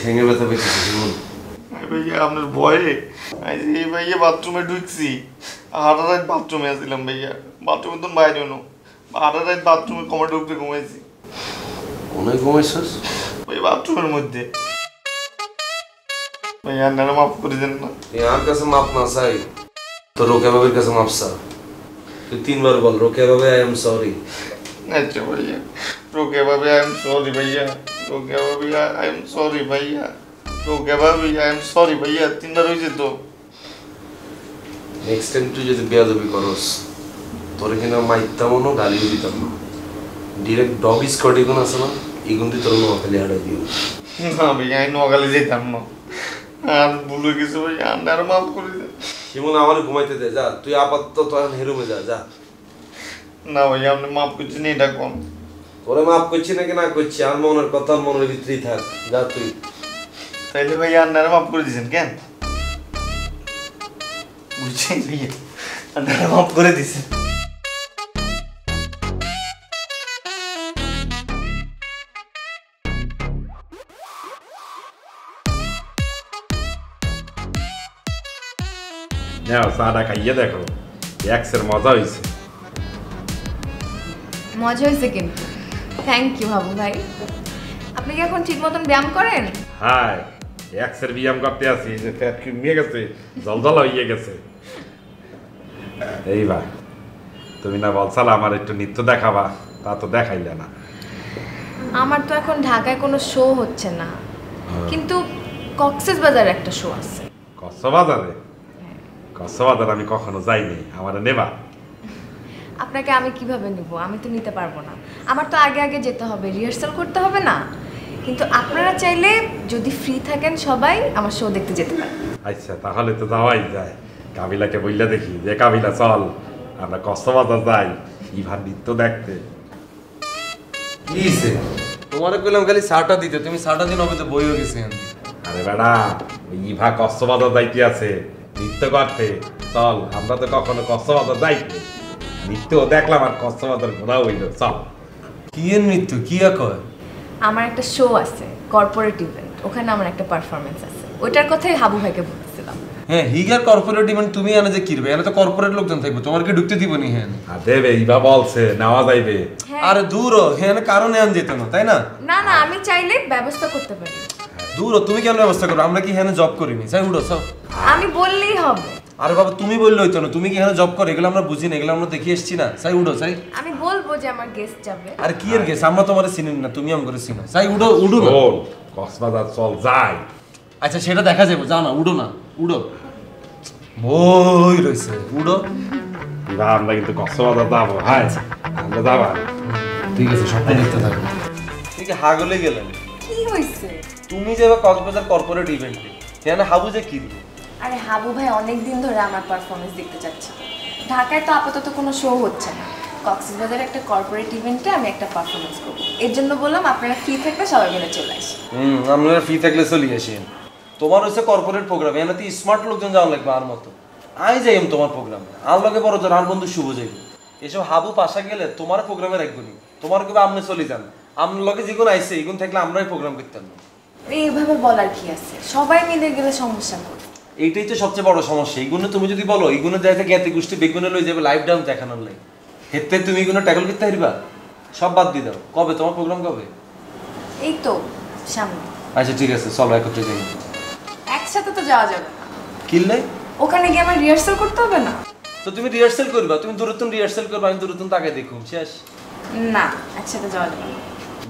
ঠেঙে ব্যথা পেয়েছি জীবন ভাইয়া আপনার ভয়ে এই ভাইয়া বাথরুমে ঢুকছি হাঁটা রাত বাথরুমে আসছিলাম ভাইয়া বাথরুমে তো বাইরে নো হাঁটা রাত বাথরুমে কমে ঢুকতে ঘুমাইছি কোনায় ঘুমাইছিস ভাই বাথরুমের মধ্যে ভাইয়া আপনারা মাফ করে দেন না। তুই আমার কাছে মাপ না চাই, তো রোকেয়া ভাবির কাছে মাপ চা। তুই 3 বার বল, রোকেয়া ভাবি আই এম সরি। আচ্ছা ভাইয়া, রোকেয়া ভাবি আই এম সরি ভাইয়া, রোকেয়া ভাবি আই এম সরি ভাইয়া, রোকেয়া ভাবি আই এম সরি ভাইয়া। 3 বার হয়েছে তো। নেক্সট টাইম তুই যদি বেয়াদবি করস, তোরে কিনা মাইতাম না, গালিও দিতাম না, ডিরেক্ট ডগ স্কোয়াড এগুন আছে না, এগুন দিয়ে তোর নোয়াখালী হারাই দিও। না ভাইয়া, আমি নোয়াখালী যেতাম না, আর ভুল হয়ে গেছে ভাইয়া, আপনারা মাফ করে দেন। শিমুল আমার ঘুমাইতে দে, যা তুই আপাতত এখন হেরুমে যা। যা না ভাইয়া, আপনি মাফ করছেন এটা কম। তোরে মাফ করছি নাকি না করছি, আর মনের কথা মনের ভিতরেই থাক। যা তুই। তাইলে ভাইয়া আপনারা মাফ করে দিয়েছেন কেন? বুঝছেন ভাইয়া, আপনারা মাফ করে দিয়েছেন। নাও চাটা খাইয়ে দেখো, এক্সের মজা হয়েছে। মজা হয়েছে কিন্তু। থ্যাংক ইউ হাবু ভাই। আপনি কি এখন ঠিক মতন ব্যায়াম করেন? হাই, এক্সের ব্যায়াম করতে আছি, যে ফ্যাট কমিয়ে গেছে, জলজলা হয়ে গেছে। এইবার তুমি না বলছালা আমার একটু নৃত্য দেখাবা, তা তো দেখাইলে না। আমার তো এখন ঢাকায় কোনো শো হচ্ছে না, কিন্তু কক্সবাজারে একটা শো আছে। কক্সবাজারে? কক্সবাজার আমি কখনো যাইনি, আমার নেবা? আপনাকে আমি কিভাবে নিব? আমি তো নিতে পারবো না। আমার তো আগে আগে যেতে হবে, রিহার্সাল করতে হবে না? কিন্তু আপনারা চাইলে যদি ফ্রি থাকেন সবাই আমার শো দেখতে যেতে পারেন। আচ্ছা, তাহলে তো যাওয়াই যায়। কাবিলাকে বললে দেখি যে কাবিলা চল আমরা কক্সবাজার যাই ইভার নৃত্য দেখতে। কি হইছে? তোমারে কইলাম খালি চাটা দিতে, তুমি চাটা দিন হবে তো বই হয়ে গেছে। আরে বেড়া, ওই ইভা কক্সবাজার যাইতে আছে নৃত্য করতে, চল আমরা তো কখনো কক্সবাজার যাইতে, নৃত্য দেখলাম আর কক্সবাজার ঘোরা হইল, চল। কি এর নৃত্য? কি কয়? আমার একটা শো আছে, কর্পোরেট ইভেন্ট, ওখানে আমার একটা পারফরমেন্স আছে, ওইটার কথাই হাবু ভাইকে বলতেছিলাম। হ্যাঁ, হিগার কর্পোরেট ইভেন্ট তুমি এনে যে কিরবে, এনে তো কর্পোরেট লোকজন থাকবে, তোমার কি ঢুকতে দিব নি? হ্যাঁ আর দেবে, ইভা বলছে নেওয়া যাইবে। আরে দূর হ্যাঁ, কারণে আন যেত না, তাই না? না না, আমি চাইলে ব্যবস্থা করতে পারি। দূর তুমি কেন ব্যবস্থা করো? আমরা কি হ্যাঁ জব করিনি? চাই উঠো সব। আমি বললেই হবে। আরে বাবা, তুমি বললে হইতো না, তুমি কি এখানে জব করো? এগুলো আমরা বুঝি না, এগুলো আমরা দেখে এসেছি না। চাই উঠো, চাই। আমি বলবো যে আমার গেস্ট যাবে। আর কি এর গেছে? আমরা তোমারে চিনি না, তুমি আমগরে চিনো। চাই উঠো, উঠো না। চল কক্সবাজার চল যাই। আচ্ছা সেটা দেখা যাবে, যাও না, উঠো না, উঠো। বই রইছে, উঠো। ইভা আমরা কিন্তু কক্সবাজার যাবো, হাই আমরা যাবা। ঠিক আছে, স্বপ্ন দেখতে থাকো। ঠিক আছে, হাগলে গেলেন। কি হইছে? তুমি যাবে কক্সবাজার কর্পোরেট ইভেন্টে, কেন হাবু যে কি দিবে? আরে হাবু ভাই অনেক দিন ধরে আমার পারফরমেন্স দেখতে চাচ্ছে। ঢাকায় তো আপাতত কোনো শো হচ্ছে না, কক্সবাজারে একটা কর্পোরেট ইভেন্টে আমি একটা পারফরমেন্স করব। এর জন্য বললাম আপনারা ফ্রি থাকলে সবাই মিলে চলে আসি। আপনারা ফ্রি থাকলে চলে আসেন। তোমার হচ্ছে কর্পোরেট প্রোগ্রাম, এনে তো স্মার্ট লোকজন যাওয়া লাগবে আর মতো। আই যাই তোমার প্রোগ্রামে, আর লগে বড় তোর আর বন্ধু শুভ যাইব। এসব হাবু পাশা গেলে তোমার প্রোগ্রামে রাখবো নি, তোমার কেবে আপনি চলে যান। আপনার লগে যেগুলো আইসে এগুলো থাকলে আমরাই প্রোগ্রাম করতাম না। এইভাবে বলার কি আছে? সবাই মিলে গেলে সমস্যা করবে। এইটাই তো সবচেয়ে বড় সমস্যা। এইগুলো তুমি যদি বলো এইগুলো দেখা জ্ঞাতি গোষ্ঠী বেগুনে লই যাবে লাইভ ডান্স দেখানোর লাই, হেতে তুমি এগুলো ট্যাকল করতে পারবা? সব বাদ দিয়ে দাও। কবে তোমার প্রোগ্রাম? কবে? এই তো সামনে। আচ্ছা ঠিক আছে, চলো একত্রে যাই। একসাথে তো যাওয়া যাবে না। কিনলে ওখানে গিয়ে আমার রিহার্সাল করতে হবে না? তো তুমি রিহার্সাল করবা, তুমি দূরত্ব রিহার্সাল করবা, আমি দূরত্ব তাকে দেখুন শেষ। না, একসাথে যাওয়া যাবে না।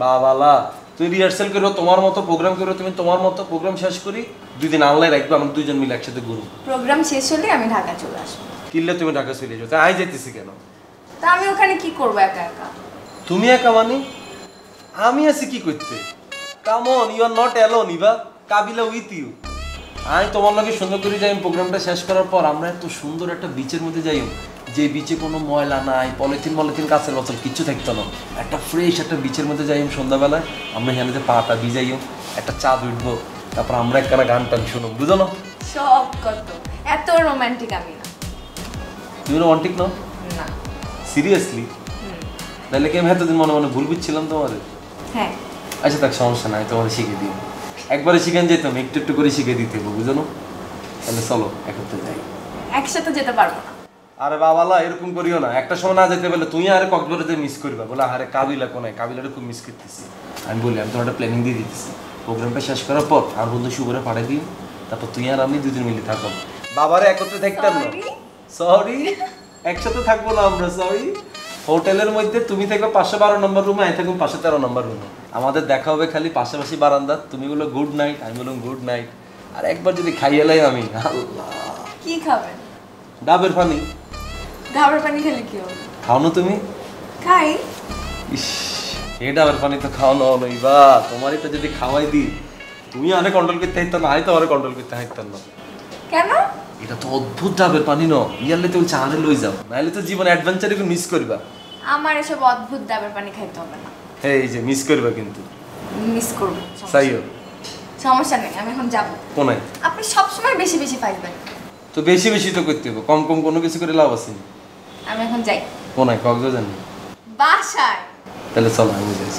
বাবালা, তুই রিহার্সাল করো তোমার মতো, প্রোগ্রাম করো তুমি তোমার মতো, প্রোগ্রাম শেষ করি 2 দিন আনলাই রাখবো, আমরা 2 জন মিলে একসাথে ঘুরবো। প্রোগ্রাম শেষ হলে আমি ঢাকা চলে আসবো। কিনলে তুমি ঢাকা চলে যাও, তাই যাইতেছি কেন? তা আমি ওখানে কি করবো একা একা? তুমি একা মানে? আমি আছি কি করতে? Come on, you are not alone Eva, কাবিলা উইথ ইউ। আমি তোমার লগে সুন্দর করে যাই। প্রোগ্রামটা শেষ করার পর আমরা এত সুন্দর একটা বিচের মধ্যে যাই, যে বিচে কোনো ময়লা নাই, পলিথিন কাঁচের বোতল কিচ্ছু থাকতো না। একটা ফ্রেশ একটা বিচের মধ্যে যাই সন্ধ্যাবেলায়, আমরা এখানে যে পাটা ভিজাইও, একটা চাঁদ উঠবো, তারপর আমরা একখানা গান টান শুনো, বুঝো না? সব কত এত রোমান্টিক আমি না। তুমি রোমান্টিক নাও না? সিরিয়াসলি? তাহলে কি আমি এতদিন মনে মনে ভুল বুঝছিলাম তোমাদের? হ্যাঁ। আচ্ছা তাক সমস্যা নাই, তোমাদের শিখিয়ে দিই। একবারে শিখেন যেতাম, একটু একটু করে শিখে দিতে হবে, বুঝো না? তাহলে চলো একত্রে যাই। একসাথে যেতে পারবো না। আরে বাবালা, এরকম করিও না। একটা সময় না যেতে পারলে তুই আরে কক্সবাজারে মিস করবা, বলে আরে কাবিলা কোনায়, কাবিলারে খুব মিস করতেছি। আমি বলি আমি তোমার একটা প্ল্যানিং দিয়ে দিতেছি, প্রোগ্রামটা শেষ করার পর আর বন্ধু শুভরে পাঠিয়ে দিই, তারপর তুই আর আমি দুজন মিলে থাকো। বাবারে একত্রে থাকতাম না। সরি, একসাথে থাকবো না আমরা, সরি। হোটেলের মধ্যে তুমি থাকবে 512 নম্বর রুমে, আমি থাকবো 513 নম্বর রুমে। আমাদের দেখা হবে খালি পাশাপাশি বারান্দা, তুমি বলো গুড নাইট, আমি বললাম গুড নাইট। আর একবার যদি খাইয়ে লাই আমি, আল্লাহ। কি খাবেন? ডাবের পানি। ডাবের পানি খেলে কি হবে? খাও না তুমি? খাই। ইস, এই ডাবের পানি তো খাওয়ানো নই বা, তোমার এটা যদি খাওয়াই দিই তুমি আরে কন্ট্রোল করতে হাইতাম না, আমি তো আরে কন্ট্রোল করতে হাইতাম না। কেন? এটা তো অদ্ভুত ডাবের পানি ন, ইয়ারলে তো চাহারে লই যাও, নাইলে তো জীবন অ্যাডভেঞ্চারে মিস করবা। আমার এসব অদ্ভুত ডাবের পানি খাইতে হবে না। এই যে মিস করবা কিন্তু। মিস করব। সাইও। সমস্যা নেই, আমি এখন যাব। কোনায়? আপনি সবসময় বেশি বেশি ফাইলবেন। তো বেশি বেশি তো করতে হবে, কম কম কোনো কিছু করে লাভ আছে না। আমি এখন যাই। কোনায়? কক্সবাজার না? বাসায়। তাহলে চলো আমি যাই।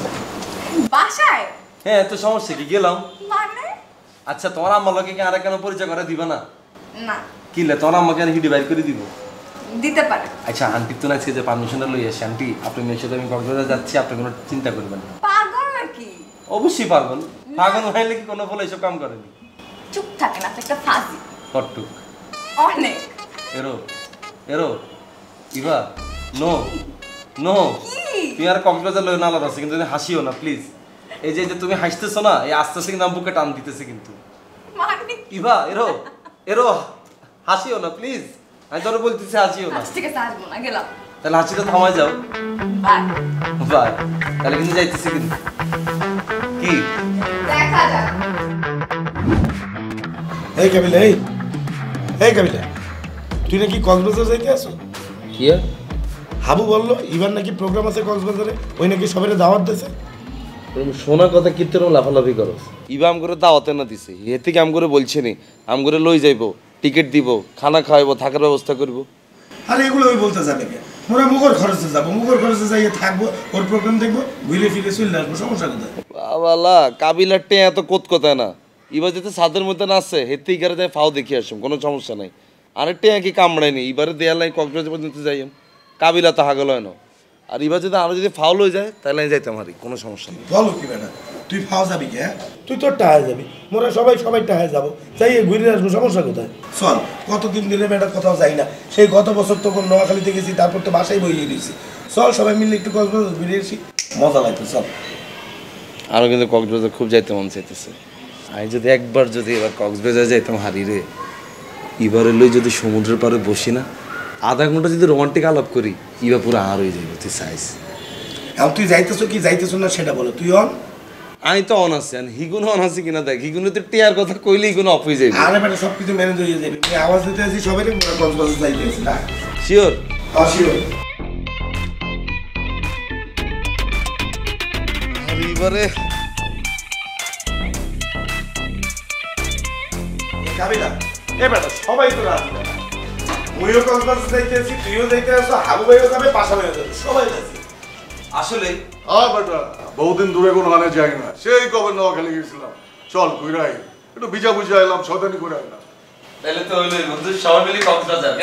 বাসায়? হ্যাঁ, তো সমস্যা কি, গেলাম। মানে? আচ্ছা, তোমার আম্মা লোকে কি আর কেন পরিচয় করে দিবা না? না। কিলে তোমার আম্মাকে আর হিডি বাইর করে দিব? দিতে পারে। আচ্ছা, আন্টি তো আজকে যে পারমিশনটা লই আসি, আন্টি আপনি মেয়ের সাথে আমি কক্সবাজার যাচ্ছি, আপনি কোনো চিন্তা করবেন না। পাগল নাকি? অবশ্যই পাগল। পাগল হইলে কি কোনো বলে এসব কাম করেনি? চুপ থাকেন, আপনি একটা ফাজি। কট্টুক। অনেক। এরো এরো ইভা, নো নো, তুই আর কক্সবাজার লই না আলাদা আছে, কিন্তু তুমি হাসিও না প্লিজ। এই যে তুমি হাসতেছো না, এই আস্তে আস্তে কিন্তু বুকে টান দিতেছে কিন্তু। ইভা, এরো এরো, হাসিও না প্লিজ, আমি তোর বলতেছি হাসিও না। ঠিক আছে, আসবো না, গেলাম। তাহলে হাসিটা থামাই যাও। Bye bye. তাহলে কিন্তু যাইতেছি কিন্তু। কি দেখা যাক। এই কাবিলা, এই কাবিলা, তুই নাকি কক্সবাজার যাইতে আসো? কি? হাবু বললো ইভার নাকি প্রোগ্রাম আছে কক্সবাজারে, ওই নাকি সবাই দাওয়াত দিয়েছে। শোনা কথা কীর্তন লাফালাফি করো। ইবা আম করে দাওয়াতে না দিছে, এ থেকে আম করে বলছে নি, আম করে লই যাইবো, টিকিট দিব, খানা খাওয়াইবো, থাকার ব্যবস্থা করবো। আরে এগুলো ওই বলতে যাবে কে? মোরা মুগর খরচে যাবো, মুগর খরচে যাইয়ে থাকবো, ওর প্রোগ্রাম দেখবো, ঘুরে ফিরে চলে আসবো, সমস্যা কোথায়? বাবালা, কাবিলার টে এত কোত কথায় না, এবার যেতে ছাদের মধ্যে নাচছে হেতে ইকারে যায় ফাও দেখি আসুন, কোনো সমস্যা নাই। আরেকটা কি কামড়ায়নি, এবারে দেয়াল নাই কক্সবাজার পর্যন্ত যাই, কাবিলা তো হাগল হয় না। আর এবার যদি আরো যদি ফাউল হয়ে যায় তাহলে আমি যাইতাম, হারি কোনো সমস্যা নেই। বলো কি বেটা, তুই ফাও যাবি কে? তুই তোর টাহায় যাবি, মোরা সবাই টাহায় যাবো, যাইয়ে ঘুরে আসবো, সমস্যা কোথায়? চল, কতদিন দিলে বেটা কোথাও যাই না, সেই গত বছর তখন নোয়াখালীতে গেছি, তারপর তো বাসায় বইয়ে দিয়েছি। চল সবাই মিলে একটু কক্সবাজার ঘুরে এসি, মজা লাগতো। চল। আরও কিন্তু কক্সবাজার খুব যাইতে মন চাইতেছে। আমি যদি একবার যদি এবার কক্সবাজার যাইতাম হারি রে, এবারে লই যদি সমুদ্রের পাড়ে বসি না, আধা ঘন্টা যদি রোমান্টিক আলাপ করি, এবার পুরো আর হয়ে যাবে। তুই চাইস এখন তুই যাইতেছো কি যাইতেছো না সেটা বলো। তুই অন? আমি তো অন আছি, হিগুনো অন আছি কিনা দেখ, হিগুনো তো টিয়ার কথা কইলেই কোনো অফ হয়ে যাবে। আরে বেটা সব কিছু ম্যানেজ হয়ে যাবে, তুই আওয়াজ দিতে আছি সবাই, মোরা কক্সবাজার যাইতে আছি না? শিওর? শিওর। এবারে কাবিলা, এ বেটা সবাই তো রাজি, মুইও কক্সবাজার যাইতে আছি, তুইও যাইতে আসো, হাবু ভাইও যাবে, পাশা ভাইও যাবে, সবাই যাচ্ছে। আসলে বেটা বহুদিন দূরে কোনো হানে যাই না, সেই কবে নোয়াখালী গেছিলাম, চল ঘুরাই একটু ভিজা বুঝা এলাম, শয়তানি করে এলাম। তাহলে তো হইলো বন্ধু সবাই মিলে কক্সবাজার।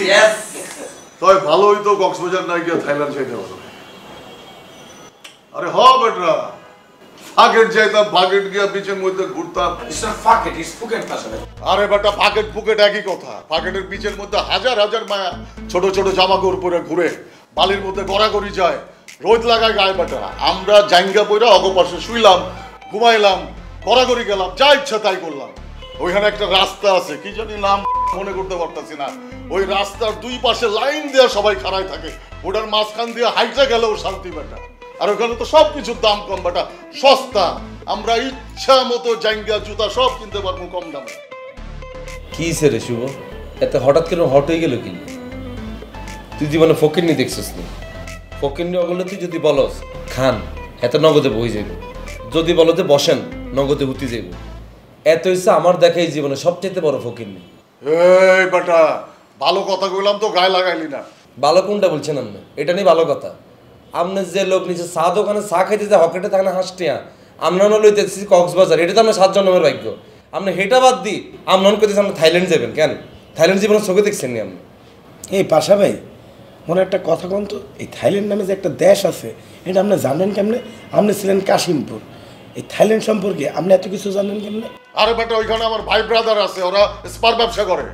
ইয়েস, তাই ভালো হইতো কক্সবাজার না গিয়ে থাইল্যান্ড যাইতে পারো। আরে হ বেটা, ফাকেট যাইতাম, ফাকেট গিয়া বিচের মধ্যে ঘুরতাম। আরে বেটা ফাকেট ফুকেট একই কথা, ফাকেটের বিচের মধ্যে হাজার হাজার মায়া ছোট ছোট জামা কাপড় পরে ঘুরে, বালির মধ্যে গড়াগড়ি যায়, রোদ লাগায় গায়ে বেটা। আমরা জাইঙ্গা পইরা অগপাশে শুইলাম, ঘুমাইলাম, গড়াগড়ি গেলাম, যা ইচ্ছা তাই করলাম। ওইখানে একটা রাস্তা আছে, কি জানি নাম মনে করতে পারতাছি না, ওই রাস্তার দুই পাশে লাইন দিয়ে সবাই খাড়ায় থাকে, ওটার মাঝখান দিয়ে হাইটা গেলেও শান্তি বেটা। আর ওখানে তো সব কিছুর দাম কম বেটা, সস্তা, আমরা ইচ্ছা মতো জাইঙ্গা জুতা সব কিনতে পারবো কম দামে। কি রে শুভ, এত হঠাৎ করে হট হয়ে গেল কি? তুই জীবনে ফকির নি দেখছিস না? ফকির নি অগলে তুই যদি বলস খান, এত নগদে বই যাইব, যদি বলো যে বসেন নগদে হুতি যাইব। এত হচ্ছে আমার দেখাই জীবনে সবচেয়ে বড় ফকির নি। এই বেটা ভালো কথা কইলাম তো গায়ে লাগাইলি না। ভালো কোনটা বলছেন আপনি? এটা নিয়ে ভালো কথা। আপনার যে লোক নিচে চা দোকানে চা খাইতে যায় হকেটে থাকে না হাসটিয়া, আমরা লইতেছি কক্সবাজার, এটা তো আমরা 7 জন্মের ভাগ্য। আপনি হেটা বাদ দিই আমনন করতেছি আপনি থাইল্যান্ড যাবেন কেন? থাইল্যান্ড জীবনে চোখে দেখছেন নি আপনি? এই পাশা ভাই, মনে একটা কথা কন তো, এই থাইল্যান্ড নামে যে একটা দেশ আছে, এটা আপনি জানেন কেমনে? আপনি ছিলেন কাশিমপুর, এই থাইল্যান্ড সম্পর্কে আপনি এত কিছু জানেন কেমনে? আরে বেটা ওইখানে আমার ভাই ব্রাদার আছে, ওরা স্পার ব্যবসা করে।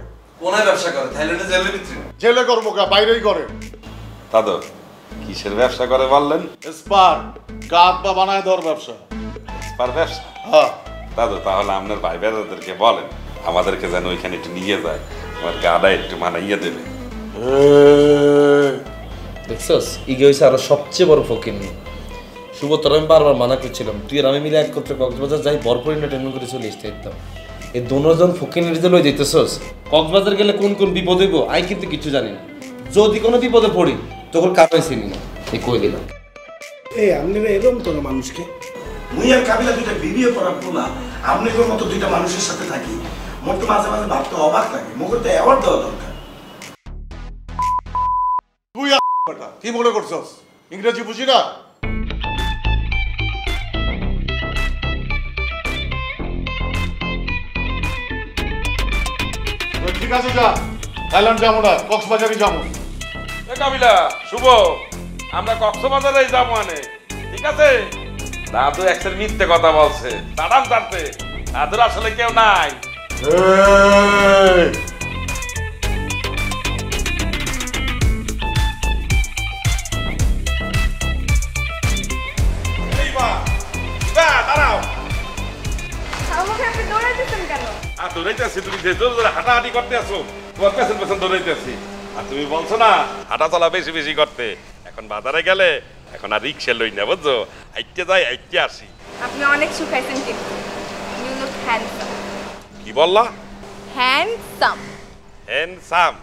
কোনায় ব্যবসা করে? থাইল্যান্ডে জেলের ভিতরে? জেলে করবো কা, বাইরেই করে। দাদু কিসের ব্যবসা করে বললেন? স্পার কাপ বা বানায় দেওয়ার ব্যবসা। স্পার ব্যবসা? হ্যাঁ। দাদু তাহলে আপনার ভাই ব্রাদারদেরকে বলেন আমাদেরকে যেন ওইখানে একটু নিয়ে যায়, আমার গাড়া একটু মানাইয়ে দেবে। দেখছস ইগে হইছে আরো সবচেয়ে বড় ফকির নিয়ে। শুভ তোর আমি বারবার মানা করছিলাম তুই আর আমি মিলে একত্রে কক্সবাজার যাই ভরপুর এন্টারটেনমেন্ট করে চলে আসতে দিতাম। এই দুজন ফকির নিয়ে লই যেতেছস, কক্সবাজার গেলে কোন কোন বিপদ হইব আই কিন্তু কিছু জানি না। যদি কোনো বিপদে পড়ি তখন কারণে চিনি না, এই কই দিলাম। এই আপনারা এরকম তো না মানুষকে, মুই আর কাবিলা দুইটা ভিডিও করার পোলা আপনাদের মতো দুইটা মানুষের সাথে থাকি, মোর তো মাঝে মাঝে ভাবতে অবাক লাগে, মুখে তো অ্যাওয়ার্ড দেওয়া দরকার। তুই বেটা কি মনে করছস ইংরেজি বুঝি না? ঠিক আছে যা, থাইল্যান্ড যাবো না, কক্সবাজারই যাবো। কাবিলা শুভ আমরা কক্সবাজারে যাবো মানে, ঠিক আছে? দাদু একসের মিথ্যে কথা বলছে, দাঁড়ান দাঁড়তে, দাদুর আসলে কেউ নাই। দাঁড়াও, আমাকে আপনি দৌড়াইতেছেন কেন? আর দৌড়াইতেছি, তুমি যে জোরে জোরে হাঁটাহাঁটি করতে আছো, তোমার পেছন পেছন দৌড়াইতেছি। আর তুমি বলছো না হাঁটা চলা বেশি বেশি করতে, এখন বাজারে গেলে এখন আর রিক্সা লই না, বুঝছো? আইতে যাই আইতে আসি। আপনি অনেক শুকাইছেন কিন্তু। You look handsome. কি বললা? হ্যান্ডসাম হ্যান্ডসাম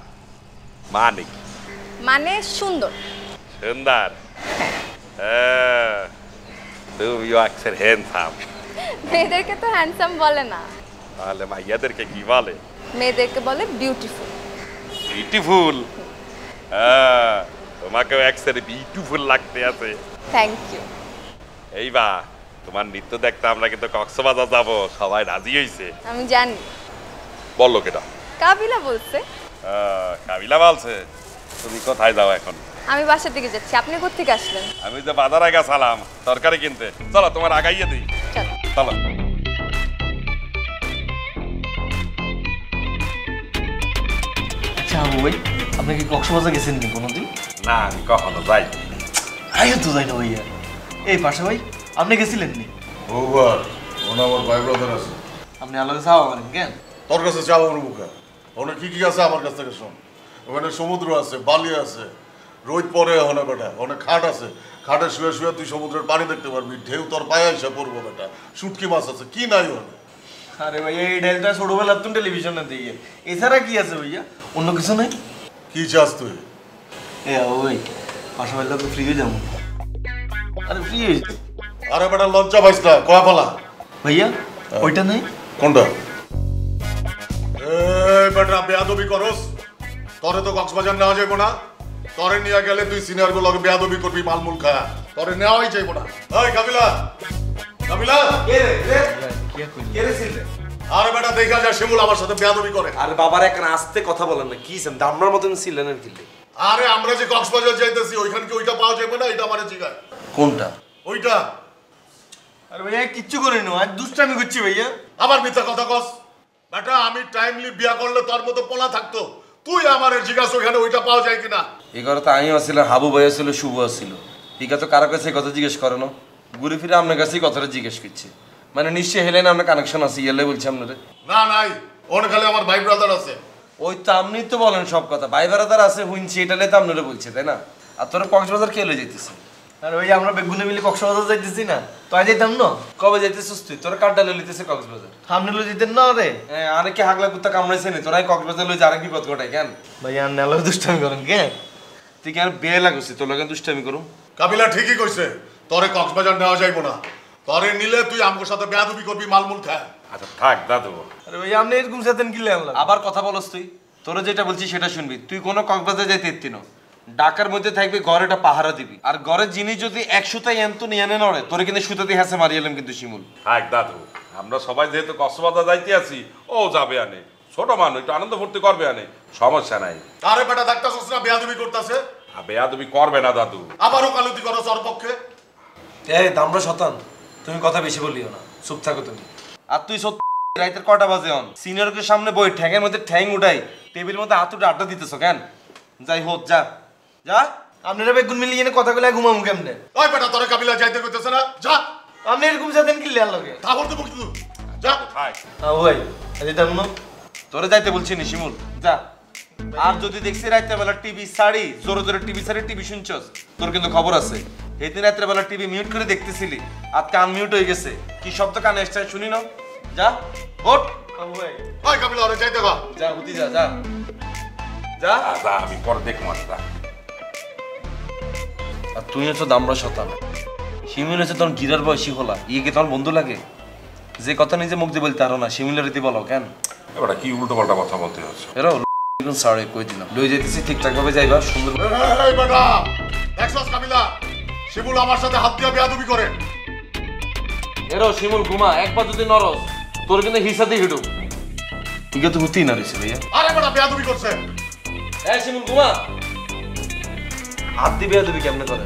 মানে কি? মানে সুন্দর। সুন্দর? তুমি আকসের হ্যান্ডসাম। মেয়েদেরকে তো হ্যান্ডসাম বলে না, তাহলে মাইয়াদেরকে কি বলে? মেয়েদেরকে বলে বিউটিফুল। বিউটিফুল? তোমাকেও একসাথে বিউটিফুল লাগতে আছে। Thank you. এইবা তোমার নৃত্য দেখতে আমরা কিন্তু কক্সবাজার যাব, সবাই রাজি হইছে। আমি জানি। বললো কেটা? কাবিলা বলছে। কাবিলা বলছে? তুমি কোথায় যাও এখন? আমি বাসার দিকে যাচ্ছি, আপনি কোত্থেকে আসলেন? আমি যে বাজারে গেছিলাম তরকারি কিনতে, চলো তোমার আগাইয়ে দিই। চলো। আচ্ছা আবু ভাই, আপনি কি কক্সবাজার গেছেন নি কোনোদিন? না আমি কখনো যাই। আইও তো যাই না ভাইয়া। এই পাশা ভাই আপনি গেছিলেন নি? ওভার ওনা আমার ভাই ব্রাদার আছে। আপনি আলাদা চাওয়া করেন কেন? তোর কাছে যাবো ওর মুখে, ওখানে কি কি আছে আমার কাছ থেকে শোন। ওখানে সমুদ্র আছে, বালি আছে, রোদ পরে ওখানে বেটা, ওখানে খাট আছে, খাটে শুয়ে শুয়ে তুই সমুদ্রের পানি দেখতে পারবি, ঢেউ তোর পায়ে এসে পড়বো বেটা, শুটকি মাছ আছে, কি নাই ওখানে? আরে ভাইয়া এই ডাইলটা ছোটবেলার তুমি টেলিভিশনে দিয়ে, এছাড়া কি আছে ভাইয়া? অন্য কিছু নেই? কি চাস তুই? এ ওই পাশা ভাই লোক ফ্রি হয়ে যাবো। আরে ফ্রি হয়েছে। আরে বেটা লজ্জা পাইস না, কয়া পালা ভাইয়া ওইটা নেই? কোনটা? এই বেটা বেয়াদবি করস, তোরে তো কক্সবাজার নেওয়া যাইব না, তোরে নিয়ে গেলে তুই সিনিয়র গুলোকে বেয়াদবি করবি, মালমুল খায়া, তোরে নেওয়াই যাইব না। এই কাবিলা, কাবিলা কে রে? কে রে ছিল? আরে বেটা দেখা যায় শিমুল আমার সাথে বেয়াদবি করে। আরে বাবার এখন আস্তে কথা বলেন না, কি দামড়ার মতন ছিলেন আর কি? আরে আমরা যে কক্সবাজার যাইতেছি ওইখানে কি ওইটা পাওয়া যাবে না? এটা মানে জিগায়। কোনটা? ওইটা। আরে ভাইয়া কিচ্ছু করিনি, আজ দুষ্টামি করছি ভাইয়া। আবার মিথ্যা কথা কস বেটা, আমি টাইমলি বিয়া করলে তোর মতো পোলা থাকতো, তুই আমার জিজ্ঞাসা ওইখানে ওইটা পাওয়া যায় কিনা। এই কথা তো আমিও ছিল, হাবু ভাই ছিল, শুভ ছিল, ঠিক আছে? কারো কাছে কথা জিজ্ঞেস করে না, ঘুরে ফিরে আপনার কাছেই কথাটা জিজ্ঞেস করছি, মানে নিশ্চয়ই হেলেন আপনার কানেকশন আছে, ইয়েলে বলছি আপনার। না নাই, ওখানে খালি আমার ভাই ব্রাদার আছে। ওই তো আপনি তো বলেন সব কথা, ভাই বেড়াদার আছে হুইনছি, এটা তো আপনারা বলছে তাই না? আর তোরা কক্সবাজার কে লয়ে যেতেছে? আরে ভাইয়া আমরা বেগুনে মিলে কক্সবাজার যাইতেছি না, তাই যাইতাম না। কবে যাইতেছিস তুই? তোরা কার্ডটা লয়ে লিতেছে কক্সবাজার, সামনে লয়ে যেতেন না রে। হ্যাঁ আরে কি হাগলা কুত্তা কামড়াইছে নি? তোরাই কক্সবাজার লয়ে আরেক বিপদ ঘটাই কেন? ভাইয়া আর নেলা দুষ্টামি করেন কেন? তুই কি আর বিয়ে লাগুছি তোর লগে দুষ্টামি করুম? কাবিলা ঠিকই কইছে, তোরে কক্সবাজার নেওয়া যাইব না, তোরে নিলে তুই আমার সাথে বেয়াদবি করবি, মালমুল খায়। আচ্ছা থাক দাদু। আরে ভাইয়া আপনি এরকম সাথেন কি লাগলো? আবার কথা বলস তুই, তোরা যেটা বলছি সেটা শুনবি। তুই কোনো কক্সবাজার যাইতে এত্তি না, ঢাকার মধ্যে থাকবি, ঘরেটা পাহারা দিবি, আর ঘরের জিনিস যদি এক সুতায় এন্ত নিয়ে আনে নড়ে তোরে কিন্তু সুতা দিয়ে হাসে মারি এলাম কিন্তু শিমুল। থাক দাদু, আমরা সবাই যেহেতু কক্সবাজার যাইতে আছি, ও যাবে আনে, ছোট মানুষ একটু আনন্দ ফুর্তি করবে আনে, সমস্যা নাই। আরে বেটা দেখতাছস না বেয়াদবি করতেছে? বেয়াদবি করবে না দাদু। আবারও কালুতি করো ওর পক্ষে। এই দামড়া শতান, তুমি কথা বেশি বলিও না, চুপ থাকো তুমি। আর তুই সত্যি রাইতের কটা বাজে অন সিনিয়রকে সামনে বই ঠ্যাঙের মধ্যে ঠ্যাং উঠাই টেবিলের মধ্যে হাত উঠে আড্ডা দিতেছো কেন? যাই হোক যা যা। আপনারা বেগুন মিলিয়ে এনে কথা কইলে ঘুমামু কেমনে? ওই বেটা তোরা কাবিলা যাইতে কইতেছ না, যা। আপনি এরকম সাথেন কি লেয়ার লগে? তা বলতে বলতে যা। ভাই এটা না তোরে যাইতে বলছি নি শিমুল, যা। আর যদি দেখছি রাইতে বেলা টিভি সারি জোরে জোরে টিভি সারি টিভি শুনছস, তোর কিন্তু খবর আছে। এইদিন রাত্রে বেলা টিভি মিউট করে দেখতেছিলি আর কান মিউট হয়ে গেছে, কি শব্দ কানে এসছে শুনি না? যা ওঠ। ভাই ওই কাবিলা ওরে যাইতে গা। যা হুতি যা যা যা। যা আমি পরে দেখবো আসতা। আর তুই হচ্ছে দামড়া শতান, শিমুল হচ্ছে তোর গিরার বয়সী হলা, ইয়ে কি তোমার বন্ধু লাগে? যে কথা নিজে মুখ দিয়ে বলতে পারো না শিমুলের রীতি বলো কেন? এবার কি উল্টো পাল্টা কথা বলতে হচ্ছে? এরা সারে কই দিলাম লই যেতেছি ঠিকঠাক ভাবে যাইবা সুন্দর। এই বেটা দেখছস কাবিলা শিমুল আমার সাথে হাত দিয়া বেয়াদবি করে। এরো শিমুল ঘুমা, একবার যদি নরস তোর কিন্তু হিসাতে হিডু ঠিক তো হতেই না রইছে ভাইয়া। আরে বেটা বেয়াদবি করছে। এই শিমুল ঘুমা, হাত দিয়ে বেয়াদবি কেমনে করে?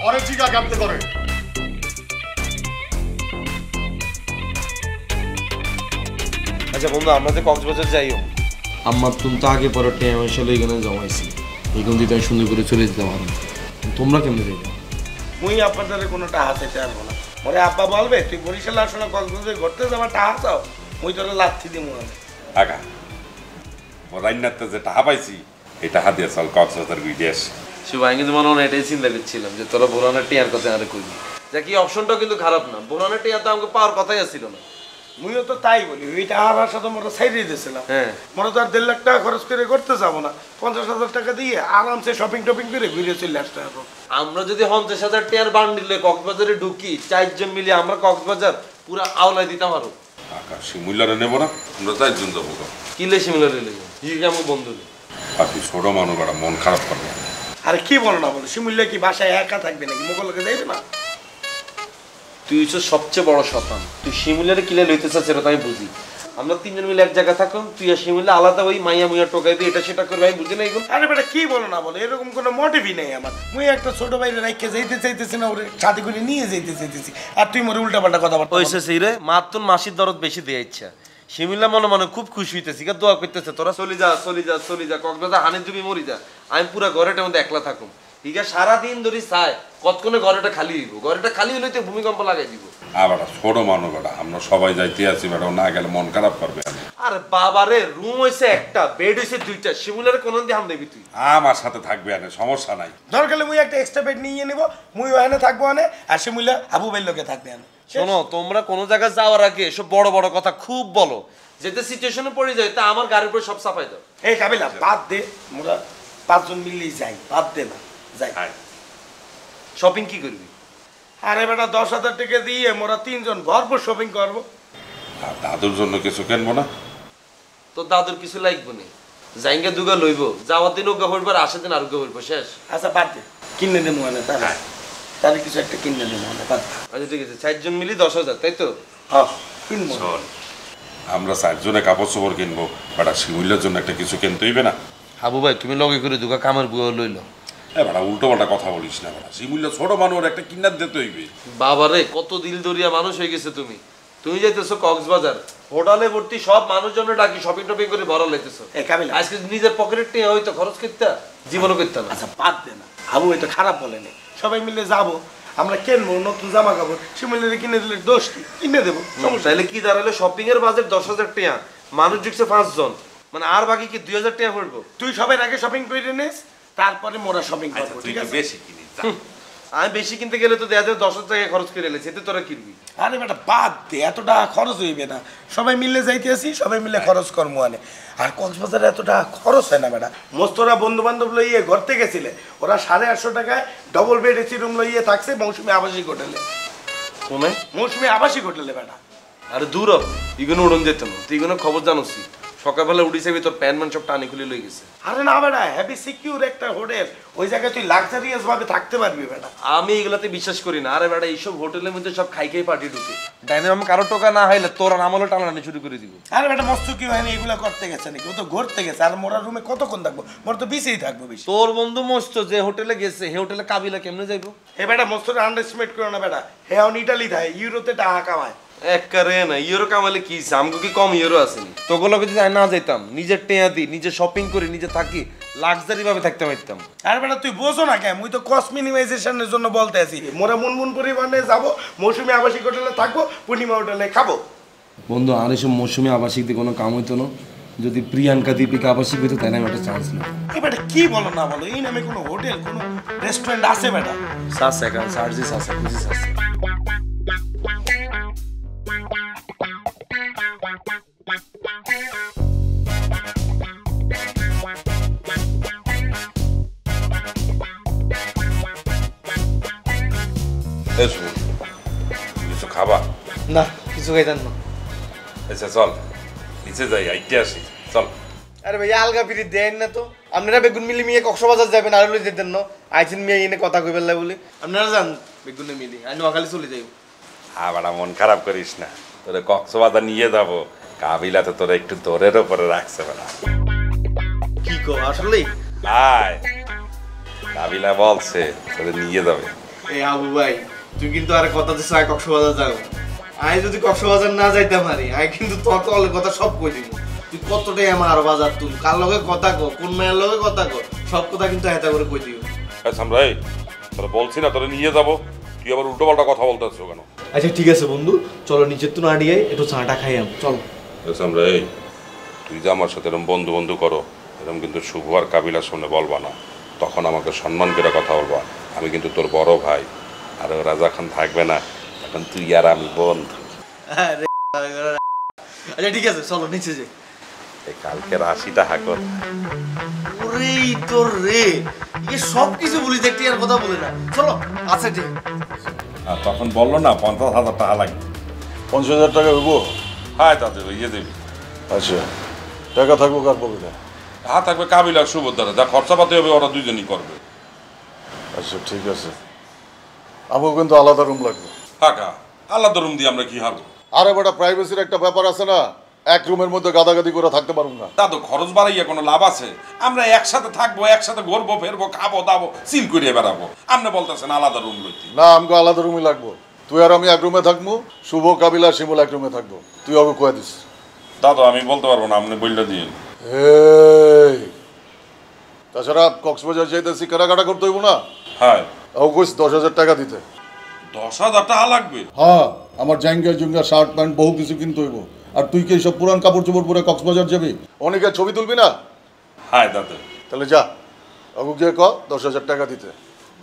অরে জিগা কেমতে করে। আচ্ছা বন্ধু আমরা যে কক্সবাজার যাইও, আমার তুমি তো আগে পরে টাইম আসলে এখানে জমাইছি, এখান দিয়ে আমি সুন্দর করে চলে যেতে পারো। তোমরা কেমনে যাইবে? মুই আপনাদের কোনো টাহা চাইতে পারবো না। ওরে আব্বা বলবে তুই বরিশাল আসো না কক্সবাজার ঘুরতে যাবা টাহা চাও, মুই তোরা লাথি দিমু আমি। আগা ও রাইনাতে যে টাকা পাইছি এই টাকা দিয়ে চল কক্সবাজার বিদেশ। শুভ আমি কিন্তু মনে হয় এটাই চিন্তা করছিলাম যে তোরা বোরানের টিয়ার কথা আরে কইবি, যা কি অপশনটাও কিন্তু খারাপ না, বোরানের টিয়া তো আমাকে পাওয়ার কথাই আসছিল না। মুইও তো তাই বলি, ওই টাহার সাথে মোটা সাইডে দিয়েছিলাম। হ্যাঁ মোটা তো আর 1.5 লাখ টাকা খরচ করে করতে যাবো না, 50,000 টাকা দিয়ে আরামসে শপিং টপিং করে ঘুরে চলে আসতে হবে। আমরা যদি 50,000 টিয়ার বান্ডিলে কক্সবাজারে ঢুকি, 4 জন মিলে আমরা কক্সবাজার পুরো আওলাই দিতাম আরো। আকাশ শিমুলারে নেব না, আমরা 4 জন যাবো। কিলে সিমিলার রিলে ইয়ে কেমন বন্ধু নেই বাকি ছোট মানুষ একটা মন খারাপ করবে। আরে কি বলো না বলো, শিমুল্লা কি বাসায় একা থাকবে নাকি? মোগলকে যাইবে না? তুই হচ্ছে সবচেয়ে বড় শতান, তুই শিমুলারে কিলে লইতে চাচ্ছ এটা তো আমি বুঝি। আমরা 3 জন মিলে এক জায়গায় থাকুন, তুই আর শিমুলা আলাদা ওই মাইয়া মুইয়া টোকাই দিয়ে এটা সেটা করবে, আমি বুঝি না এগুলো। আরে বেটা কি বলো না বলো, এরকম কোনো মোটিভই নেই আমার। মুই একটা ছোট বাইরে রাখতে যাইতে চাইতেছি না, ওরে সাথে করে নিয়ে যাইতে চাইতেছি, আর তুই মোরে উল্টা পাল্টা কথা বলতে। ওইসে রে মাতুন মাসির দরদ বেশি দেয়া ইচ্ছা। শিমুলা মনে মনে খুব খুশি হইতেছি, দোয়া করতেছে তোরা চলে যা চলে যা চলে যা কক্সবাজার হানি তুমি মরি যা, আমি পুরা ঘরেটার মধ্যে একলা থাকুম। ঠিক আছে সারাদিন ধরে চাই কতক্ষণে ঘরেটা খালি হইব, ঘরেটা খালি হইলে তো ভূমিকম্প লাগাই দিব। আবার ছোট মানুষ বেটা, আমরা সবাই যাইতে আছি বেটা, না গেলে মন খারাপ করবে। আরে বাবারে রুম হইছে একটা, বেড হইছে 2টা, শিমুলারে কোন দিয়ে হাম দেবি তুই? আমার সাথে থাকবে আনে সমস্যা নাই। দরকার মুই একটা এক্সট্রা বেড নিয়ে নেব, মুই ওখানে থাকবো আনে, আর শিমুল্লা আবু ভাইয়ের লোকে থাকবে আনে। শোনো তোমরা কোনো জায়গায় যাওয়ার আগে এসব বড় বড় কথা খুব বলো, যেতে সিচুয়েশনে পড়ে যায় তা আমার গাড়ির উপরে সব চাপাই দাও। এই কাবিলা বাদ দে, মোরা 5 জন মিলেই যাই, বাদ দে না যাই। শপিং কি করবি? আরে বেটা 10,000 টাকা দিয়ে মোরা 3 জন ভরপুর শপিং করবো। আর দাদুর জন্য কিছু কিনবো না? তো দাদুর কিছু লাগবে না, জাইঙ্গা দুগা লইব, যাওয়ার দিন ওগা হইব আর আসার দিন আর ওগা হইব, শেষ। আচ্ছা বাদ দে, কিনে দেবো মানে তারা, তাহলে কিছু একটা কিনে দেবো মানে বাদ দে। আচ্ছা ঠিক আছে 4 জন মিলি 10,000 তাই তো? হ্যাঁ কিনবো। আমরা 4 জনে কাপড় চোপড় কিনবো, বেটা শিমুলের জন্য একটা কিছু কিনতে হইবে না? হাবু ভাই তুমি লগে করে দুগা কামের বুয়া লইলো। বেটা উল্টো পাল্টা কথা বলিস না বেটা, শিমুলের ছোট মানুষ একটা কিনার দিতে হইবে। বাবারে কত দিল দরিয়া মানুষ হয়ে গেছে তুমি, তুমি যাইতেছো কক্সবাজার, হোটেলে ভর্তি সব মানুষজন ডাকি শপিং টপিং করে ভরা লাইতেছো। এই কাবিলা আজকে নিজের পকেটের টিয়া হয়তো খরচ করতে জীবনও করতে না। আচ্ছা বাদ দে না, আবু এটা খারাপ বলেনি, সবাই মিলে যাবো, আমরা কিনবো নতুন জামা কাপড়, শিমুল্লারে কিনে দিলে দোষ কি, কিনে দেবো। তাহলে কি দাঁড়ালো শপিং এর বাজেট 10,000 টাকা, মানুষ ঢুকছে 5 জন, মানে আর বাকি কি 2,000 টাকা পড়বো? তুই সবাই আগে শপিং করে নিস, তারপরে মোরা শপিং করবো, ঠিক আছে? বেশি কিনিস আমি বেশি কিনতে গেলে তো 10,000 টাকা খরচ করে এলেছি, এতে তোরা কিনবি? আরে বেটা বাদ দে, এত টাকা খরচ হইবে না, সবাই মিলে যাইতে আসি, সবাই মিলে খরচ করবো আনে। আর কক্সবাজারে এত টাকা খরচ হয় না বেটা, মস্তরা বন্ধু বান্ধব লইয়ে ঘুরতে গেছিলে, ওরা 850 টাকায় ডবল বেড এসি রুম লইয়ে থাকছে মৌসুমী আবাসিক হোটেলে। কোনে? মৌসুমী আবাসিক হোটেলে বেটা। আরে দূর ইগুনো উড়ন যেত না, তুই ইগুনো খবর জানোসি, সকালবেলা উঠিছে তোর প্যান্ট ম্যান সব টানি খুলে লই গেছে। আরে না বেটা, হ্যাপি সিকিউর একটা হোটেল, ওই জায়গায় তুই লাক্সারিয়াস ভাবে থাকতে পারবি বেটা। আমি এগুলাতে বিশ্বাস করি না। আরে বেটা এইসব হোটেলের মধ্যে সব খাই খাই পার্টি ঢুকে, ডাইনে আমি কারো টাকা না হইলে তোর আমলে টানাটানি শুরু করে দিব। আরে বেটা মস্ত কি হয়নি, এগুলা করতে গেছে নাকি? ও তো ঘুরতে গেছে, আর মোরা রুমে কতক্ষণ থাকবো? মোর তো বিছেই থাকবো বেশি। তোর বন্ধু মস্ত যে হোটেলে গেছে হে হোটেলে কাবিলা কেমনে যাইবো? এ বেটা মস্তরা আন্ডারস্টিমেট করো না বেটা, হে অন ইটালি থাকে, ইউরোতে টাকা কামায়। একবারে না ইউরো কামালে কি আমগো কি কম ইউরো আসেনি তোগুলো যদি না যাইতাম নিজের টেয়া দিই নিজে শপিং করি নিজে থাকি লাক্সারি ভাবে থাকতে পারতাম। আর বেটা তুই বোঝো না কেন, মুই তো কস্ট মিনিমাইজেশনের জন্য বলতে আছি। মোরা মুনমুন পরিমাণে যাবো, মৌসুমী আবাসিক হোটেলে থাকবো, পূর্ণিমা হোটেলে খাবো। বন্ধু আর এসব মৌসুমী আবাসিক দিয়ে কোনো কাম হইতো না। যদি প্রিয়াঙ্কা দীপিকা আবাসিক হইতো তাই না আমি একটা চান্স নিতাম। এই বেটা কি বলো না বলো, এই নামে কোনো হোটেল কোনো রেস্টুরেন্ট আছে বেটা? সাস এখন সার্জি সাস খুশি সাস কিছু খাবা? না কিছু খাইতেন না। আচ্ছা চল নিচে যাই, আইতে আসি চল। আরে ভাই আলগা ফিরি দেন না তো, আপনারা বেগুন মিলি মিয়ে কক্সবাজার যাবেন আর লই যেতেন না, আইছেন মিয়া এনে কথা কইবেন লাই বলি। আপনারা যান বেগুনে মিলি, আমি নোয়াখালী চলে যাই। আবার মন খারাপ করিস না, তোরে কক্সবাজার নিয়ে যাব, কাবিলা তো তোরা একটু দৌড়ের ওপরে রাখছে বেলা। কি কো আসলে? আয় কাবিলা বলছে তোরে নিয়ে যাবে। এই আবু ভাই তুই কিন্তু আর কথা দিছ আয় কক্সবাজার যাও। আই যদি কক্সবাজার না যাইতে পারি আই কিন্তু তোর তলে কথা সব কই দিব। তুই কতটাই আমার বাজার তুই কার লগে কথা কো, কোন মেয়ের লগে কথা কো, সব কথা কিন্তু হেতা করে কই দিও। আমরা এই তোরা বলছি না তোরে নিয়ে যাব, তুই আবার উল্টো পাল্টা কথা বলতেছ কেন? আচ্ছা ঠিক আছে বন্ধু, চলো নিচে তো না দিয়ে একটু চাটা খাই চলো। আমরা এই তুই যে আমার সাথে এরকম বন্ধু বন্ধু করো, এরকম কিন্তু শুভ আর কাবিলার সামনে বলবা না, তখন আমাকে সম্মান করে কথা বলবা। আমি কিন্তু তোর বড় ভাই, আর ওরা যখন থাকবে না তখন তুই আর আমি বন্ধু। আচ্ছা ঠিক আছে চলো নিচে যাই। কালকের 80 টাকা কর। ওরে তোর রে এই সব কিছু বলি দেখতে আর কথা বলে না, চলো আচ্ছা ঠিক। আর তখন বললো না 50,000 টাকা লাগবে। 50,000 টাকা হইব? হ্যাঁ তাতে ইয়ে দেবি। আচ্ছা টাকা থাকবো কার পকেটে? হ্যাঁ থাকবে কাবিলা আর শুভর দ্বারা, যা খরচাপাতি হবে ওরা দুইজনই করবে। আচ্ছা ঠিক আছে, আমাকে কিন্তু আলাদা রুম লাগবে। টাকা আলাদা রুম দিয়ে আমরা কি হারবো? আরে বেটা প্রাইভেসির একটা ব্যাপার আছে না, এক রুমের মধ্যে গাদাগাদি করে থাকতে পারবো না। দাদু খরচ বাড়াইয়া কোনো লাভ আছে? আমরা একসাথে থাকবো, একসাথে ঘুরবো ফেরবো, খাবো দাবো, সিল করিয়ে বেড়াবো। আপনি বলতেছেন আলাদা রুম লইতে? না আমাকে আলাদা রুমই লাগবো। তুই আর আমি এক রুমে থাকবো, শুভ কাবিলা শিমুল এক রুমে থাকবো। তুই ওকে কয়ে দিস। দাদু আমি বলতে পারবো না, আপনি বললে দিন। এই তাছাড়া কক্সবাজার যাইতেছি কেনাকাটা করতে হইব না? হ্যাঁ ও কইস 10,000 টাকা দিতে। 10,000 টাকা লাগবে? হ্যাঁ আমার জাঙ্গা জুঙ্গা শার্ট প্যান্ট বহু কিছু কিনতে হইব। আর তুই কি সব পুরান কাপড় চোপড় পরে কক্সবাজার যাবি? অনেকের ছবি তুলবি না? হ্যাঁ দাদু। তাহলে যা ওকে গিয়ে ক 10,000 টাকা দিতে।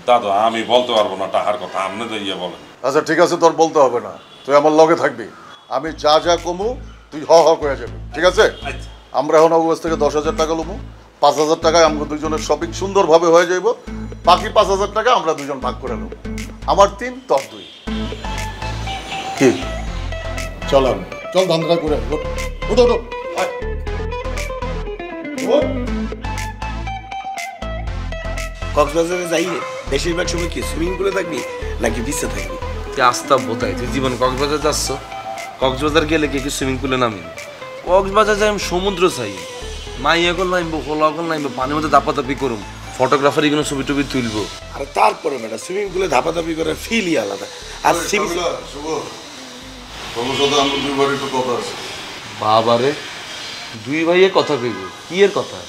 দাদু আমি বলতে পারবো না টাকার কথা, আপনি তো ইয়ে বলেন। আচ্ছা ঠিক আছে, তোর বলতে হবে না, তুই আমার লগে থাকবি। আমি যা যা কমু তুই হ হ করে যাবি, ঠিক আছে? আচ্ছা আমরা এখন অবস্থা থেকে 10,000 টাকা লমু। 5,000 টাকায় আমাকে দুজনের শপিং সুন্দরভাবে হয়ে যাইব। বাকি 5,000 টাকা আমরা দুজন ভাগ করে নেব। আমার 3 তোর 2। কি চল চল ধান্দা করে ওঠো ওঠো। কক্সবাজারে যাই বেশিরভাগ সময় কি সুইমিং পুলে থাকবি নাকি বিচে থাকবি? আস্তা বোধাই তুই জীবন কক্সবাজার যাচ্ছ, কক্সবাজার গেলে কি সুইমিং পুলে নামি? কক্সবাজার যাই আমি সমুদ্র চাই, মাইয়া গল নামবো, হোলা গল নামবো, পানির মধ্যে দাপাদাপি করুম, ফটোগ্রাফার এগুলো ছবি টবি তুলবো। আর তারপরে ম্যাডাম সুইমিং পুলে ধাপাধাপি করার ফিলই আলাদা। আর বাবারে দুই ভাইয়ে কথা কইব, কি এর কথা?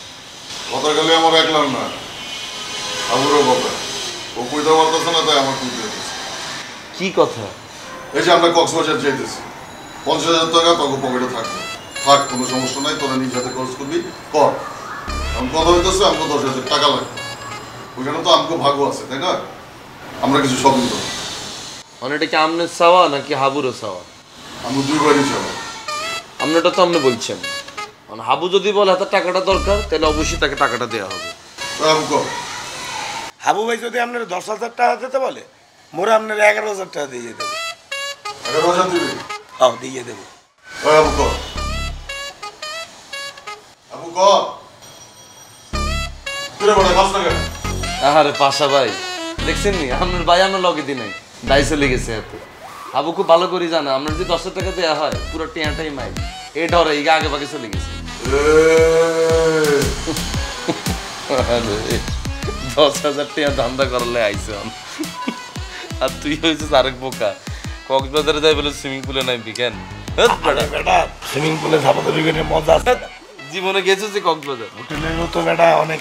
কথা গেলে আমার একলাম না, আমারও কথা। ও কইতে পারতেছে না তাই আমার কইতে হচ্ছে। কি কথা? এই যে আমরা কক্সবাজার যাইতেছি, 50,000 টাকা তোকে পকেটে থাকবে। থাক কোনো সমস্যা নাই, তোরা নিজ হাতে খরচ করবি কর। আমি কথা হইতেছে আমাকে 10,000 টাকা লাগবে। ওইখানে তো আমাকে ভাগও আছে তাই না? আমরা কিছু শপিং করবো। মানে এটা কি আমনের চাওয়া নাকি হাবুরও চাওয়া? আমি দুই বাড়ি যাবো। আমনেটা তো আপনি বলছেন, মানে হাবু যদি বলে হাতে টাকাটা দরকার তাহলে অবশ্যই তাকে টাকাটা দেওয়া হবে। হাবু ভাই যদি আপনার 10,000 টাকা দিতে বলে, মোরা আপনার 11,000 টাকা দিয়ে দেবো। 11,000 দিবি? হ্যাঁ দিয়ে দেবো। আবু কর, আবু কর। তুই বড় কাজ না কেন? আরে পাশা ভাই দেখছেন নি আপনার ভাই আমার লগে দিনে দাই চলে গেছে এত। হাবু খুব ভালো করে জানা আপনার যদি 10,000 টাকা দেওয়া হয় পুরো টিয়াটাই মাই এই ডরে এই আগে বাগে চলে গেছে। 10,000 টাকা ধান্দা করলে আইসন আর তুই হয়েছিস আরেক বোকা। কক্সবাজারে যাই বলে সুইমিং পুলে নামবি কেন? বেটা সুইমিং পুলে ঝাপাঝাপি করে মজা আছে। জীবনে গেছিস যে কক্সবাজার? হোটেলেরও তো বেটা অনেক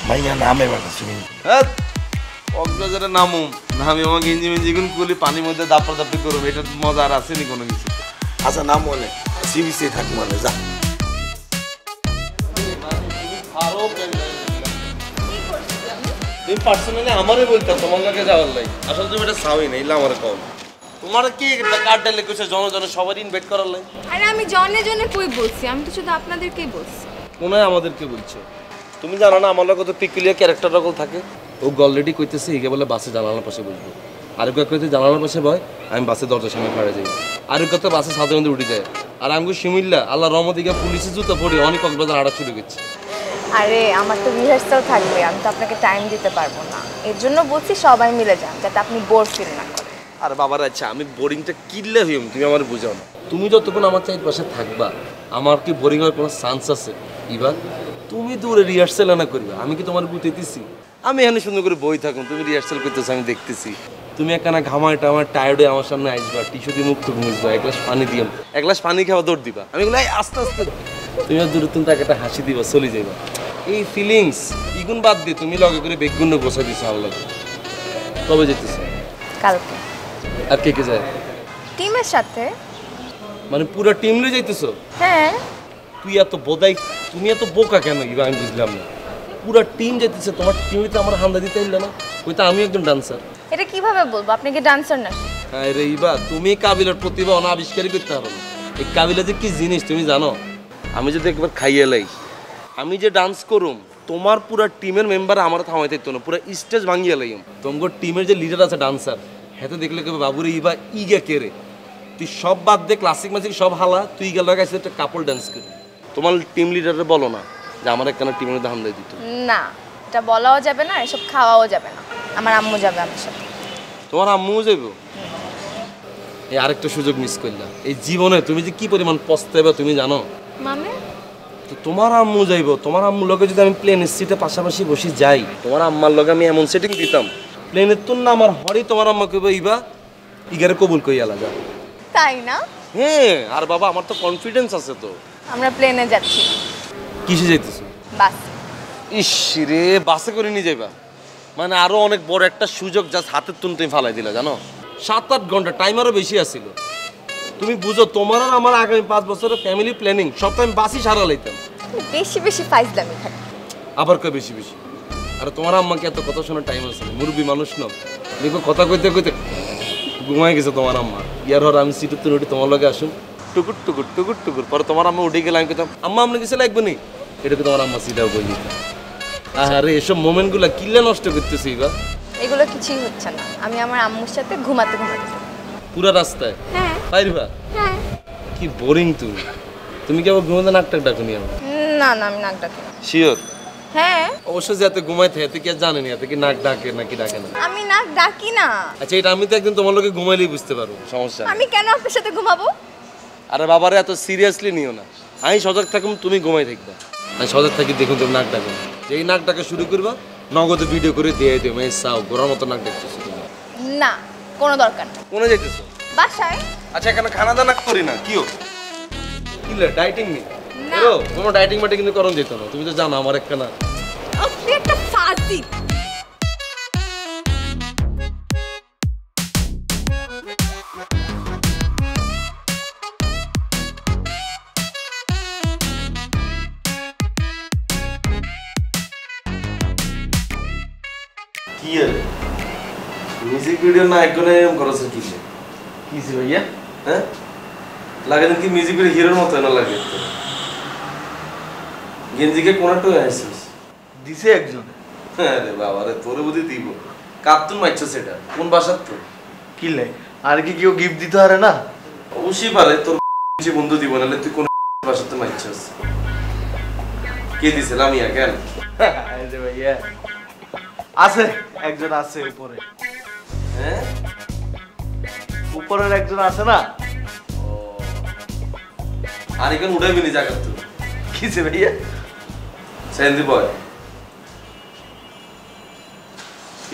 মাইয়া নামে বেটা সুইমিং পুল। কক্সবাজারে নামুম নামি আমাকে ইঞ্জি মিঞ্জি গুন কুলি পানির মধ্যে দাপড়া দাপড়ি করবো, এটা মজা আর আসেনি কোনো কিছু। আচ্ছা নাম মনে সি বিচে থাক মনে যা। তুমি পার্সোনালি আমারে বলতে তোমার কাছে যাওয়ার লাই, আসলে তুমি এটা চাওই না, ইল্লা আমার কম। তোমার কি কার্ড ডালে কইছে জনজনে সবাই ইনভাইট করার লাই? আরে আমি জনে জনে কই বলছি, আমি তো শুধু আপনাদেরকেই বলছি। মনে হয় আমাদেরকে বলছো। তুমি জানো না আমার লোক কত পিকুলিয়ার ক্যারেক্টার রকম থাকে। ও অলরেডি কইতেছে একে বলে বাসে জানালার পাশে বসবো, আর কেউ কইতে জানালার পাশে বয়, আমি বাসের দরজার সামনে খাড়া যাই, আর কেউ তো বাসে সাথে মধ্যে উঠে যায়। আর আমি শিমিল্লা আল্লাহ রহমদিকে পুলিশের জুতো পড়ি অনেক কক্সবাজার আড়া শুরু করছে। আরে আমার তো রিহার্সাল থাকবে, আমি তো আপনাকে টাইম দিতে পারবো না, এর জন্য বলছি সবাই মিলে যান যাতে আপনি বোর ফিল না করেন। আর বাবার আচ্ছা আমি বোরিংটা কিনলে হইম, তুমি আমার বুঝাও না। তুমি যতক্ষণ আমার চাই পাশে থাকবা আমার কি বোরিং হওয়ার কোনো চান্স আছে? এবার তুমি দূরে রিহার্সাল না করবে, আমি কি তোমার বুঝতেছি? আমি এখানে সুন্দর করে বই থাকুন, তুমি রিহার্সাল করতেছো আমি দেখতেছি। তুমি একখানা ঘামায় টামায় টায়ার্ড হয়ে আমার সামনে আসবা, টিস্যু দিয়ে মুখ থেকে মুছবা, এক গ্লাস পানি দিয়াম, এক গ্লাস পানি খাওয়া দৌড় দিবা, আমি বলি আস্তে আস্তে তুমি দূরে তুমি তাকে একটা হাসি দিবা, চলে যাইবা। এই ফিলিংস ইগুন বাদ দিয়ে তুমি লগে করে বেগুন বসা দিছো আমার লাগে। কবে যেতেছো? কালকে। আর কে কে যায়? টিমের সাথে। মানে পুরো টিম নিয়ে যাইতেছো? হ্যাঁ। তুই এত বোধাই, তুমি এত বোকা কেন? ইবা আমি বুঝলাম না, পুরো টিম যেতেছে, তোমার টিমে তো আমার হান্দা দিতে এলো না, ওই তো আমি একজন ডান্সার। এটা কিভাবে বলবো, আপনি কি ডান্সার না? আরে ইবা তুমি কাবিলার প্রতিভা অনাবিষ্কারই করতে হবে না। এই কাবিলা যে কি জিনিস তুমি জানো? আমি যদি একবার খাইয়ে লাই, আমি যে ডান্স করুম তোমার পুরো টিমের মেম্বার আমার থামাই থাকতো না, পুরো স্টেজ ভাঙিয়ে লাইম। তোমার টিমের যে লিডার আছে ডান্সার, হেতে দেখলে কেবে বাবুরে ইবা ইগা কেরে, তুই সব বাদ দে, ক্লাসিক মাসিক সব হালা, তুই গেল গাইছে একটা কাপল ডান্স করি। তোমার টিম লিডারে বলো না যে আমার একটা টিমের মধ্যে হামলা দিত। না, এটা বলাও যাবে না, এসব খাওয়াও যাবে না। আমার আম্মু যাবে আমার সাথে। তোমার আম্মুও যাইবো? এই আরেকটা সুযোগ মিস করলা এই জীবনে, তুমি যে কি পরিমাণ পস্তাইবা তুমি জানো? মানে তো তোমার আম্মু যাইবো, তোমার আম্মুর লগে যদি আমি প্লেনের সিটে পাশাপাশি বসে যাই, তোমার আম্মার লগে আমি এমন সেটিং দিতাম প্লেনের তো না আমার হরি তোমার আম্মা কইবা ইবা ইগারে কবুল কই আলা যা। তাই না? হ্যাঁ, আর বাবা আমার তো কনফিডেন্স আছে তো। আমরা প্লেনে যাচ্ছি। কিসে যাইতেছো? বাস। ইস রে, বাসে করে নিয়ে যাইবা? মানে আরো অনেক বড় একটা সুযোগ জাস্ট হাতের তুন তুমি ফালাই দিলা জানো। 7-8 ঘন্টা টাইম আরো বেশি আসছিল। তুমি বুঝো তোমার আর আমার আগামী 5 বছরের ফ্যামিলি প্ল্যানিং সব টাইম বাসই সারা লাইতাম। বেশি বেশি ফাইজলামি থাকে। আবার কয় বেশি বেশি? আর তোমার আম্মাকে এত কথা শোনার টাইম আছে? মুরব্বী মানুষ না, দেখো কথা কইতে কইতে ঘুমাই গেছে তোমার আম্মা। ইয়ার হর আমি সিটের তুলে উঠি তোমার লগে আসুন, টুকুর টুকুর টুকুর টুকুর, পরে তোমার আম্মা উঠে গেলে আমি কইতাম আম্মা আপনি কিছু লাগবে নি, এটাকে তোমার আম্মা সিটাও বই দিত। আরে এসব মোমেন্টগুলো কিল্লা নষ্ট করতেছি এবার। এগুলো কিছুই হচ্ছে না, আমি আমার আম্মুর সাথে ঘুমাতে ঘুমাতে পুরা রাস্তায়? হ্যাঁ। পাইরবা? হ্যাঁ। কি বোরিং তুমি। তুমি কি আবার ঘুমাতে নাক টাক ডাকুনি আমার? না না, আমি নাক ডাকি না। শিওর? হ্যাঁ। অবশ্য যে এত ঘুমাইতে এতে কি আর জানেনি এতে কি নাক ডাকে নাকি ডাকে না? আমি নাক ডাকি না। আচ্ছা এটা আমি তো একদিন তোমার লোকে ঘুমাইলেই বুঝতে পারবো, সমস্যা নেই। আমি কেন আপনার সাথে ঘুমাবো? আরে বাবারে এত সিরিয়াসলি নিও না, আমি সজাগ থাকুম তুমি ঘুমাই থাকবা। আমি সজাগ থাকি দেখুন তুমি নাক ডাকো, যেই নাক ডাকা শুরু করবা নগদে ভিডিও করে দিয়ে দিও আমি চাও গোড়ার মতো নাক ডাকতেছো তুমি। না, কোনো দরকার নেই। কোনে যাইতেছো? বাসায়। আচ্ছা এখানে খানা দানা করি না কিও? কিলে ডাইটিং নেই? না। ও কোনো ডাইটিং মাটি কিন্তু করণ যেত না, তুমি তো জানো আমার একখানা। আপনি একটা ফাজিল। কি আর মিউজিক ভিডিও না একজনে এরকম করছে কি কিসে ভাইয়া? হ্যাঁ লাগে কি মিউজিক ভিডিও হিরোর মতো না লাগে তো? গেঞ্জিকে কোনটা আইছিস দিছে একজন। আরে বাবা রে তোরে বুঝি দিব কার্টুন মাইছ সেটা কোন ভাষার তো কি লাই আর কি কেউ গিফট দিতে পারে না? অবশ্যই পারে, তোর যে বন্ধু দিব নালে তুই কোন ভাষাতে মাইছস? কে দিছে লামিয়া কেন? আরে ভাইয়া আছে একজন আছে উপরে। হ্যাঁ উপরের একজন আছে না? আর এখন উড়াইবি নি জায়গা তুই? কিসে ভাইয়া? সেন্দি বয়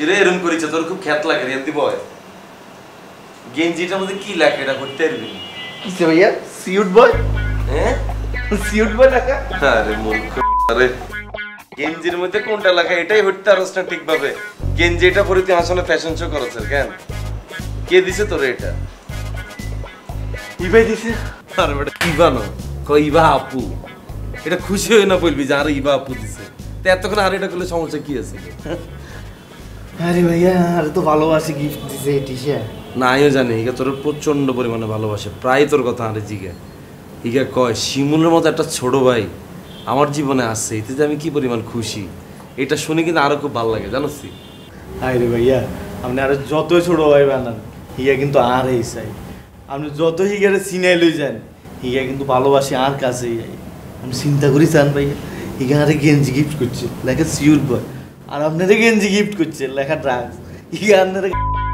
এরে এরম করিছে তোর খুব খ্যাত লাগে রেন্দি বয় গেঞ্জিটার মধ্যে কি লেখা এটা করতে পারবি? কিসে ভাইয়া? সিউট বয়? হ্যাঁ সিউট বয় লেখা? আরে মূর্খ, আরে গেঞ্জির মধ্যে কোনটা লেখা এটাই হইতে পারছ না ঠিকভাবে। গেঞ্জি এটা পরে তুই আসলে ফ্যাশন শো করছ কেন? কে দিছে তোরে এটা? ইবাই দিছে। আরে বেটা ইবা না, কই ইবা আপু। এটা খুশি হই না বলবি যে আরে ইবা আপু দিছে। তো এতক্ষণ আর এটা করলে সমস্যা কি আছে? আরে ভাইয়া আরে তো ভালোবাসি গিফট দিছে টিশা। না আমিও জানি ইগা তোর প্রচন্ড পরিমাণে ভালোবাসে, প্রায় তোর কথা আরে জিগা। ইগা কয় শিমুলের মতো একটা ছোট ভাই আমার জীবনে আসছে, এতে যে আমি কি পরিমাণ খুশি এটা শুনে কিন্তু আরো খুব ভালো লাগে জানোস। আরে ভাইয়া আপনি আরো যত ছোট ভাই বানান হিয়া কিন্তু আর এই চাই। আপনি যত হিগারে সিনাই লই যান হিয়া কিন্তু ভালোবাসি আর কাছেই যাই। আমি চিন্তা করি চান ভাইয়া হিগা আরে গেঞ্জি গিফট করছে লেখা সিউট বয়, আর আপনারা গেঞ্জি গিফট করছে লেখা ড্রাগস। হিগা আপনারা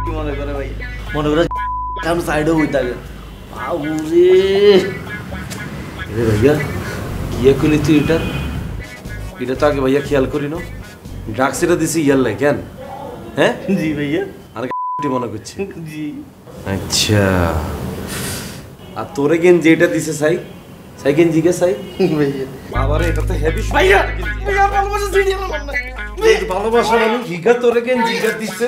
কি মনে করে ভাইয়া? মনে করে কাম সাইডে হই থাকে বাবুরে। রে ভাইয়া ইয়ে করলি তুই এটা? এটা তো আগে ভাইয়া খেয়াল করি না। ড্রাগস এটা দিছি ইয়ার লাই কেন? হ্যাঁ জি ভাইয়া। আর মনে করছি। জি আচ্ছা আর তোরে গেঞ্জি এটা দিছে সাই সাই গেঞ্জি কে সাই ভাইয়া। বাবারে এটা তো হেভি ভাইয়া ভাইয়া ভালোবাসা সিডি আমার না ভালোবাসা মানে হিগা তোরে গেঞ্জি কে দিছে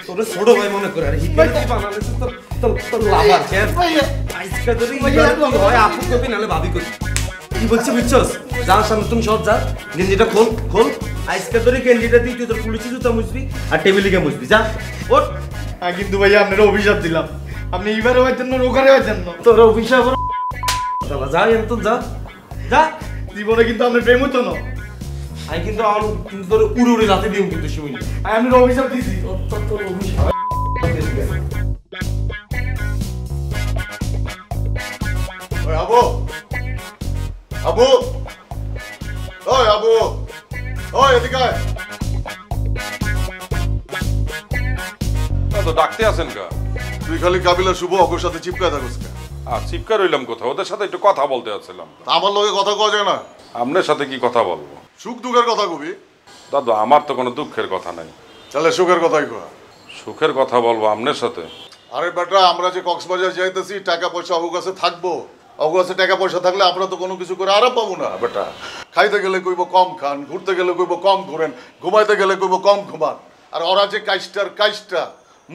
তোরে ছোট ভাই মনে করে। আর হিগা কি বানালে তোর তোর তোর লাভার কেন? ভাইয়া আজকে তোর হিগা তুই হয় আপু কবি নালে ভাবি কবি। কি বলছিস বুঝছস? যা সামনে তুমি সব যা গেঞ্জিটা খোল খোল। আজকে তোর গেঞ্জিটা দিয়ে তুই তোর পুলিশি জুতা মুছবি আর টেবিলে গিয়ে মুছবি যা ওঠ। কিন্তু ভাইয়া আপনারা অভিশাপ দিলাম, আপনি এইবারে হওয়ার জন্য ওখানে হওয়ার জন্য তোর অভিশাপ যা এত যা যা। জীবনে কিন্তু আপনার প্রেম হতো না। আমি কিন্তু আর কিন্তু তোর উড়ে উড়ে লাথি দিই কিন্তু শিমুল। আমি আপনার অভিশাপ দিছি। তোর অভিশাপ ওই আবু আবু ওই আবু ওই এদিকে আয়। তো ডাকতে আছেন কা? তুই খালি কাবিলা শুভ অগর সাথে চিপকায় থাকিস কা? আর চিপকা রইলাম কোথাও, ওদের সাথে একটু কথা বলতে আসছিলাম। আমার লগে কথা কওয়া যায় না? আপনার সাথে কি কথা বলবো? সুখ দুঃখের কথা কবি। দাদু আমার তো কোনো দুঃখের কথা নাই, তাহলে সুখের কথাই কয়া। সুখের কথা বলবো আপনার সাথে। আরে বেটা আমরা যে কক্সবাজার যাইতেছি টাকা পয়সা অগু কাছে থাকবো, অগু কাছে টাকা পয়সা থাকলে আমরা তো কোনো কিছু করে আরাম পাবো না বেটা। খাইতে গেলে কইব কম খান, ঘুরতে গেলে কইব কম ঘুরেন, ঘুমাইতে গেলে কইব কম ঘুমান। আর ওরা যে কাইস্টা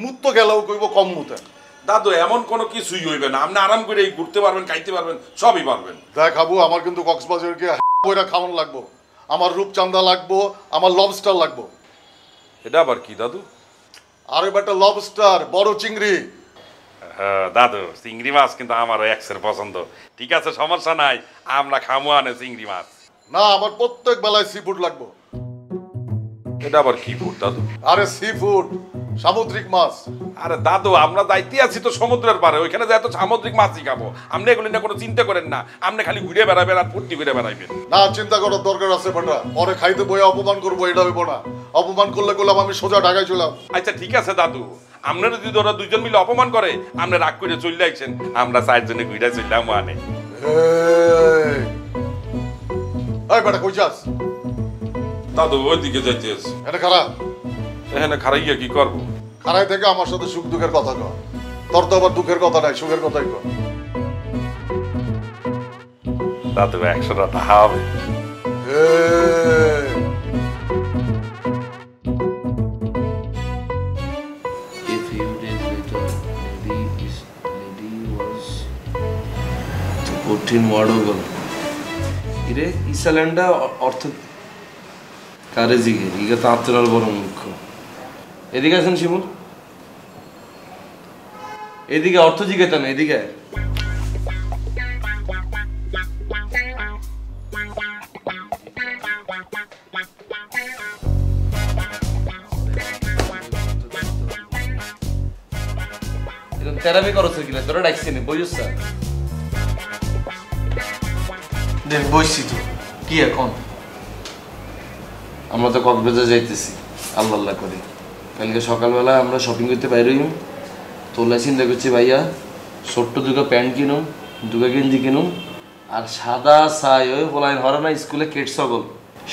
মুত্ত গেলেও কইব কম মুতেন। দাদু এমন কোনো কিছুই হইবে না, আপনি আরাম করে ঘুরতে পারবেন, খাইতে পারবেন, সবই পারবেন। দেখ আবু আমার কিন্তু কক্সবাজারকে বইরা খাওয়ান লাগবো, আমার রূপচান্দা লাগবো, আমার লবস্টার লাগবো। এটা আবার কি দাদু? আরে বেটা লবস্টার বড় চিংড়ি। হ্যাঁ দাদু চিংড়ি মাছ কিন্তু আমারও এক্সের পছন্দ। ঠিক আছে সমস্যা নাই, আমরা খামো আনে চিংড়ি মাছ। না আমার প্রত্যেক বেলায় সি ফুড লাগবো। এটা আবার কি ফুড দাদু? আরে সি ফুড সামুদ্রিক মাছ। আরে দাদু আমরা যাইতে আছি তো সমুদ্রের পারে, ওইখানে যাই তো সামুদ্রিক মাছই খাবো। আপনি এগুলি না কোনো চিন্তা করেন না, আপনি খালি ঘুরে বেড়াবেন আর ফুর্তি করে বেড়াইবেন। না চিন্তা করার দরকার আছে বেটা, পরে খাইতে বইয়া অপমান করবো এটা হইব না। অপমান করলে করলাম আমি সোজা ঢাকায় চলাম। আচ্ছা ঠিক আছে দাদু, আপনারা যদি ওরা দুজন মিলে অপমান করে আপনি রাগ করে চলে আইছেন, আমরা চারজনে ঘুরে চললাম আনে। এই বেটা কই যাস? দাদু ওইদিকে যাইতে আছে। এটা খারাপ। এখানে খারাইয়া কি করবো? খারাই থেকে আমার সাথে সুখ দুঃখের কথা কর। তোর তো আবার দুঃখের কথা নাই, সুখের কথাই কর। দাদু 100 টাকা হবে। কঠিন ওয়ার্ডও গেল ইরে ইসাল্যান্ডা অর্থ কারে জিগে ইগে তো আত্মনার বড় মুখ্য। এদিকে আছেন শিমুল, এদিকে অর্থ জিগেতাম এদিকে। তেরামি করছ কিনা তোরা ডাকছি নি বুঝছ স্যার? দেখ বসছি তো কি এখন? আমরা তো কক্সবাজার যাইতেছি আল্লাহ আল্লাহ করি। কালকে সকালবেলা আমরা শপিং করতে বাইরে হইম, তোলা চিন্তা করছি ভাইয়া ছোট্ট দুটো প্যান্ট কিনুম, দুটো গেঞ্জি কিনুম আর সাদা সাই ওই বলাই হরা না স্কুলে কেটস সকল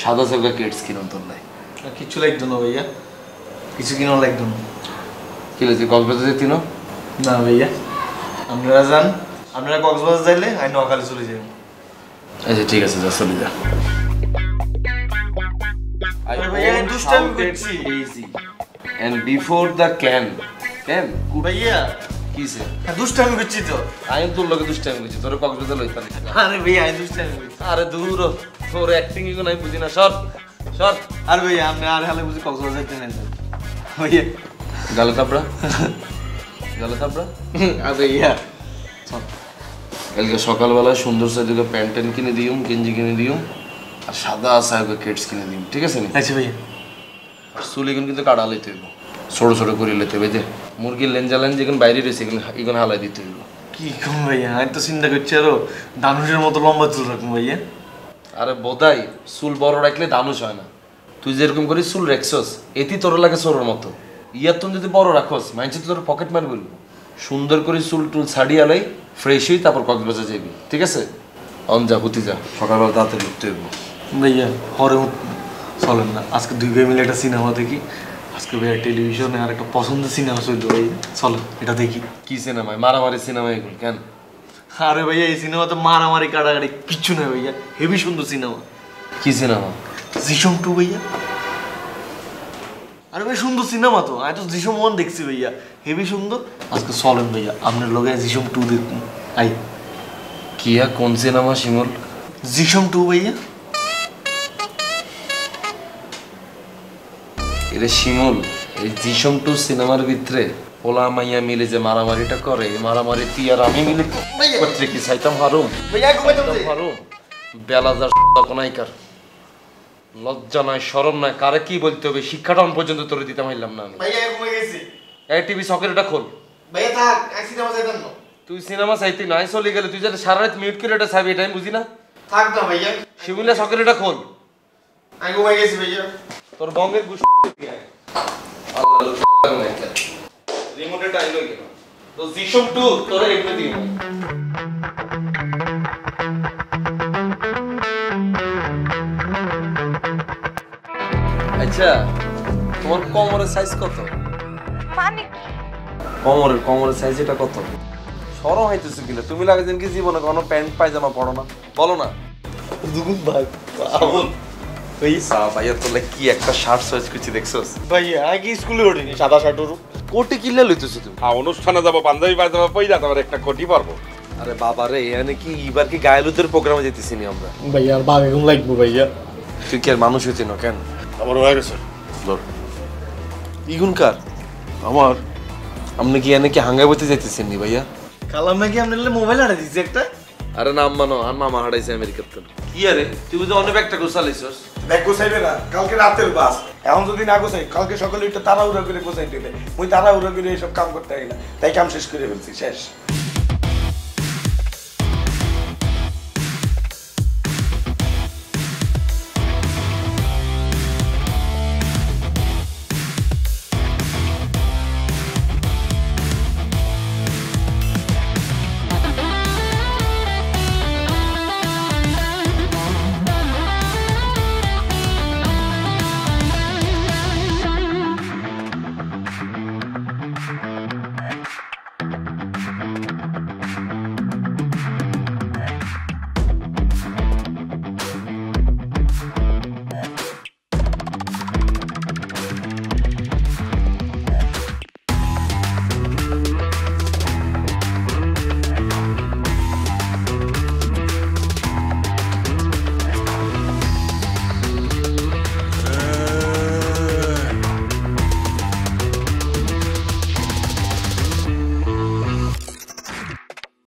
সাদা চৌকা কেটস কিনুম তোলাই। কিছু লাগতো না ভাইয়া, কিছু কিনা লাগতো না। কি লাগছে কক্সবাজার যেতি না? না ভাইয়া, আপনারা যান, আপনারা কক্সবাজার যাইলে আমি নোয়াখালী চলে যাই। আচ্ছা ঠিক আছে, যা চলে যা। ভাইয়া দুষ্টামি করছি। And before the can ভাইয়া কিসে দুষ্টামি করছি তো। আমি তোর লগে দুষ্টামি করছি, তোর কক্সবাজার লইতা না। আরে ভাইয়া আমি দুষ্টামি করছি। আরে দূর হ, তোর অ্যাক্টিং এগুলো আমি বুঝি না। সর সর। আর ভাইয়া আপনি আর হালে বুঝি কক্সবাজার যাইতে নেন ভাইয়া। গালে থাপড়া গালে থাপড়া। আর ভাইয়া কালকে সকালবেলা সুন্দর সাইজের প্যান্ট ট্যান্ট কিনে দিউম, গেঞ্জি কিনে দিউম, আর সাদা সাহেবের কেটস কিনে দিউম, ঠিক আছে নি? আচ্ছা ভাইয়া। আর চুল এগুলো কিন্তু কাটা লইতে হইব, ছোটো ছোটো করে লইতে হইবে। যে মুরগির লেঞ্জা লেঞ্জ যেগুলো বাইরে রয়েছে এগুলো হালাই দিতে হইব। কি কম ভাইয়া, আমি তো চিন্তা করছি আরো দানুষের মতো লম্বা চুল রাখুন ভাইয়া। আরে বোধাই চুল বড় রাখলে দানুষ হয় না। তুই যেরকম করিস চুল রেখছস এটি তোর লাগে চোরের মতো। ইয়ার তুমি যদি বড় রাখস মাইনছে তোর পকেট মার বলবো। সুন্দর করে চুল টুল ছাড়িয়ে আলাই, ফ্রেশ হই, তারপর কক্সবাজার যাবি, ঠিক আছে? অন যা, হুতি যা, সকালবেলা তাড়াতাড়ি উঠতে হইব। ভাইয়া হরে চলেন না, আজকে দুই ভাই মিলে একটা সিনেমা দেখি। আজকে ভাইয়া টেলিভিশনে আর একটা পছন্দের সিনেমা চলছে ভাই, চলেন এটা দেখি। কি সিনেমায়? মারামারি সিনেমা এগুলো কেন? আরে ভাইয়া এই সিনেমাতে মারামারি কাটাকাটি কিচ্ছু নয় ভাইয়া, হেভি সুন্দর সিনেমা। কি সিনেমা? জিসম 2 ভাইয়া। আরে ভাই সুন্দর সিনেমা তো, আমি তো জিসম 1 দেখছি ভাইয়া, হেভি সুন্দর। আজকে চলেন ভাইয়া আপনার লগে জিসম 2 দেখুন। আই কিয়া কোন সিনেমা শিমুল? জিসম 2 ভাইয়া। এটা শিমুল, এই জিসম 2 সিনেমার ভিতরে পোলা মাইয়া মিলে যে মারামারিটা করে, এই মারামারি তুই আর আমি মিলে করতে কি চাইতাম হারুম? ভাইয়া ঘুমাইতাম হারুম বেলাজার কোনাইকার লজ্জা নাই, শরম নাই, কারে কি বলতে হবে শিক্ষাটা পর্যন্ত তোরে দিতে পারলাম না আমি। ভাইয়া ঘুমাই গেছি। এই টিভি সকেটটা খোল। ভাইয়া থাক, আমি সিনেমা যাইতাম না। তুই সিনেমা চাইতি নাই, চলে গেলে তুই যাতে সারা রাত মিউট করে এটা চাইবি, এটা আমি বুঝি না। থাক না ভাইয়া, শিমুলিয়া সকেটটা খোল। আমি ঘুমাই গেছি ভাইয়া। তোর বঙ্গের গুশ রিমোটটা আইলো কেন? তো জিসম 2 তোরে এমনি দিও। আচ্ছা তোমার কোমরের সাইজ কত? মানে কোমরের সাইজ এটা কত? সরম হইতেছে কিনা? তুমি লাগে যেন কি জীবনে কোনো প্যান্ট পায়জামা পড়ো না, বলো না। দুগুন ভাই ওই ভাইয়া তোলে কি একটা শার্ট সাইজ করছি দেখছস? ভাইয়া আগে স্কুলে ওঠেনি, সাদা শার্টের কোটি কিনলে লইতেছ তুমি? অনুষ্ঠানে যাবো, পাঞ্জাবি পায়জামা পইরা তোমার একটা কোটি পারবো। আরে বাবা রে, এখানে কি এবার কি গায়েলুদের প্রোগ্রামে যেতেছি নি আমরা? ভাইয়া আর বাঘ এখন লাগবো ভাইয়া। তুই কি আর মানুষ হইতে না কেন? আমার হয়ে গেছে। ধর ইগুনকার আমার আপনি কি এনে কি হাঙ্গাই বইতে যাইতেছেন নি ভাইয়া? কালাম নাকি আপনার মোবাইল হারা দিচ্ছে একটা। আরে নাম মানো, আর মামা হারাইছে আমেরিকার তো। কি আরে তুই বুঝি অনেক একটা গোছালাইছস? দেখ গোছাইবে না, কালকে রাতের বাস, এখন যদি না গোছাই কালকে সকালে একটু তাড়াহুড়া করে গোছাই দিবে। মুই তাড়াহুড়া করে এইসব কাম করতে পারি না, তাই কাম শেষ করে ফেলছি, শেষ।